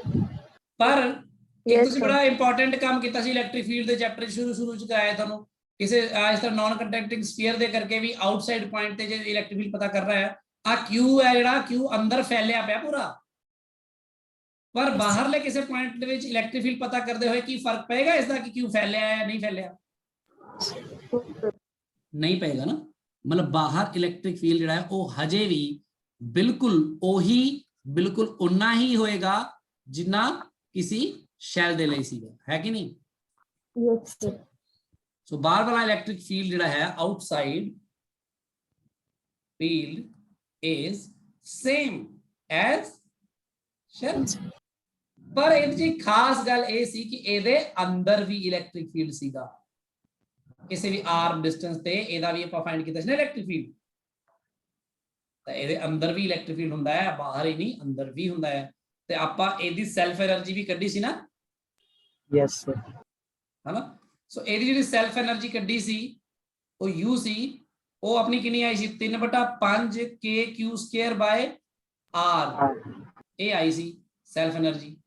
ਪਰ ਇੱਕ Yes, ਤੁਸੀਂ sir. ਬੜਾ ਇੰਪੋਰਟੈਂਟ ਕੰਮ ਕੀਤਾ ਸੀ ਇਲੈਕਟ੍ਰਿਕ ਫੀਲਡ ਦੇ ਚੈਪਟਰ ਸ਼ੁਰੂ ਚ ਕਰਾਇਆ ਤੁਹਾਨੂੰ, ਕਿਸੇ ਇਸ ਤਰ੍ਹਾਂ ਨਾਨ ਕੰਡਕਟਿੰਗ ਸਫੀਅਰ ਦੇ ਕਰਕੇ ਵੀ ਆਊਟਸਾਈਡ ਪੁਆਇੰਟ ਤੇ ਜੇ ਇਲੈਕਟ੍ਰਿਕ ਫੀਲਡ ਪਤਾ ਕਰਨਾ ਹੈ, ਆ Q ਹੈ ਜਿਹੜਾ Q ਅੰਦਰ ਫੈਲਿਆ ਪਿਆ ਪੂਰਾ, ਪਰ ਬਾਹਰਲੇ ਕਿਸੇ ਪੁਆਇੰਟ ਦੇ ਵਿੱਚ ਇਲੈਕਟ੍ਰਿਕ ਫੀਲਡ ਪਤਾ ਕਰਦੇ ਹੋਏ ਕੀ ਫਰਕ ਪਏਗਾ ਇਸ ਦਾ ਕਿ Q ਫੈਲਿਆ ਹੈ ਜਾਂ ਨਹੀਂ ਫੈਲਿਆ? ਨਹੀਂ ਪਏਗਾ ਨਾ, ਮਤਲਬ ਬਾਹਰ ਇਲੈਕਟ੍ਰਿਕ ਫੀਲਡ ਜਿਹੜਾ ਹੈ ਉਹ ਹਜੇ ਵੀ ਬਿਲਕੁਲ ਉਨਾ ਹੀ ਹੋਏਗਾ ਜਿੰਨਾ ਕਿਸੇ ਸ਼ੈਲ ਦੇ ਲਈ ਸੀਗਾ, ਹੈ ਕਿ ਨਹੀਂ? Yes, sir. ਸੋ ਬਾਹਰ ਵਾਲਾ ਇਲੈਕਟ੍ਰਿਕ ਫੀਲਡ ਜਿਹੜਾ ਹੈ outside field is same as shell, ਪਰ ਇਹਦੀ ਖਾਸ ਗੱਲ ਇਹ ਸੀ ਕਿ ਇਹਦੇ ਅੰਦਰ ਵੀ ਇਲੈਕਟ੍ਰਿਕ ਫੀਲਡ ਸੀਗਾ, ਕਿਸੇ ਵੀ r ਡਿਸਟੈਂਸ ਤੇ ਇਹਦਾ ਵੀ ਆਪਾਂ ਫਾਈਂਡ ਕੀਤਾ ਸੀ ਨਾ ਇਲੈਕਟ੍ਰਿਕ ਫੀਲਡ, ਤਾਂ ਇਹਦੇ ਅੰਦਰ ਵੀ ਇਲੈਕਟ੍ਰਿਕ ਫੀਲਡ ਹੁੰਦਾ ਹੈ, ਬਾਹਰ ਹੀ ਨਹੀਂ ਅੰਦਰ ਵੀ ਹੁੰਦਾ ਹੈ, ਤੇ ਆਪਾਂ ਇਹਦੀ ਸੈਲਫ એનર્ਜੀ ਵੀ ਕੱਢੀ ਸੀ ਨਾ। Yes, sir. ਹਨਾ, ਸੋ ਇਹਦੀ ਜਿਹੜੀ ਸੈਲਫ એનર્ਜੀ ਕੱਢੀ ਸੀ ਉਹ U ਸੀ, ਉਹ ਆਪਣੀ ਕਿੰਨੀ ਆਈ ਸੀ 3/5 kq² r, ਇਹ ਆਈ ਸੀ ਸੈਲਫ એનર્ਜੀ।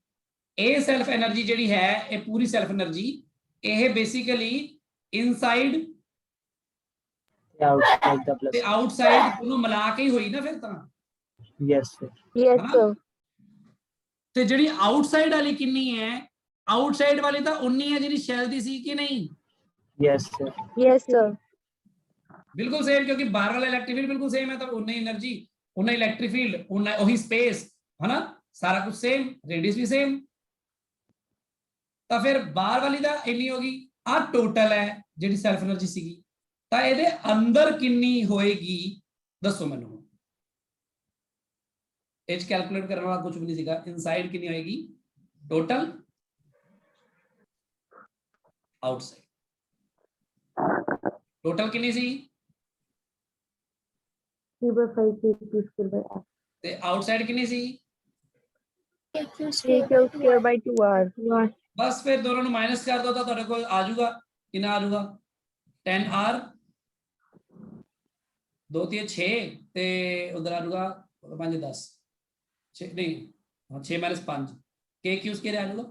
ਇਹ ਸੈਲਫ એનર્ਜੀ ਜਿਹੜੀ ਹੈ ਇਹ ਪੂਰੀ ਸੈਲਫ એનર્ਜੀ ਇਹ basically inside Outside the plus. ਤੇ ਆਊਟਸਾਈਡ ਦੋਨੋਂ ਮਿਲਾ ਕੇ ਹੀ ਹੋਈ ਨਾ ਫਿਰ ਤਾਂ। Yes, sir. Yes, हाँ? sir. ਤੇ ਜਿਹੜੀ ਆਊਟਸਾਈਡ ਵਾਲੀ ਕਿੰਨੀ ਹੈ, ਆਊਟਸਾਈਡ ਵਾਲੀ ਤਾਂ ਉਨੀ ਹੈ ਜਿਹੜੀ ਸ਼ੈਲ ਦੀ ਸੀ ਕਿ ਨਹੀਂ? Yes, sir. Yes, sir. ਬਿਲਕੁਲ ਸੇਮ, ਕਿਉਂਕਿ ਬਾਹਰ ਵਾਲਾ ਇਲੈਕਟ੍ਰਿਕ ਫੀਲਡ ਬਿਲਕੁਲ ਸੇਮ ਹੈ, ਤਾਂ ਉਨੀ એનર્ਜੀ ਉਨਾ ਇਲੈਕਟ੍ਰਿਕ ਫੀਲਡ ਉਨਾ ਉਹੀ ਸਪੇਸ, ਹਨਾ, ਸਾਰਾ ਕੁਝ ਸੇਮ, ਰੇਡੀਅਸ ਵੀ ਸੇਮ, ਤਾਂ ਫਿਰ ਬਾਹਰ ਵਾਲੀ ਦਾ ਇੰਨੀ ਹੋ ਗਈ, ਆ ਟੋਟਲ ਹੈ ਜਿਹੜੀ ਸੈਲਫ એનર્ਜੀ ਸੀਗੀ, ਤਾਂ ਇਹਦੇ ਅੰਦਰ ਕਿੰਨੀ ਹੋਏਗੀ ਦੱਸੋ ਮੈਨੂੰ। ਇਹ ਚ ਕੈਲਕੂਲੇਟ ਕਰਨ ਵਾਲਾ ਕੁਝ ਵੀ ਨਹੀਂ ਸੀਗਾ, ਇਨਸਾਈਡ ਕਿੰਨੀ ਹੋਏਗੀ ਟੋਟਲ, ਆਊਟਸਾਈਡ ਟੋਟਲ ਕਿੰਨੀ ਸੀ 3/5 kq² ਤੇ ਆਊਟਸਾਈਡ ਕਿੰਨੀ ਸੀ? by 2r. ਬਸ ਫਿਰ ਦੋਨੋਂ ਨੂੰ ਮਾਈਨਸ ਕਰ ਦੋ ਤਾਂ ਤੁਹਾਡੇ ਕੋਲ ਆ ਜਾਊਗਾ, ਕਿੰਨਾ ਆ ਜਾਊਗਾ 10r 2 3 6 ਤੇ ਉਧਰ ਆ ਜਾਊਗਾ 5 10 6 ਨਹੀਂ 6 - 5 kq² ਆ ਜਾਊਗਾ।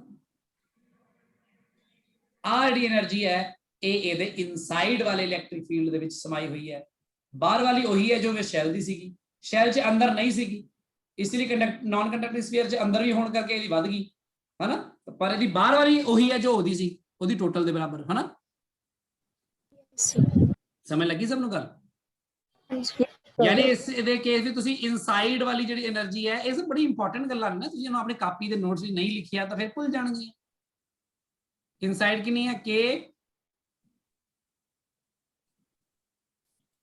ਆ ਜਿਹੜੀ એનર્ਜੀ ਹੈ ਇਹ ਇਹਦੇ ਇਨਸਾਈਡ ਵਾਲੇ ਇਲੈਕਟ੍ਰਿਕ ਫੀਲਡ ਦੇ ਵਿੱਚ ਸਮਾਈ ਹੋਈ ਹੈ, ਬਾਹਰ ਵਾਲੀ ਉਹੀ ਹੈ ਜੋ ਵੀ ਸ਼ੈਲ ਦੀ ਸੀਗੀ, ਸ਼ੈਲ 'ਚ ਅੰਦਰ ਨਹੀਂ ਸੀਗੀ, ਇਸ ਲਈ ਨਾਨ ਕੰਡਕਟਿੰਗ ਸਫੀਅਰ 'ਚ ਅੰਦਰ ਵੀ ਹੋਣ ਕਰਕੇ ਇਹਦੀ ਵੱਧ ਗਈ, ਹਨਾ, ਪਰ ਇਹਦੀ ਬਾਹਰ ਵਾਲੀ ਉਹੀ ਹੈ ਜੋ ਉਹਦੀ ਸੀ, ਉਹਦੀ ਟੋਟਲ ਦੇ ਬਰਾਬਰ, ਹਨਾ। ਸਮਝ ਲੱਗੀ ਸਭ ਨੂੰ ਗੱਲ? ਯਾਨੀ ਇਸ ਦੇ ਕੇਸ ਵਿੱਚ ਤੁਸੀਂ ਇਨਸਾਈਡ ਵਾਲੀ ਜਿਹੜੀ એનર્ਜੀ ਹੈ, ਇਹ ਸਭ ਬੜੀ ਇੰਪੋਰਟੈਂਟ ਗੱਲਾਂ ਨੇ, ਤੁਸੀਂ ਇਹਨੂੰ ਆਪਣੇ ਕਾਪੀ ਦੇ ਨੋਟਸ ਵਿੱਚ ਨਹੀਂ ਲਿਖਿਆ ਤਾਂ ਫਿਰ ਭੁੱਲ ਜਾਣਗੇ। ਇਨਸਾਈਡ ਕਿੰਨੀ ਹੈ k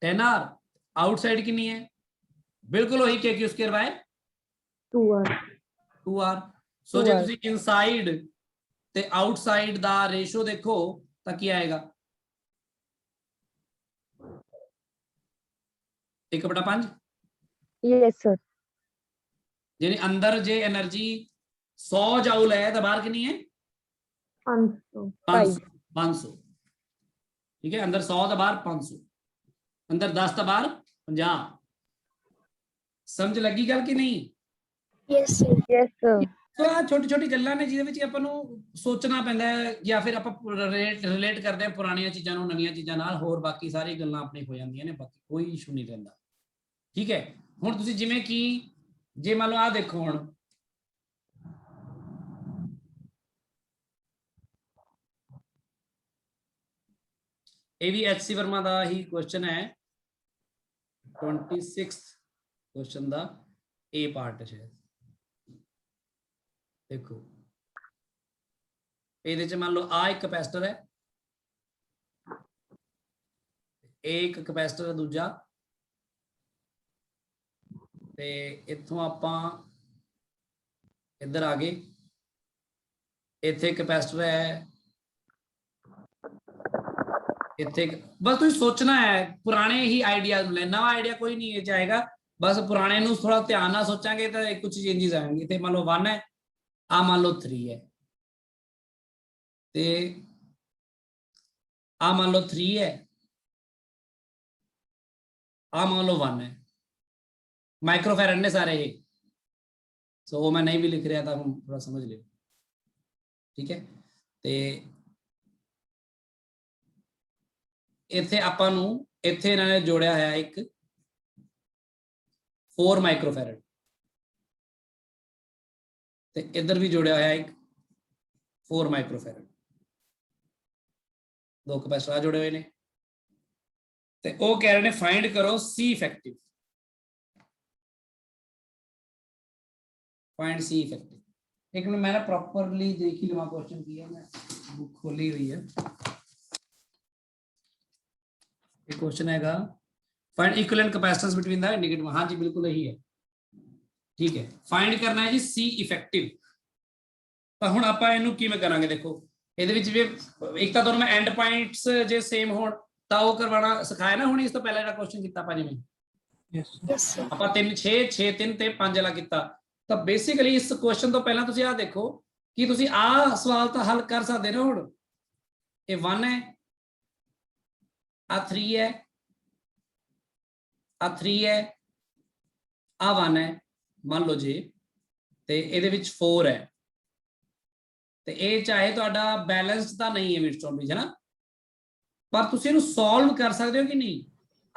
10r, ਆਊਟਸਾਈਡ ਕਿੰਨੀ ਹੈ ਬਿਲਕੁਲ ਉਹੀ kq² by 2r। ਸੋ ਜੇ ਤੁਸੀਂ ਇਨਸਾਈਡ ਤੇ ਆਊਟਸਾਈਡ ਦਾ ਰੇਸ਼ੋ ਦੇਖੋ ਤਾਂ ਕੀ ਆਏਗਾ 1/5। Yes, sir. ਜਿਹਨੇ ਅੰਦਰ ਜੇ એનર્ਜੀ 100 ਜਾਊਲ ਹੈ ਤਾਂ ਬਾਹਰ ਕਿੰਨੀ ਹੈ 500। ਠੀਕ ਹੈ, ਅੰਦਰ 100 ਤਾਂ ਬਾਹਰ 500, ਅੰਦਰ 10 ਤਾਂ ਬਾਹਰ 50। ਸਮਝ ਲੱਗੀ ਗੱਲ ਕਿ ਨਹੀਂ? Yes, sir. Yes, sir. ਸੋ ਆ ਛੋਟੀ ਛੋਟੀ ਗੱਲਾਂ ਨੇ ਜਿਹਦੇ ਵਿੱਚ ਆਪਾਂ ਨੂੰ ਸੋਚਣਾ ਪੈਂਦਾ ਹੈ, ਜਾਂ ਫਿਰ ਆਪਾਂ ਰਿਲੇਟ ਕਰਦੇ ਹਾਂ ਪੁਰਾਣੀਆਂ ਚੀਜ਼ਾਂ ਨੂੰ ਨਵੀਆਂ ਚੀਜ਼ਾਂ ਨਾਲ, ਹੋਰ ਬਾਕੀ ਸਾਰੀ ਗੱਲਾਂ ਆਪਣੇ ਹੋ ਜਾਂਦੀਆਂ ਨੇ, ਬਾਕੀ ਕੋਈ ਇਸ਼ੂ ਨਹੀਂ ਰਹਿੰਦਾ। ਠੀਕ ਹੈ, ਹੁਣ ਤੁਸੀਂ ਜਿਵੇਂ ਕਿ ਜੇ ਮੰਨ ਲਓ ਆ ਦੇਖੋ, ਹੁਣ ਇਹ ਵੀ HC ਵਰਮਾ ਦਾ ਹੀ ਕੁਐਸਚਨ ਹੈ 26th question the A part ਹੈ। ਦੇਖੋ ਇਹਦੇ ਚ ਮੰਨ ਲਓ ਆ ਇੱਕ ਕੈਪੈਸਿਟਰ ਹੈ, ਇਹ ਇੱਕ ਕੈਪੈਸਿਟਰ ਦੂਜਾ, ਤੇ ਇੱਥੋਂ ਆਪਾਂ ਇੱਧਰ ਆ ਗਏ, ਇੱਥੇ ਕੈਪੈਸਿਟਰ ਹੈ, ਇੱਥੇ ਬਸ ਤੁਸੀਂ ਸੋਚਣਾ ਹੈ ਪੁਰਾਣੇ ਹੀ ਆਈਡੀਆ ਨੂੰ, ਨਵਾਂ ਆਈਡੀਆ ਕੋਈ ਨਹੀਂ ਇਹ ਚਾਹੇਗਾ, ਬਸ ਪੁਰਾਣੇ ਨੂੰ ਥੋੜਾ ਧਿਆਨ ਨਾਲ ਸੋਚਾਂਗੇ ਤਾਂ ਕੁਝ ਚੇਂजेस ਆਣਗੇ। ਤੇ ਮੰਨ ਲਓ 1 ਹੈ, ਆ ਮੰਨ ਲਓ 3 ਹੈ, ਤੇ ਆ ਮੰਨ ਲਓ 3 ਹੈ, ਆ ਮੰਨ ਲਓ 1 है। माइक्रोफैरड ने सारे ये, सो वो मैं नहीं भी लिख रहा था, हम थोड़ा समझ लियो, ठीक है। ते इत्थे आपां नूं इत्थे इन्हां ने जोड़िया है एक 4 माइक्रोफैरड, ते इधर भी जोड़िया है एक 4 माइक्रोफैरड, दो कैपेसिटर जोड़े हुए ने, ते वो कह रहे ने फाइंड करो C effective, find C effective. एक मिनट मैं ना प्रॉपरली देख ही लूँ क्वेश्चन की है, मैं बुक खोली हुई है। एक क्वेश्चन हैगा find equivalent capacitance between the indicator, हाँ जी बिल्कुल यही है, ठीक है। फाइंड करना है जी C इफेक्टिव। तो हुण आपां इहनूं किवें करांगे, देखो इहदे विच भी एक तां तुहानूं मैं एंड पॉइंट्स जे सेम होण तां ओह करवाना सिखाया ना, हुण इस तो पहले जिहड़ा क्वेश्चन कीता आपां जिवें यस सर ਆਪਾਂ 3 6 6 3 ਤੇ 5 ਵਾਲਾ ਕੀਤਾ, ਤਾਂ ਬੇਸਿਕਲੀ ਇਸ ਕੁਐਸਚਨ ਤੋਂ ਪਹਿਲਾਂ ਤੁਸੀਂ ਆਹ ਦੇਖੋ ਕਿ ਤੁਸੀਂ ਆਹ ਸਵਾਲ ਤਾਂ ਹੱਲ ਕਰ ਸਕਦੇ ਨਾ। ਹੁਣ ਇਹ 1 ਹੈ, ਆ 3 ਹੈ, ਆ 3 ਹੈ, ਆ 1 ਹੈ ਮੰਨ ਲਓ ਜੀ, ਤੇ ਇਹਦੇ ਵਿੱਚ 4 ਹੈ, ਤੇ ਇਹ ਚਾਹੇ ਤੁਹਾਡਾ ਬੈਲੈਂਸਡ ਤਾਂ ਨਹੀਂ ਹੈ ਮਿਡਸਟੋਨ ਵਿੱਚ, ਹੈ ਨਾ, ਪਰ ਤੁਸੀਂ ਇਹਨੂੰ ਸੋਲਵ ਕਰ ਸਕਦੇ ਹੋ ਕਿ ਨਹੀਂ।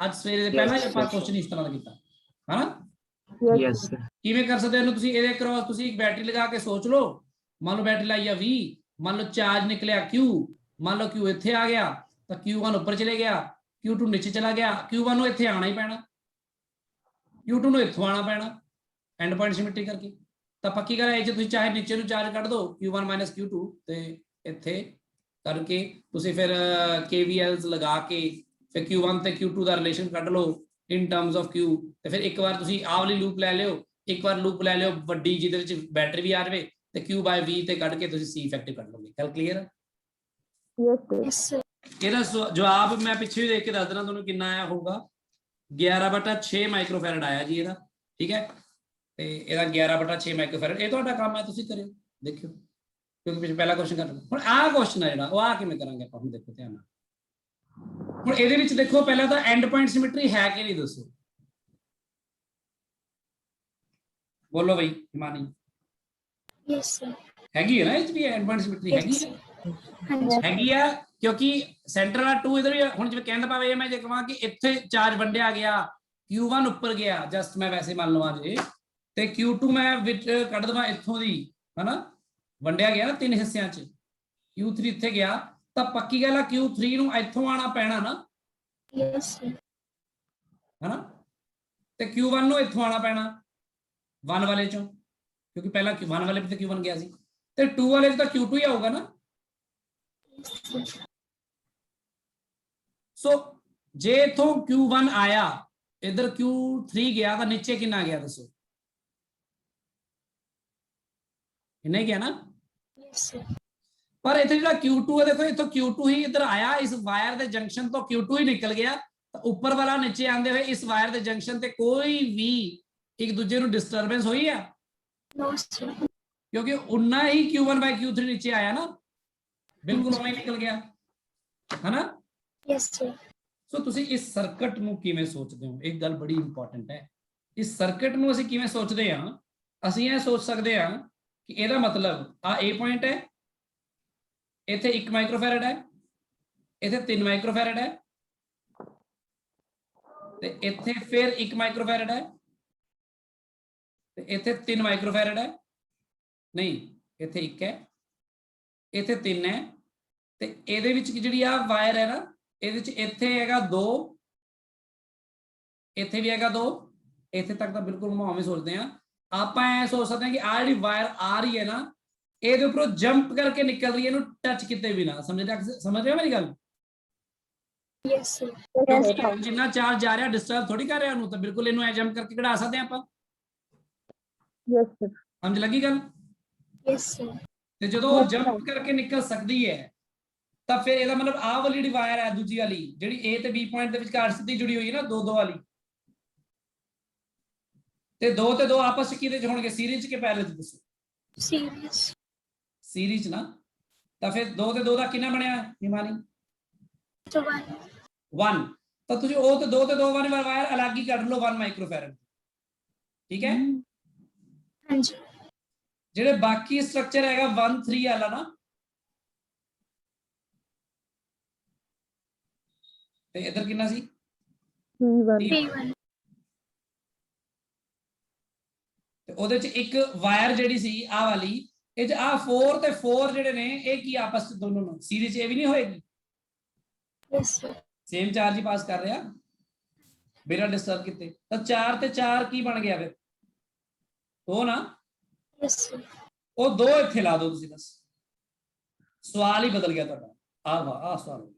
ਅੱਜ ਸਵੇਰੇ ਦੇ ਪਹਿਲਾਂ ਹੀ ਆਪਾਂ ਕੁਐਸਚਨ ਇਸ ਤਰ੍ਹਾਂ ਦਾ ਕੀਤਾ, ਹੈ ਨਾ। Yes sir. ਕਿਵੇਂ ਕਰ ਸਕਦੇ ਹੋ ਤੁਸੀਂ, ਇਹਦੇ ਕ੍ਰੋਸ ਤੁਸੀਂ ਇੱਕ ਬੈਟਰੀ ਲਗਾ ਕੇ ਸੋਚ ਲਓ, ਮੰਨ ਲਓ ਬੈਟਰੀ ਲਾਈ ਆ 20, ਮੰਨ ਲਓ ਚਾਰਜ ਨਿਕਲਿਆ Q, ਮੰਨ ਲਓ Q ਇੱਥੇ ਆ ਗਿਆ ਤਾਂ Q1 ਉੱਪਰ ਚਲੇ ਗਿਆ, Q2 ਨੀਚੇ ਚਲਾ ਗਿਆ, Q1 ਨੂੰ ਇੱਥੇ ਆਣਾ ਹੀ ਪੈਣਾ, Q2 ਨੂੰ ਇੱਥੋਂ ਆਣਾ ਪੈਣਾ ਐਂਡ ਪੁਆਇੰਟ ਸਿਮੈਟਰੀ ਕਰਕੇ। ਤਾਂ ਪੱਕੀ ਗੱਲ ਹੈ ਜੇ ਤੁਸੀਂ ਚਾਹੇ ਨੀਚੇ ਨੂੰ ਚਾਰਜ ਕੱਢ ਦਿਓ Q1 - Q2 ਤੇ ਇੱਥੇ ਕਰਕੇ ਤੁਸੀਂ ਫਿਰ KVLs ਲਗਾ ਕੇ ਫਿਰ Q1 ਤੇ Q2 ਦਾ ਰਿਲੇਸ਼ਨ ਕੱਢ ਲਓ in terms of Q, ਤੇ ਫਿਰ ਇੱਕ ਵਾਰ ਤੁਸੀਂ ਆਹ ਵਾਲੀ ਲੂਪ ਲੈ ਲਿਓ, ਇੱਕ ਵਾਰ ਲੂਪ ਲੈ ਲਿਓ ਵੱਡੀ ਜਿਹਦੇ ਵਿੱਚ ਬੈਟਰੀ ਵੀ ਆ ਜਾਵੇ, ਤੇ Q/V ਤੇ ਕੱਢ ਕੇ ਤੁਸੀਂ C ਇਫੈਕਟਿਵ ਕੱਢ ਲਓਗੇ। ਗੱਲ ਕਲੀਅਰ ਹੈ? Yes sir. यस सर ਇਹਦਾ ਜਵਾਬ ਮੈਂ ਪਿੱਛੇ ਵੀ ਦੇਖ ਕੇ ਦੱਸ ਦੇਣਾ ਤੁਹਾਨੂੰ ਕਿੰਨਾ ਆਇਆ ਹੋਊਗਾ, 11/6 ਮਾਈਕਰੋਫੈਰਡ ਆਇਆ ਜੀ ਇਹਦਾ, ਠੀਕ ਹੈ। ਤੇ ਇਹਦਾ 11/6 ਮਾਈਕਰੋਫੈਰਡ, ਇਹ ਤੁਹਾਡਾ ਕੰਮ ਹੈ, ਤੁਸੀਂ ਕਰਿਓ, ਦੇਖਿਓ, ਕਿਉਂਕਿ ਪਿੱਛੇ ਪਹਿਲਾ ਕੁਐਸਚਨ ਕਰਨਾ। ਹੁਣ ਆਹ ਕੁਐਸਚਨ ਹੈ ਜਿਹੜਾ ਉਹ ਆਹ ਕਿਵੇਂ ਕਰਾਂਗੇ ਆਪਾਂ, ਹੁਣ ਦੇਖੋ ਧਿਆਨ ਨਾਲ। ਹੁਣ ਇਹਦੇ ਵਿੱਚ ਦੇਖੋ ਪਹਿਲਾਂ ਤਾਂ ਐਂਡ ਪੁਆਇੰਟ ਸਿਮੈਟਰੀ ਹੈ ਕਿ ਨਹੀਂ ਦੱਸੋ, ਬੋਲੋ ਬਈ ਹਿਮਾਨੀ। यस सर ਹੈਗੀ ਹੈ ਨਾ, ਇਹ 'ਚ ਵੀ ਐਂਡ ਪੁਆਇੰਟ ਸਿਮੈਟਰੀ ਹੈਗੀ यस ਹੈ, सर हाँ जी ਹੈਗੀ ਆ, ਕਿਉਂਕਿ ਸੈਂਟਰ ਵਾਲਾ 2 ਇਧਰ ਵੀ ਹੁਣ ਜਿਵੇਂ ਕਹਿੰਦਾ ਪਾਵੇ, ਮੈਂ ਜੇ ਕਹਾਂ ਕਿ ਇੱਥੇ ਚਾਰਜ ਵੰਡਿਆ ਗਿਆ, Q1 ਉੱਪਰ ਗਿਆ, ਜਸਟ ਮੈਂ ਵੈਸੇ ਮੰਨ ਲਵਾਂ ਜੇ, ਤੇ Q2 ਮੈਂ ਵਿੱਚ ਕੱਢ ਦਵਾਂ ਇੱਥੋਂ ਦੀ, ਹਨਾ, ਵੰਡਿਆ ਗਿਆ ਨਾ 3 ਹਿੱਸਿਆਂ 'ਚ, Q3 ਇੱਥੇ ਗਿਆ, ਤਾਂ ਪੱਕੀ ਗੱਲ ਆ Q3 ਨੂੰ ਇੱਥੋਂ ਆਣਾ ਪੈਣਾ ਨਾ, यस सर ਹਨਾ, ਤੇ Q1 ਨੂੰ ਇੱਥੋਂ ਆਣਾ ਪੈਣਾ 1 ਵਾਲੇ ਚੋਂ, ਕਿਉਂਕਿ ਪਹਿਲਾਂ 1 ਵਾਲੇ ਤੇ Q1 ਗਿਆ ਸੀ, ਤੇ 2 ਵਾਲੇ 'ਚ ਤਾਂ Q2 ਹੀ ਆਊਗਾ ਨਾ। ਸੋ ਜੇ ਇਥੋਂ Q1 ਆਇਆ, ਇਧਰ Q3 ਗਿਆ, ਤਾਂ ਨੀਚੇ ਕਿੰਨਾ ਗਿਆ ਦੱਸੋ, ਇੰਨਾ ਹੀ ਗਿਆ ਨਾ। यस सर ਪਰ ਇੱਥੇ ਜਿਹੜਾ Q2 ਹੈ, ਦੇਖੋ ਇੱਥੋਂ Q2 ਹੀ ਇੱਧਰ ਆਇਆ, ਇਸ ਵਾਇਰ ਦੇ ਜੰਕਸ਼ਨ ਤੋਂ Q2 ਹੀ ਨਿਕਲ ਗਿਆ, ਤਾਂ ਉੱਪਰ ਵਾਲਾ ਨੀਚੇ ਆਉਂਦੇ ਹੋਏ ਇਸ ਵਾਇਰ ਦੇ ਜੰਕਸ਼ਨ ਤੇ ਕੋਈ ਵੀ ਇੱਕ ਦੂਜੇ ਨੂੰ ਡਿਸਟਰਬੈਂਸ ਹੋਈ ਆ, नो सर ਕਿਉਂਕਿ ਉਨਾ ਹੀ Q1/Q3 ਨੀਚੇ ਆਇਆ ਨਾ, ਬਿਲਕੁਲ ਉਵੇਂ ਹੀ ਨਿਕਲ ਗਿਆ, ਹਨਾ। यस सर ਸੋ ਤੁਸੀਂ ਇਸ ਸਰਕਟ ਨੂੰ ਕਿਵੇਂ ਸੋਚਦੇ ਹੋ, ਇੱਕ ਗੱਲ ਬੜੀ ਇੰਪੋਰਟੈਂਟ ਹੈ। ਇਸ ਸਰਕਟ ਨੂੰ ਅਸੀਂ ਕਿਵੇਂ ਸੋਚਦੇ ਹਾਂ, ਅਸੀਂ ਇਹ ਸੋਚ ਸਕਦੇ ਹਾਂ ਕਿ ਇਹਦਾ ਮਤਲਬ ਆ A ਪੁਆਇੰਟ ਹੈ, ਇੱਥੇ 1 ਮਾਈਕਰੋਫੈਰਡ ਹੈ, ਇੱਥੇ 3 ਮਾਈਕਰੋਫੈਰਡ ਹੈ, ਤੇ ਇੱਥੇ ਫਿਰ 1 ਮਾਈਕਰੋਫੈਰਡ ਹੈ, ਤੇ ਇੱਥੇ 3 ਮਾਈਕਰੋਫੈਰਡ ਹੈ, ਨਹੀਂ ਇੱਥੇ 1 ਹੈ, ਇੱਥੇ 3 ਹੈ, ਤੇ ਇਹਦੇ ਵਿੱਚ ਜਿਹੜੀ ਆ ਵਾਇਰ ਹੈ ਨਾ, ਇਹਦੇ ਚ ਇੱਥੇ ਹੈਗਾ 2, ਇੱਥੇ ਵੀ ਹੈਗਾ 2, ਇੱਥੇ ਤੱਕ ਤਾਂ ਬਿਲਕੁਲ ਘੁਮਾਵੇਂ ਸੋਚਦੇ ਆ ਆਪਾਂ। ਐ ਸੋਚ ਸਕਦੇ ਹਾਂ ਕਿ ਆ ਜਿਹੜੀ ਵਾਇਰ ਆ ਰਹੀ ਹੈ ਨਾ, ਇਹਦੇ ਉੱਪਰੋਂ ਜੰਪ ਕਰਕੇ ਨਿਕਲ ਰਹੀ ਹੈ, ਇਹਨੂੰ ਟੱਚ ਕੀਤੇ ਬਿਨਾ। ਸਮਝ ਰਹੇ ਹੋ ਮੇਰੀ ਗੱਲ? Yes, sir. Yes, ਕਿਉਂਕਿ sir. ਜਿੰਨਾ ਚਾਰਜ ਜਾ ਰਿਹਾ ਡਿਸਟਰਬ ਥੋੜੀ ਕਰ ਰਿਹਾ ਉਹਨੂੰ, ਤਾਂ ਬਿਲਕੁਲ ਇਹਨੂੰ ਐ ਜੰਪ ਕਰਕੇ ਕਢਾ ਸਕਦੇ ਹਾਂ ਆਪਾਂ। Yes, sir. ਸਮਝ ਲੱਗੀ ਗੱਲ? Yes, sir. ਤੇ ਜਦੋਂ ਉਹ ਜੰਪ ਕਰਕੇ ਨਿਕਲ ਸਕਦੀ ਹੈ ਤਾਂ ਫਿਰ ਇਹਦਾ ਮਤਲਬ ਆਹ ਵਾਲੀ ਜਿਹੜੀ ਵਾਇਰ ਹੈ ਦੂਜੀ ਵਾਲੀ, ਜਿਹੜੀ A ਤੇ B ਪੁਆਇੰਟ ਦੇ ਵਿਚਕਾਰ ਸਿੱਧੀ ਜੁੜੀ ਹੋਈ ਹੈ ਨਾ 2 2 ਵਾਲੀ, ਤੇ 2 ਤੇ 2 ਆਪਸ ਵਿੱਚ ਕਿਹਦੇ ਚ ਹੋਣਗੇ, ਸੀਰੀਜ਼ ਚ ਕਿ ਪੈਰਲਲ ਚ? ਦੱਸੋ। Serious. ਸੀਰੀਜ਼ ਨਾ, ਤਾਂ ਫਿਰ 2 ਤੇ 2 ਦਾ ਕਿੰਨਾ ਬਣਿਆ ਹਿਮਾਨੀ? So 1. 1। ਤਾਂ ਤੁਸੀਂ ਉਹ ਤੇ 2 ਤੇ 2 ਵਾਲੀ ਵਾਇਰ ਅਲੱਗ ਹੀ ਕੱਢ ਲਓ 1 ਮਾਈਕਰੋਫੈਰਡ, ਠੀਕ ਹੈ। ਹਾਂਜੀ। ਜਿਹੜੇ ਬਾਕੀ ਸਟਰਕਚਰ ਹੈਗਾ 1 3 ਵਾਲਾ ਨਾ, ਤੇ ਇਧਰ ਕਿੰਨਾ ਸੀ? 3 1. ਤੇ ਉਹਦੇ ਚ ਇੱਕ ਵਾਇਰ ਜਿਹੜੀ ਸੀ ਆਹ ਵਾਲੀ, ਇਹ ਚ ਆਹ 4 ਤੇ 4 ਜਿਹੜੇ ਨੇ ਇਹ ਕੀ ਆਪਸ ਚ ਦੋਨੋਂ ਨੂੰ ਸੀਰੀਜ਼ ਇਹ ਵੀ ਨਹੀਂ ਹੋਏਗੀ? Yes, sir. ਸੇਮ ਚਾਰਜ ਹੀ ਪਾਸ ਕਰ ਰਿਹਾ ਬਿਨਾਂ ਡਿਸਟਰਬ ਕੀਤੇ। ਤਾਂ 4 ਤੇ 4 ਕੀ ਬਣ ਗਿਆ ਫਿਰ? 2 ਨਾ। Yes, sir. ਉਹ 2 ਇੱਥੇ ਲਾ ਦਿਓ ਤੁਸੀਂ, ਬਸ ਸਵਾਲ ਹੀ ਬਦਲ ਗਿਆ ਤੁਹਾਡਾ। ਆਹ ਵਾਹ, ਆਹ ਸਵਾਲ।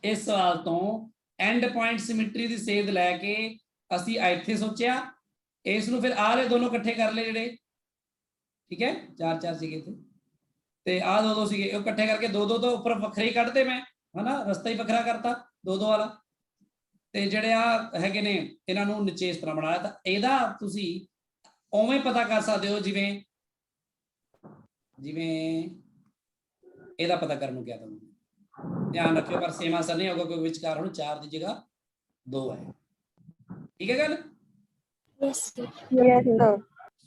ਇਸ ਸਵਾਲ ਤੋਂ ਐਂਡ ਪੁਆਇੰਟ ਸਿਮੈਟਰੀ ਦੀ ਸੇਧ ਲੈ ਕੇ ਅਸੀਂ ਇੱਥੇ ਸੋਚਿਆ, ਇਸ ਨੂੰ ਫਿਰ ਆਹ ਲੈ ਦੋਨੋਂ ਇਕੱਠੇ ਕਰ ਲਏ ਜਿਹੜੇ, ਠੀਕ ਹੈ, 4 4 ਸੀਗੇ ਇੱਥੇ, ਤੇ ਆਹ 2 2 ਸੀਗੇ, ਉਹ ਇਕੱਠੇ ਕਰਕੇ 2 2 ਤੋਂ ਉੱਪਰ ਵੱਖਰੇ ਹੀ ਕੱਢਦੇ ਮੈਂ, ਹਨਾ, ਰਸਤਾ ਹੀ ਵੱਖਰਾ ਕਰਤਾ 2 2 ਵਾਲਾ। ਤੇ ਜਿਹੜੇ ਆ ਹੈਗੇ ਨੇ ਇਹਨਾਂ ਨੂੰ ਨੀਚੇ ਇਸ ਤਰ੍ਹਾਂ ਬਣਾਇਆ। ਤਾਂ ਇਹਦਾ ਤੁਸੀਂ ਉਵੇਂ ਪਤਾ ਕਰ ਸਕਦੇ ਹੋ ਜਿਵੇਂ ਇਹਦਾ ਪਤਾ ਕਰਨ ਨੂੰ ਕਿਹਾ ਤੁਹਾਨੂੰ। ਧਿਆਨ ਰੱਖਿਓ ਪਰ ਸੇਮ ਆਂਸਰ ਨਹੀਂ ਹੋਗਾ, ਕਿਉਂਕਿ ਵਿਚਕਾਰ ਹੁਣ 4 ਦੀ ਜਗ੍ਹਾ 2 ਹੈ। ਠੀਕ ਹੈ ਗੱਲ? Yes, sir. Yes, sir.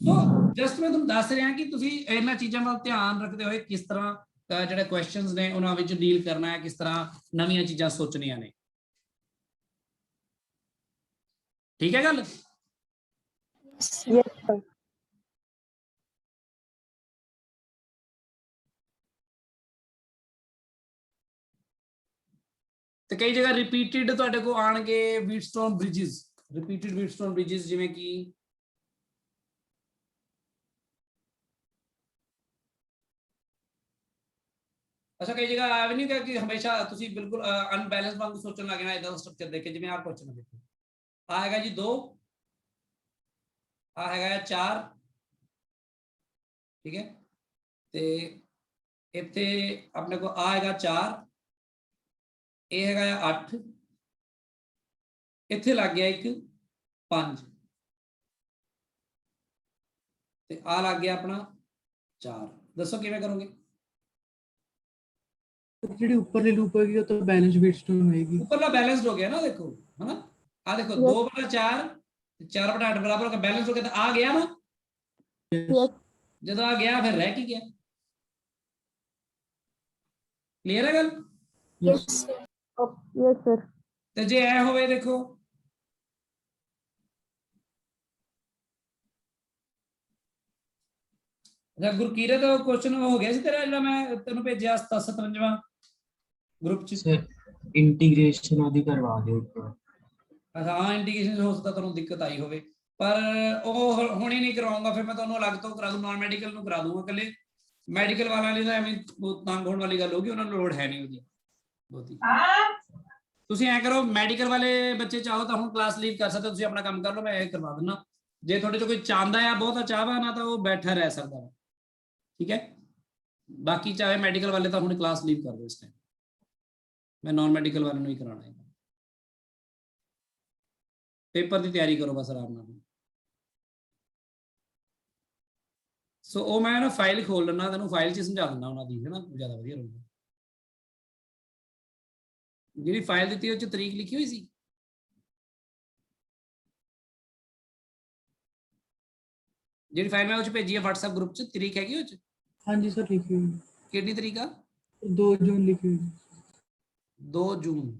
ਸੋ ਜਸਟ ਮੈਂ ਤੁਹਾਨੂੰ ਦੱਸ ਰਿਹਾ ਕਿ ਤੁਸੀਂ ਇਹਨਾਂ ਚੀਜ਼ਾਂ ਵੱਲ ਧਿਆਨ ਰੱਖਦੇ ਹੋਏ ਕਿਸ ਤਰ੍ਹਾਂ ਜਿਹੜੇ ਕੁਐਸਚਨਸ ਨੇ ਉਹਨਾਂ ਵਿੱਚ ਡੀਲ ਕਰਨਾ ਹੈ, ਕਿਸ ਤਰ੍ਹਾਂ ਨਵੀਆਂ ਚੀਜ਼ਾਂ ਸੋਚਣੀਆਂ ਨੇ। ਠੀਕ ਹੈ ਗੱਲ? Yes, sir. Yes, sir. ਤੇ ਕਈ ਜਗ੍ਹਾ ਰਿਪੀਟਿਡ ਤੁਹਾਡੇ ਕੋਲ ਆਣਗੇ ਵੀਟਸਟੋਨ ਬ੍ਰਿਜਸ, ਰਿਪੀਟਿਡ ਵੀਟਸਟੋਨ ਬ੍ਰਿਜਸ, ਜਿਵੇਂ ਕਿ ਅੱਛਾ ਕਈ ਜਗ੍ਹਾ ਆ ਵੀ ਨਹੀਂ ਕਿ ਹਮੇਸ਼ਾ ਤੁਸੀਂ ਬਿਲਕੁਲ ਅਨਬੈਲੈਂਸ ਵਾਂਗ ਸੋਚਣ ਲੱਗ ਜਾਣਾ ਇਦਾਂ ਦਾ ਸਟਰਕਚਰ ਦੇਖ ਕੇ। ਜਿਵੇਂ ਆਹ ਕੁਐਸਚਨ ਦੇਖੋ, ਆ ਹੈਗਾ ਜੀ 2, ਆ ਹੈਗਾ 4, ਠੀਕ ਹੈ, ਤੇ ਇੱਥੇ ਆਪਣੇ ਕੋਲ ਆ ਹੈਗਾ 4, ਇਹ ਹੈਗਾ 8, ਇੱਥੇ ਲੱਗ ਗਿਆ ਇੱਕ 5, ਤੇ ਆ ਲੱਗ ਗਿਆ ਆਪਣਾ 4। ਦੱਸੋ ਕਿਵੇਂ ਕਰੋਗੇ? ਜਿਹੜੀ ਉੱਪਰਲੀ ਲੂਪ ਹੋਏਗੀ ਉਹ ਤਾਂ ਬੈਲੈਂਸ ਵੀਟਸਟੋਨ ਹੋਏਗੀ। ਉੱਪਰਲਾ ਬੈਲੈਂਸਡ ਹੋ ਗਿਆ ਨਾ, ਦੇਖੋ ਹਨਾ, ਆ ਦੇਖੋ 2/4 4/8 ਬਰਾਬਰ ਹੋ ਗਿਆ, ਬੈਲੈਂਸ ਹੋ ਗਿਆ। ਤਾਂ ਆ ਗਿਆ ਨਾ, Yes. ਜਦੋਂ ਆ ਗਿਆ ਫਿਰ ਰਹਿ ਕੀ ਗਿਆ? ਕਲੀਅਰ ਹੈ ਗੱਲ? Yes, sir. Yes, sir. ਤੇ ਜੇ ਐ ਹੋਵੇ ਦੇਖੋ, ਗੁਰਕੀਰਤ ਕੁਐਸਚਨ ਹੋ ਗਿਆ ਸੀ ਤੇਰਾ ਜਿਹੜਾ ਮੈਂ ਤੈਨੂੰ ਭੇਜਿਆ 57ਵਾਂ ਗਰੁੱਪ ਚ? ਇੰਟੀਗ੍ਰੇਸ਼ਨ ਉਹਦੀ ਕਰਵਾ ਦਿਓ ਇੱਕ ਵਾਰ। ਹਾਂ ਇੰਟੀਗ੍ਰੇਸ਼ਨ ਹੋ ਸਕਦਾ ਤੁਹਾਨੂੰ ਦਿੱਕਤ ਆਈ ਹੋਵੇ, ਪਰ ਉਹ ਹੁਣ ਹੀ ਨਹੀਂ ਕਰਵਾਉਂਗਾ, ਫਿਰ ਮੈਂ ਤੁਹਾਨੂੰ ਅਲੱਗ ਤੋਂ ਕਰਾ ਦੂੰ, ਨਾਨ ਮੈਡੀਕਲ ਨੂੰ ਕਰਾ ਦੂੰਗਾ ਇਕੱਲੇ। ਮੈਡੀਕਲ ਵਾਲਿਆਂ ਲਈ ਤਾਂ ਐਵੇਂ ਬਹੁਤ ਤੰਗ ਹੋਣ ਵਾਲੀ ਗੱਲ ਹੋਗੀ, ਉਹਨਾਂ ਨੂੰ ਲੋੜ ਹੈ ਨਹੀਂ ਉਹਦੀ ਬਹੁਤੀ। ਤੁਸੀਂ ਐ ਕਰੋ, ਮੈਡੀਕਲ ਵਾਲੇ ਬੱਚੇ ਚਾਹੋ ਤਾਂ ਹੁਣ ਕਲਾਸ ਲੀਵ ਕਰ ਸਕਦੇ ਹੋ, ਤੁਸੀਂ ਆਪਣਾ ਕੰਮ ਕਰ ਲਓ, ਮੈਂ ਇਹ ਕਰਵਾ ਦਿੰਦਾ। ਜੇ ਤੁਹਾਡੇ ਚੋਂ ਕੋਈ ਚਾਹੁੰਦਾ ਆ ਬਹੁਤਾ ਚਾਹਵਾ ਨਾ, ਤਾਂ ਉਹ ਬੈਠਾ ਰਹਿ ਸਕਦਾ ਵਾ, ਠੀਕ ਹੈ। ਬਾਕੀ ਚਾਹੇ ਮੈਡੀਕਲ ਵਾਲੇ ਤਾਂ ਹੁਣ ਕਲਾਸ ਲੀਵ ਕਰ ਦਿਓ ਇਸ ਟਾਈਮ, ਮੈਂ ਨਾਨ ਮੈਡੀਕਲ ਵਾਲੇ ਨੂੰ ਹੀ ਕਰਾਉਣਾ ਹੈ। ਪੇਪਰ ਦੀ ਤਿਆਰੀ ਕਰੋ ਬਸ ਆਰਾਮ ਨਾਲ। ਸੋ ਉਹ ਮੈਂ ਨਾ ਫਾਈਲ ਖੋਲ ਲੈਣਾ, ਤੈਨੂੰ ਫਾਈਲ 'ਚ ਸਮਝਾ ਦਿੰਦਾ ਉਹਨਾਂ ਦੀ, ਹੈ ਨਾ, ਜ਼ਿਆਦਾ ਵਧੀਆ ਰਹੂਗਾ। ਜਿਹੜੀ ਫਾਈਲ ਦਿੱਤੀ ਉਹ 'ਚ ਤਰੀਕ ਲਿਖੀ ਹੋਈ ਸੀ? ਜਿਹੜੀ ਫਾਈਲ ਮੈਂ ਉਹ 'ਚ ਭੇਜੀ ਹੈ WhatsApp ਗਰੁੱਪ 'ਚ, ਤਰੀਕ ਹੈਗੀ ਉਹ 'ਚ? ਹਾਂਜੀ ਸਰ ਲਿਖੀ ਹੋਈ। ਕਿਹੜੀ ਤਰੀਕ ਆ? 2 ਜੂਨ ਲਿਖੀ ਹੋਈ। 2 ਜੂਨ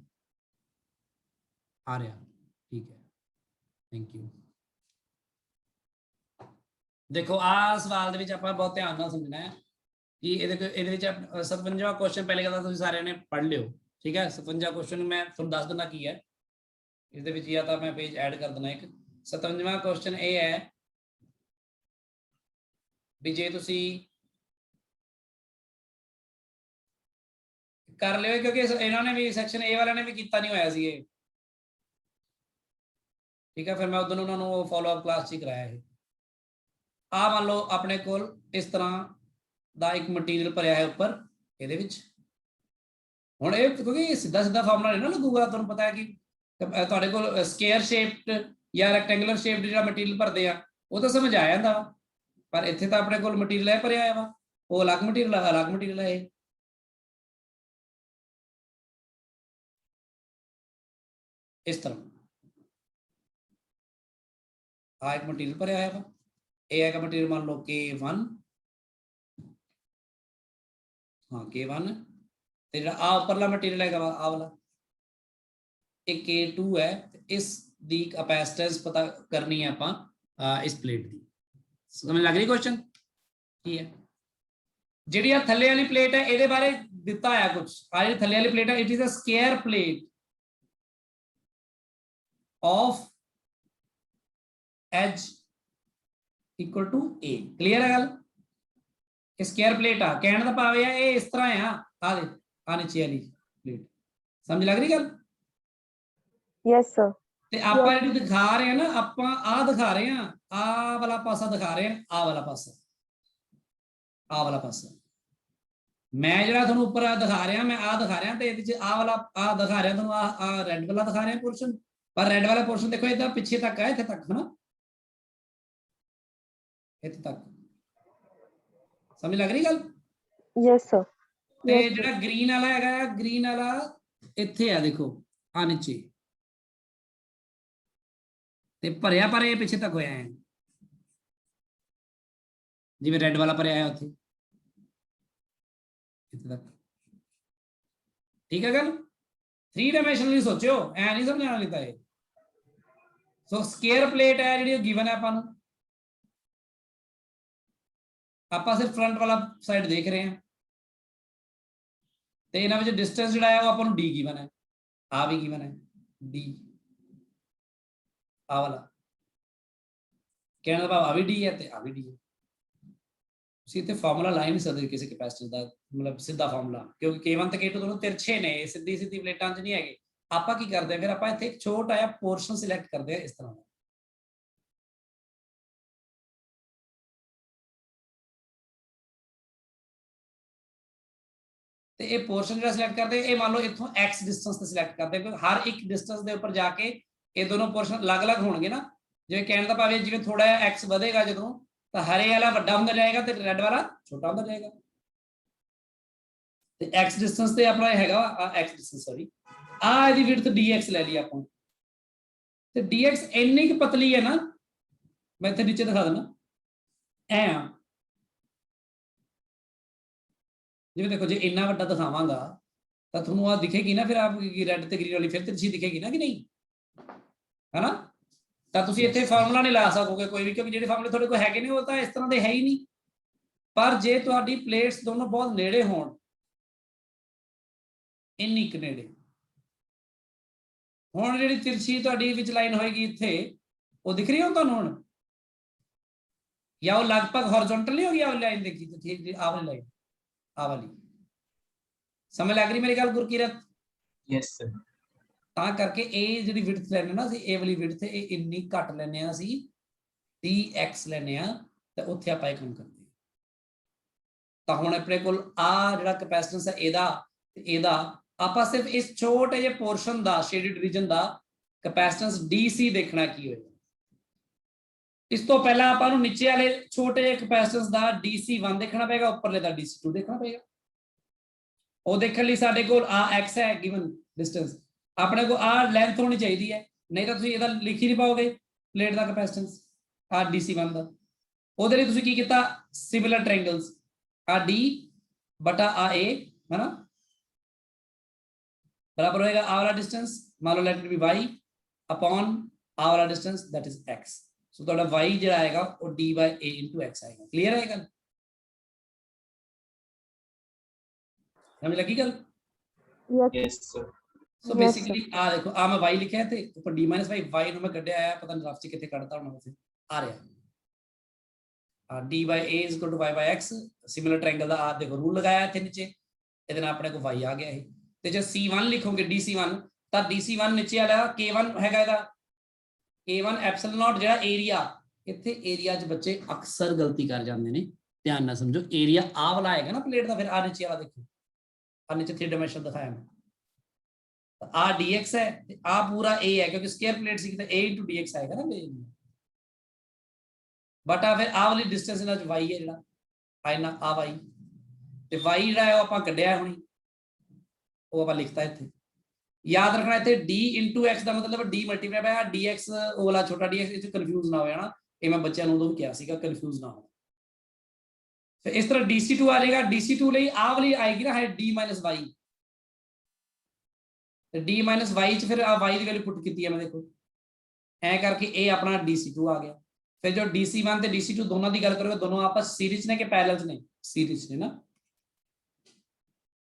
ਆ ਰਿਹਾ, ਠੀਕ ਹੈ, ਥੈਂਕ ਯੂ। ਦੇਖੋ ਆਹ ਸਵਾਲ ਦੇ ਵਿੱਚ ਆਪਾਂ ਬਹੁਤ ਧਿਆਨ ਨਾਲ ਸਮਝਣਾ ਹੈ ਕਿ ਇਹਦੇ ਵਿੱਚ 57ਵਾਂ ਕੁਐਸਚਨ ਪਹਿਲੇ ਗੱਲ ਤਾਂ ਤੁਸੀਂ ਸਾਰਿਆਂ ਨੇ ਪੜ੍ਹ ਲਿਓ, ठीक है 57 क्वेश्चन मैं ਤੁਹਾਨੂੰ ਦੱਸ ਦਿੰਦਾ ਕੀ ਹੈ ਇਸ ਦੇ ਵਿੱਚ ਜਾਂ ਤਾਂ ਮੈਂ ਪੇਜ ਐਡ ਕਰ ਦਿੰਦਾ ਇੱਕ 57ਵਾਂ क्वेश्चन ਇਹ ਹੈ ਵੀ ਜੇ ਤੁਸੀਂ ਕਰ ਲਿਓ ਕਿਉਂਕਿ ਇਹਨਾਂ ਨੇ ਵੀ ਸੈਕਸ਼ਨ A ਵਾਲਿਆਂ ਨੇ ਵੀ ਕੀਤਾ ਨਹੀਂ ਹੋਇਆ ਸੀ ਇਹ ਠੀਕ ਹੈ ਫਿਰ ਮੈਂ ਉਦੋਂ ਉਹਨਾਂ ਨੂੰ ਫਾਲੋ ਅਪ ਕਲਾਸ 'ਚ ਹੀ ਕਰਾਇਆ ਇਹ ਆ ਮੰਨ ਲਓ ਆਪਣੇ ਕੋਲ ਇਸ ਤਰ੍ਹਾਂ ਦਾ ਇੱਕ ਮਟੀਰੀਅਲ ਭਰਿਆ ਹੈ ਉੱਪਰ ਇਹਦੇ ਵਿੱਚ ਹੁਣ ਇਹ ਕਿਉਂਕਿ ਸਿੱਧਾ ਫਾਰਮੂਲਾ ਨਹੀਂ ਨਾ ਲੱਗੂਗਾ ਤੁਹਾਨੂੰ ਪਤਾ ਹੈ ਕਿ ਤੁਹਾਡੇ ਕੋਲ ਸਕੁਅਰ ਸ਼ੇਪਡ ਜਾਂ ਰੈਕਟੈਂਗੂਲਰ ਸ਼ੇਪਡ ਜਿਹੜਾ ਮਟੀਰੀਅਲ ਭਰਦੇ ਆ ਉਹ ਤਾਂ ਸਮਝ ਆ ਜਾਂਦਾ ਵਾ ਪਰ ਇੱਥੇ ਤਾਂ ਆਪਣੇ ਕੋਲ ਮਟੀਰੀਅਲ ਹੈ ਭਰਿਆ ਵਾ ਉਹ ਅਲੱਗ ਮਟੀਰੀਅਲ ਹੈ ਇਹ ਇਸ ਤਰ੍ਹਾਂ ਆ ਇੱਕ ਮਟੀਰੀਅਲ ਭਰਿਆ ਹੋਇਆ ਵਾ ਇਹ ਹੈਗਾ ਮਟੀਰੀਅਲ ਮੰਨ ਲਓ K1 ਹਾਂ K1 ਤੇ ਜਿਹੜਾ ਆ ਉੱਪਰਲਾ ਮਟੀਰੀਅਲ ਹੈਗਾ ਵਾ ਆ ਵਾਲਾ ਇਹ K2 ਹੈ ਤੇ ਇਸ ਦੀ ਕਪੈਸਿਟੈਂਸ ਪਤਾ ਕਰਨੀ ਹੈ ਆਪਾਂ ਇਸ ਪਲੇਟ ਦੀ ਸਮਝ ਲੱਗ ਰਹੀ ਕੁਐਸਚਨ ਕੀ ਹੈ ਜਿਹੜੀ ਆ ਥੱਲੇ ਵਾਲੀ ਪਲੇਟ ਹੈ ਇਹਦੇ ਬਾਰੇ ਦਿੱਤਾ ਹੋਇਆ ਕੁਝ ਆ ਜਿਹੜੀ ਥੱਲੇ ਵਾਲੀ ਪਲੇਟ ਹੈ it is a square plate of edge equal to A clear है गल स्क्वायर प्लेट आ कहने का भाव है ये इस तरह है आ दे आ नीचे वाली प्लेट समझ लग रही गल यस सर ते ਆਪਾਂ ਜਿਹੜੀ ਦਿਖਾ ਰਹੇ ਹਾਂ ਨਾ ਆਪਾਂ ਆ ਦਿਖਾ ਰਹੇ ਹਾਂ ਆ ਵਾਲਾ ਪਾਸਾ ਦਿਖਾ ਰਹੇ ਹਾਂ ਆ ਵਾਲਾ ਪਾਸਾ ਮੈਂ ਜਿਹੜਾ ਤੁਹਾਨੂੰ ਉੱਪਰ ਦਿਖਾ ਰਿਹਾ ਮੈਂ ਆ ਦਿਖਾ ਰਿਹਾ ਤੇ ਇਹਦੇ ਚ ਆ ਵਾਲਾ ਆ ਦਿਖਾ ਰਿਹਾ ਤੁਹਾਨੂੰ ਆ ਰੈੱਡ ਵਾਲਾ ਦਿਖਾ ਰਿਹਾ ਪੋਰਸ਼ਨ पर रेड वाला पोर्शन देखो इधर पीछे तक है इतने तक है ना इतने तक समझ लग रही गल यस सर ते जेड़ा ग्रीन वाला हैगा ग्रीन वाला इत्थे है देखो आ नीचे ते भरिया पर ये पीछे तक होया है जिवें रेड वाला भरिया है उत्थे इत्थे तक ठीक है गल 3 डायमेंशनली सोचो ऐ नहीं समझाना लेता है सो स्क्वायर प्लेट है जी गिवन है आप सिर्फ फ्रंट वाला साइड देख रहे हैं तो इन्हां विच डिस्टेंस जिहड़ा है वो आपां नूं डी गिवन है आ भी गिवन है डी आ वाला कहने का भाव आ भी डी है ते आ भी डी है ਤੁਸੀਂ ਇੱਥੇ ਫਾਰਮੂਲਾ ਲਾ ਹੀ ਨਹੀਂ ਸਕਦੇ ਕਿਸੇ ਕੈਪੈਸਿਟੈਂਸ ਦਾ ਮਤਲਬ ਸਿੱਧਾ ਫਾਰਮੂਲਾ ਕਿਉਂਕਿ K1 ਤੇ K2 ਦੋਨੋਂ ਤਿਰਛੇ ਨੇ ਸਿੱਧੀ ਪਲੇਟਾਂ 'ਚ ਨਹੀਂ ਹੈਗੇ ਆਪਾਂ ਕੀ ਕਰਦੇ ਆ ਫਿਰ ਆਪਾਂ ਇੱਥੇ ਇੱਕ ਛੋਟਾ ਜਿਹਾ ਪੋਰਸ਼ਨ ਸਿਲੈਕਟ ਕਰਦੇ ਆ ਇਸ ਤਰ੍ਹਾਂ ਦਾ ਤੇ ਇਹ ਪੋਰਸ਼ਨ ਜਿਹੜਾ ਸਿਲੈਕਟ ਕਰਦੇ ਇਹ ਮੰਨ ਲਓ ਇੱਥੋਂ x ਡਿਸਟੈਂਸ ਤੇ ਸਿਲੈਕਟ ਕਰਦੇ ਕਿਉਂਕਿ ਹਰ ਇੱਕ ਡਿਸਟੈਂਸ ਦੇ ਉੱਪਰ ਜਾ ਕੇ ਇਹ ਦੋਨੋਂ ਪੋਰਸ਼ਨ ਅਲੱਗ-ਅਲੱਗ ਹੋਣਗੇ ਨਾ ਜਿਵੇਂ ਕਹਿਣ ਦਾ ਭਾਵ ਹੈ ਜਿਵੇਂ ਥੋੜਾ ਜਿਹਾ x ਵਧੇਗਾ ਜਦੋਂ ਤਾਂ ਹਰੇ ਵਾਲਾ ਵੱਡਾ ਹੁੰਦਾ ਜਾਏਗਾ ਤੇ ਰੈੱਡ ਵਾਲਾ ਛੋਟਾ ਹੁੰਦਾ ਜਾਏਗਾ ਤੇ x ਡਿਸਟੈਂਸ ਤੇ ਆਪਣਾ ਹੈਗਾ ਆ x ਡਿਸਟੈਂਸ ਸੌਰੀ ਆ ਇਹਦੀ ਵਿਡਥ dx ਲੈ ਲਈ ਆਪਾਂ ਤੇ dx ਇੰਨੀ ਕਿ ਪਤਲੀ ਹੈ ਨਾ ਮੈਂ ਇੱਥੇ ਨੀਚੇ ਦਿਖਾ ਦਿੰਦਾ ਐ ਜਿਵੇਂ ਦੇਖੋ ਜੇ ਇੰਨਾ ਵੱਡਾ ਦਿਖਾਵਾਂਗਾ ਤਾਂ ਤੁਹਾਨੂੰ ਆ ਦਿਖੇਗੀ ਨਾ ਫਿਰ ਆਪ ਕੀ ਰੈੱਡ ਤੇ ਗ੍ਰੀਨ ਵਾਲੀ ਫਿਰ ਤਿਰਛੀ ਦਿਖੇਗੀ ਨਾ ਕਿ ਨਹੀਂ ਹੈਨਾ ਤਾਂ ਤੁਸੀਂ ਇੱਥੇ ਫਾਰਮੂਲਾ ਨਹੀਂ ਲਾ ਸਕੋਗੇ ਕੋਈ ਵੀ ਕਿਉਂਕਿ ਜਿਹੜੇ ਫਾਰਮੂਲੇ ਤੁਹਾਡੇ ਕੋਲ ਹੈਗੇ ਨੇ ਉਹ ਤਾਂ ਇਸ ਤਰ੍ਹਾਂ ਦੇ ਹੈ ਹੀ ਨਹੀਂ ਪਰ ਜੇ ਤੁਹਾਡੀ ਪਲੇਟਸ ਦੋਨੋਂ ਬਹੁਤ ਨੇੜੇ ਹੋਣ ਇੰਨੀ ਕੁ ਨੇੜੇ ਹੁਣ ਜਿਹੜੀ ਤਿਰਛੀ ਤੁਹਾਡੀ ਵਿੱਚ ਲਾਈਨ ਹੋਏਗੀ ਇੱਥੇ ਉਹ ਦਿਖ ਰਹੀ ਹੋ ਤੁਹਾਨੂੰ ਹੁਣ ਜਾਂ ਉਹ ਲਗਭਗ ਹੌਰੀਜ਼ੌਂਟਲ ਨਹੀਂ ਹੋ ਗਈ ਆ ਲਾਈਨ ਦੇਖੀ ਤੇ ਆਹ ਵਾਲੀ ਲਾਈਨ ਆ ਵਾਲੀ ਸਮਝ ਲੱਗ ਰਹੀ ਮੇਰੀ ਗੱਲ ਗੁਰਕੀਰਤ ਯੈਸ ਸਰ ਤਾਂ ਕਰਕੇ ਇਹ ਜਿਹੜੀ ਵਿਡਥ ਲੈਣੇ ਨਾ ਅਸੀਂ ਇਹ ਵਾਲੀ ਵਿਡਥ ਇਹ ਇੰਨੀ ਘੱਟ ਲੈਣੇ ਆ ਅਸੀਂ 3x ਲੈਣੇ ਆ ਤੇ ਉੱਥੇ ਆਪਾਂ ਇਹ ਕੰਮ ਕਰਦੇ ਤਾਂ ਹੁਣ ਆਪਣੇ ਕੋਲ ਆ ਜਿਹੜਾ ਕੈਪੈਸਿਟੈਂਸ ਹੈ ਇਹਦਾ ਆਪਾਂ ਸਿਰਫ ਇਸ ਛੋਟੇ ਜਿਹੇ ਪੋਰਸ਼ਨ ਦਾ ਸ਼ੇਡਡ ਰੀਜਨ ਦਾ ਕੈਪੈਸਿਟੈਂਸ DC ਦੇਖਣਾ ਕੀ ਹੋਏਗਾ ਇਸ ਤੋਂ ਪਹਿਲਾਂ ਆਪਾਂ ਨੂੰ ਨੀਚੇ ਵਾਲੇ ਛੋਟੇ ਜਿਹੇ ਕੈਪੈਸਿਟੈਂਸ ਦਾ DC1 ਦੇਖਣਾ ਪਏਗਾ ਉੱਪਰਲੇ ਦਾ DC2 ਦੇਖਣਾ ਪਏਗਾ ਉਹ ਦੇਖਣ ਲਈ ਸਾਡੇ ਕੋਲ ਆ x ਹੈ ਗਿਵਨ ਡਿਸਟੈਂਸ ਆਪਣੇ ਕੋਲ ਆ ਲੈਂਥ ਹੋਣੀ ਚਾਹੀਦੀ ਹੈ ਨਹੀਂ ਤਾਂ ਤੁਸੀਂ ਇਹਦਾ ਲਿਖ ਹੀ ਨਹੀਂ ਪਾਓਗੇ ਪਲੇਟ ਦਾ ਕੈਪੈਸਿਟੈਂਸ ਆ DC1 ਦਾ ਉਹਦੇ ਲਈ ਤੁਸੀਂ ਕੀ ਕੀਤਾ ਸਿਮਿਲਰ ਟ੍ਰਾਇੰਗਲਸ ਆ D ਬਟਾ ਆ A है ना बराबर होएगा आ वाला डिस्टेंस मान लो let it be y upon आ वाला distance that is x so तो y ਜਿਹੜਾ ਆਏਗਾ ਉਹ d by a into x ਆਏਗਾ क्लियर है गल समझ लगी गल Yes. Yes sir. So Yes, basically ਆ ਦੇਖੋ ਆ ਮੈਂ y ਲਿਖਿਆ ਤੇ ਉੱਪਰ d - y ਨੂੰ ਮੈਂ ਕੱਢਿਆ ਆ, ਪਤਾ ਨਹੀਂ ਰਫ ਚ ਕਿੱਥੇ ਕੱਢਤਾ ਹੋਣਾ ਵੈਸੇ, ਆ ਰਿਹਾ d by a is equal to y by x, similar triangle ਦਾ ਆ ਦੇਖੋ ਰੂਲ ਲਗਾਇਆ ਇੱਥੇ ਨੀਚੇ, ਇਹਦੇ ਨਾਲ ਆਪਣੇ ਕੋਲ y ਆ ਗਿਆ ਇਹ। ਤੇ ਜੇ c1 ਲਿਖੋਗੇ dc1 ਤਾਂ dc1 ਨੀਚੇ ਵਾਲਾ k1 ਹੈਗਾ ਇਹਦਾ, k1 ਐਪਸਿਲਨ ਨੋਟ ਜਿਹੜਾ ਏਰੀਆ, ਇੱਥੇ ਏਰੀਆ 'ਚ ਬੱਚੇ ਅਕਸਰ ਗਲਤੀ ਕਰ ਜਾਂਦੇ ਨੇ, ਧਿਆਨ ਨਾਲ ਸਮਝੋ। ਏਰੀਆ ਆ ਵਾਲਾ ਹੈਗਾ ਨਾ ਪਲੇਟ ਦਾ, ਫਿਰ ਆ ਨੀਚੇ ਵਾਲਾ ਦੇਖੋ, ਆ ਨੀਚੇ 3 ਡਾਇਮੈਂਸ਼ਨ ਦਿਖਾਇਆ ਮੈਂ, ਤਾਂ ਆ dx ਹੈ ਤੇ ਆ ਪੂਰਾ a ਹੈ, ਕਿਉਂਕਿ ਸਕੁਅਰ ਪਲੇਟ ਸੀ ਤਾਂ a * dx ਆਏਗਾ ਨਾ, ਬਟ ਆ ਫਿਰ ਆ ਵਾਲੀ ਡਿਸਟੈਂਸ ਇਹਨਾਂ 'ਚ y ਹੈ ਜਿਹੜਾ ਆ ਇਹਨਾਂ ਆ y, ਤੇ y ਜਿਹੜਾ ਹੈ ਉਹ ਆਪਾਂ ਕੱਢਿਆ ਹੁਣੀ, ਉਹ ਆਪਾਂ ਲਿਖਤਾ ਇੱਥੇ। ਯਾਦ ਰੱਖਣਾ ਇੱਥੇ d * x ਦਾ ਮਤਲਬ d ਮਲਟੀਪਲਾਈ ਬਾਈ dx, ਉਹ ਵਾਲਾ ਛੋਟਾ dx, ਇਹ 'ਚ ਕਨਫਿਊਜ਼ ਨਾ ਹੋਵੇ ਨਾ, ਇਹ ਮੈਂ ਬੱਚਿਆਂ ਨੂੰ ਉਦੋਂ ਵੀ ਕਿਹਾ ਸੀਗਾ ਕਨਫਿਊਜ਼ ਨਾ ਹੋ। ਫਿਰ ਇਸ ਤਰ੍ਹਾਂ dc2 ਆ ਜਾਏਗਾ, dc2 ਲਈ ਆਹ ਵਾਲੀ ਆਏਗੀ ਨਾ ਹੈ d - y, ਤੇ d - y 'ਚ ਫਿਰ ਆ y ਦੀ ਵੈਲਿਊ ਪੁੱਟ ਕੀਤੀ ਹੈ ਮੈਂ, ਦੇਖੋ ਐ ਕਰਕੇ ਇਹ ਆਪਣਾ dc2 ਆ ਗਿਆ। ਫਿਰ ਜੋ dc1 ਤੇ dc2 ਦੋਨਾਂ ਦੀ ਗੱਲ ਕਰੋਗੇ, ਦੋਨੋਂ ਆਪਸ ਸੀਰੀਜ਼ ਨੇ ਕਿ ਪੈਰਲਲ ਨੇ? ਸੀਰੀਜ਼ ਨੇ ਨਾ,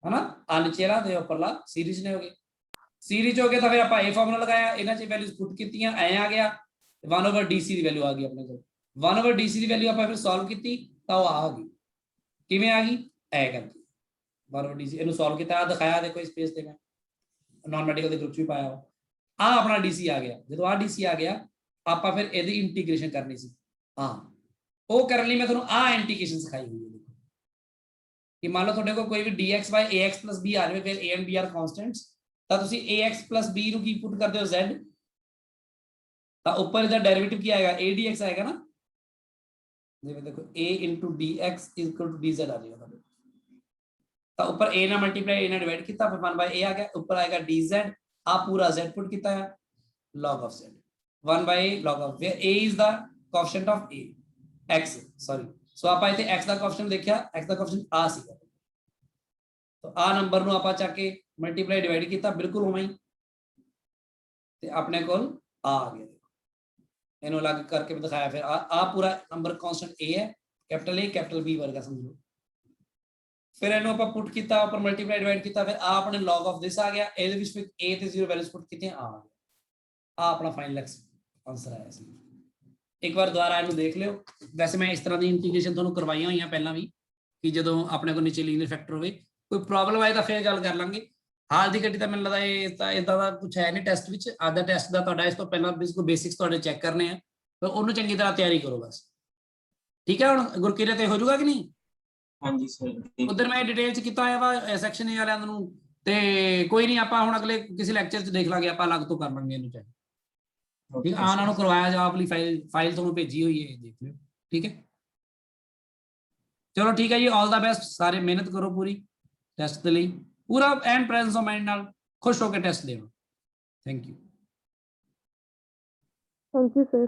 ਹਨਾ, ਆ ਨੀਚੇ ਵਾਲਾ ਤੇ ਉੱਪਰਲਾ ਸੀਰੀਜ਼ ਨੇ ਹੋ ਗਏ। ਸੀਰੀਜ਼ ਹੋ ਗਏ ਤਾਂ ਫਿਰ ਆਪਾਂ ਇਹ ਫਾਰਮੂਲਾ ਲਗਾਇਆ, ਇਹਨਾਂ 'ਚ ਵੈਲਿਊਜ਼ ਪੁੱਟ ਕੀਤੀਆਂ, ਐ ਆ ਗਿਆ 1/dc ਦੀ ਵੈਲਿਊ ਆ ਗਈ ਆਪਣੇ ਕੋਲ। 1/dc ਦੀ ਵੈਲਿਊ ਆਪਾਂ ਫਿਰ ਸੋਲਵ ਕੀਤੀ ਤਾਂ ਉਹ ਆ ਗਈ, ਕਿਵੇਂ ਆ ਗਈ? ਐ ਕਰਕੇ 1/dc ਇਹਨੂੰ ਸੋਲਵ ਕੀਤਾ, ਆ ਦਿਖਾਇਆ ਦੇਖੋ ਇਸ ਪੇਜ ਤੇ ਮੈਂ ਨਾਨ ਮੈਡੀਕਲ ਦੇ ਗਰੁੱਪ 'ਚ ਵੀ ਪਾਇਆ, ਆ ਆਪਣਾ ਡੀਸੀ ਆ ਗਿਆ। ਜਦੋਂ ਆ ਡੀਸੀ ਆ ਗਿਆ ਆਪਾਂ ਫਿਰ ਇਹਦੀ ਇੰਟੀਗ੍ਰੇਸ਼ਨ ਕਰਨੀ ਸੀ, ਹਾਂ ਉਹ ਕਰਨ ਲਈ ਮੈਂ ਤੁਹਾਨੂੰ ਆ ਇੰਟੀਗ੍ਰੇਸ਼ਨ ਸਿਖਾਈ ਹੋਈ ਹੈ। ਦੇਖੋ ਕਿ ਮੰਨ ਲਓ ਤੁਹਾਡੇ ਕੋਲ ਕੋਈ ਵੀ dx by ax plus b ਆ ਜਾਵੇ, ਫਿਰ a and b are constants, ਤਾਂ ਤੁਸੀਂ ax plus b ਨੂੰ ਕੀ ਪੁੱਟ ਕਰਦੇ ਹੋ? z, ਤਾਂ ਉੱਪਰ ਇਹਦਾ ਡੈਰੀਵੇਟਿਵ ਕੀ ਆਏਗਾ? a dx ਆਏਗਾ ਨਾ, ਜਿਵੇਂ ਦੇਖੋ a into dx is equal to dz ਆ ਜਾਏਗਾ ਤੁਹਾਡੇ, ਤਾਂ ਉੱਪਰ a ਨਾਲ ਮਲਟੀਪਲਾਈ, a ਨਾਲ ਡਿਵਾਈਡ ਕੀਤਾ, ਫਿਰ 1/a ਆ ਗਿਆ, ਉੱਪਰ ਆਏਗਾ dz, ਆ ਪੂਰਾ z ਪੁੱਟ ਕੀਤਾ ਹੈ, log of z, 1/a log of, where a is the coefficient of a x, sorry, ਸੋ ਆਪਾਂ ਇੱਥੇ x ਦਾ ਕੋਐਫੀਸ਼ੀਐਂਟ ਦੇਖਿਆ, x ਦਾ ਕੋਐਫੀਸ਼ੀਐਂਟ ਆ ਸੀਗਾ, ਤਾਂ ਆ ਨੰਬਰ ਨੂੰ ਆਪਾਂ ਚੱਕ ਕੇ ਮਲਟੀਪਲਾਈ ਡਿਵਾਈਡ ਕੀਤਾ, ਬਿਲਕੁਲ ਉਵੇਂ ਹੀ, ਤੇ ਆਪਣੇ ਕੋਲ ਆ ਗਿਆ। ਇਹਨੂੰ ਅਲੱਗ ਕਰਕੇ ਦਿਖਾਇਆ, ਫਿਰ ਆ ਪੂਰਾ ਨੰਬਰ ਕਾਂਸਟੈਂਟ a ਹੈ, ਕੈਪੀਟਲ A ਕੈਪੀਟਲ B ਵਰਗਾ ਸਮਝੋ। ਫਿਰ ਇਹਨੂੰ ਆਪਾਂ ਪੁੱਟ ਕੀਤਾ, ਉੱਪਰ ਮਲਟੀਪਲਾਈ ਡਿਵਾਈਡ ਕੀਤਾ, ਫਿਰ ਆ ਆਪਣੇ log of this ਆ ਗਿਆ, ਇਹਦੇ ਵਿੱਚ ਫਿਰ a ਤੇ 0 ਵੈਲਿਊਜ਼ ਪੁੱਟ ਕੀਤੀਆਂ, ਆ ਆਪਣਾ ਫਾਈਨਲ ਆਨਸਰ ਆਇਆ ਸੀ। ਇੱਕ ਵਾਰ ਦੁਬਾਰਾ ਇਹਨੂੰ ਦੇਖ ਲਿਓ। ਵੈਸੇ ਮੈਂ ਇਸ ਤਰ੍ਹਾਂ ਦੀ ਇੰਟੀਗ੍ਰੇਸ਼ਨ ਤੁਹਾਨੂੰ ਕਰਵਾਈਆਂ ਹੋਈਆਂ ਪਹਿਲਾਂ ਵੀ, ਕਿ ਜਦੋਂ ਆਪਣੇ ਕੋਲ ਨੀਚੇ ਲੀਨੀਅਰ ਫੈਕਟਰ ਹੋਵੇ, ਕੋਈ ਪ੍ਰੋਬਲਮ ਆਏ ਤਾਂ ਫਿਰ ਗੱਲ ਕਰ ਲਾਂਗੇ। ਹਾਲ ਦੀ ਘੜੀ ਤਾਂ ਮੈਨੂੰ ਲੱਗਦਾ ਇਹ ਤਾਂ ਇਦਾਂ ਦਾ ਕੁਝ ਹੈ ਨਹੀਂ ਟੈਸਟ ਵਿੱਚ। ਅੱਜ ਦਾ ਟੈਸਟ ਦਾ ਤੁਹਾਡਾ ਇਸ ਤੋਂ ਪਹਿਲਾਂ ਬਿਲਕੁਲ ਬੇਸਿਕਸ ਤੁਹਾਡੇ ਚੈੱਕ ਕਰਨੇ ਆ, ਪਰ ਉਹਨੂੰ ਚੰਗੀ ਤਰ੍ਹਾਂ ਤਿਆਰੀ ਕਰੋ ਬਸ, ਠੀਕ ਹੈ। ਹੁਣ ਗੁਰਕਿਰਤ ਤੇ ਹੋ ਜਾਊਗਾ ਕਿ ਨਹੀਂ? ਹਾਂਜੀ ਸਰ, ਉਧਰ ਮੈਂ ਡਿਟੇਲ ਚ ਕੀਤਾ ਹੋਇਆ ਵਾ ਸੈਕਸ਼ਨ ਏ ਵਾਲਿਆਂ ਨੂੰ, ਤੇ ਕੋਈ ਨਹੀਂ ਆਪਾਂ ਹੁਣ ਅਗਲੇ ਕਿਸੇ ਲੈਕਚਰ ਚ ਦੇਖ ਲਾਂਗੇ, ਆਪਾਂ ਅਲੱਗ ਤੋਂ ਕਰ ਲਾਂਗੇ ਇਹਨੂੰ ਚਾਹੇ, ਠੀਕ ਆ। ਉਹਨਾਂ ਨੂੰ ਕਰਵਾਇਆ ਜਾ, ਆਪਣੀ ਫਾਈਲ ਤੁਹਾਨੂੰ ਭੇਜੀ ਹੋਈ ਹੈ, ਦੇਖ ਲਿਓ, ਠੀਕ ਹੈ। ਚਲੋ ਠੀਕ ਹੈ ਜੀ, ਆਲ ਦਾ ਬੈਸਟ, ਸਾਰੇ ਮਿਹਨਤ ਕਰੋ ਪੂਰੀ ਟੈਸਟ ਦੇ ਲਈ, ਪੂਰਾ ਐਂਡ ਪ੍ਰੈਜ਼ੈਂਸ ਆਫ ਮਾਈਂਡ ਨਾਲ ਖੁਸ਼ ਹੋ ਕੇ ਟੈਸਟ ਦਿਓ। Thank you. Thank you, sir.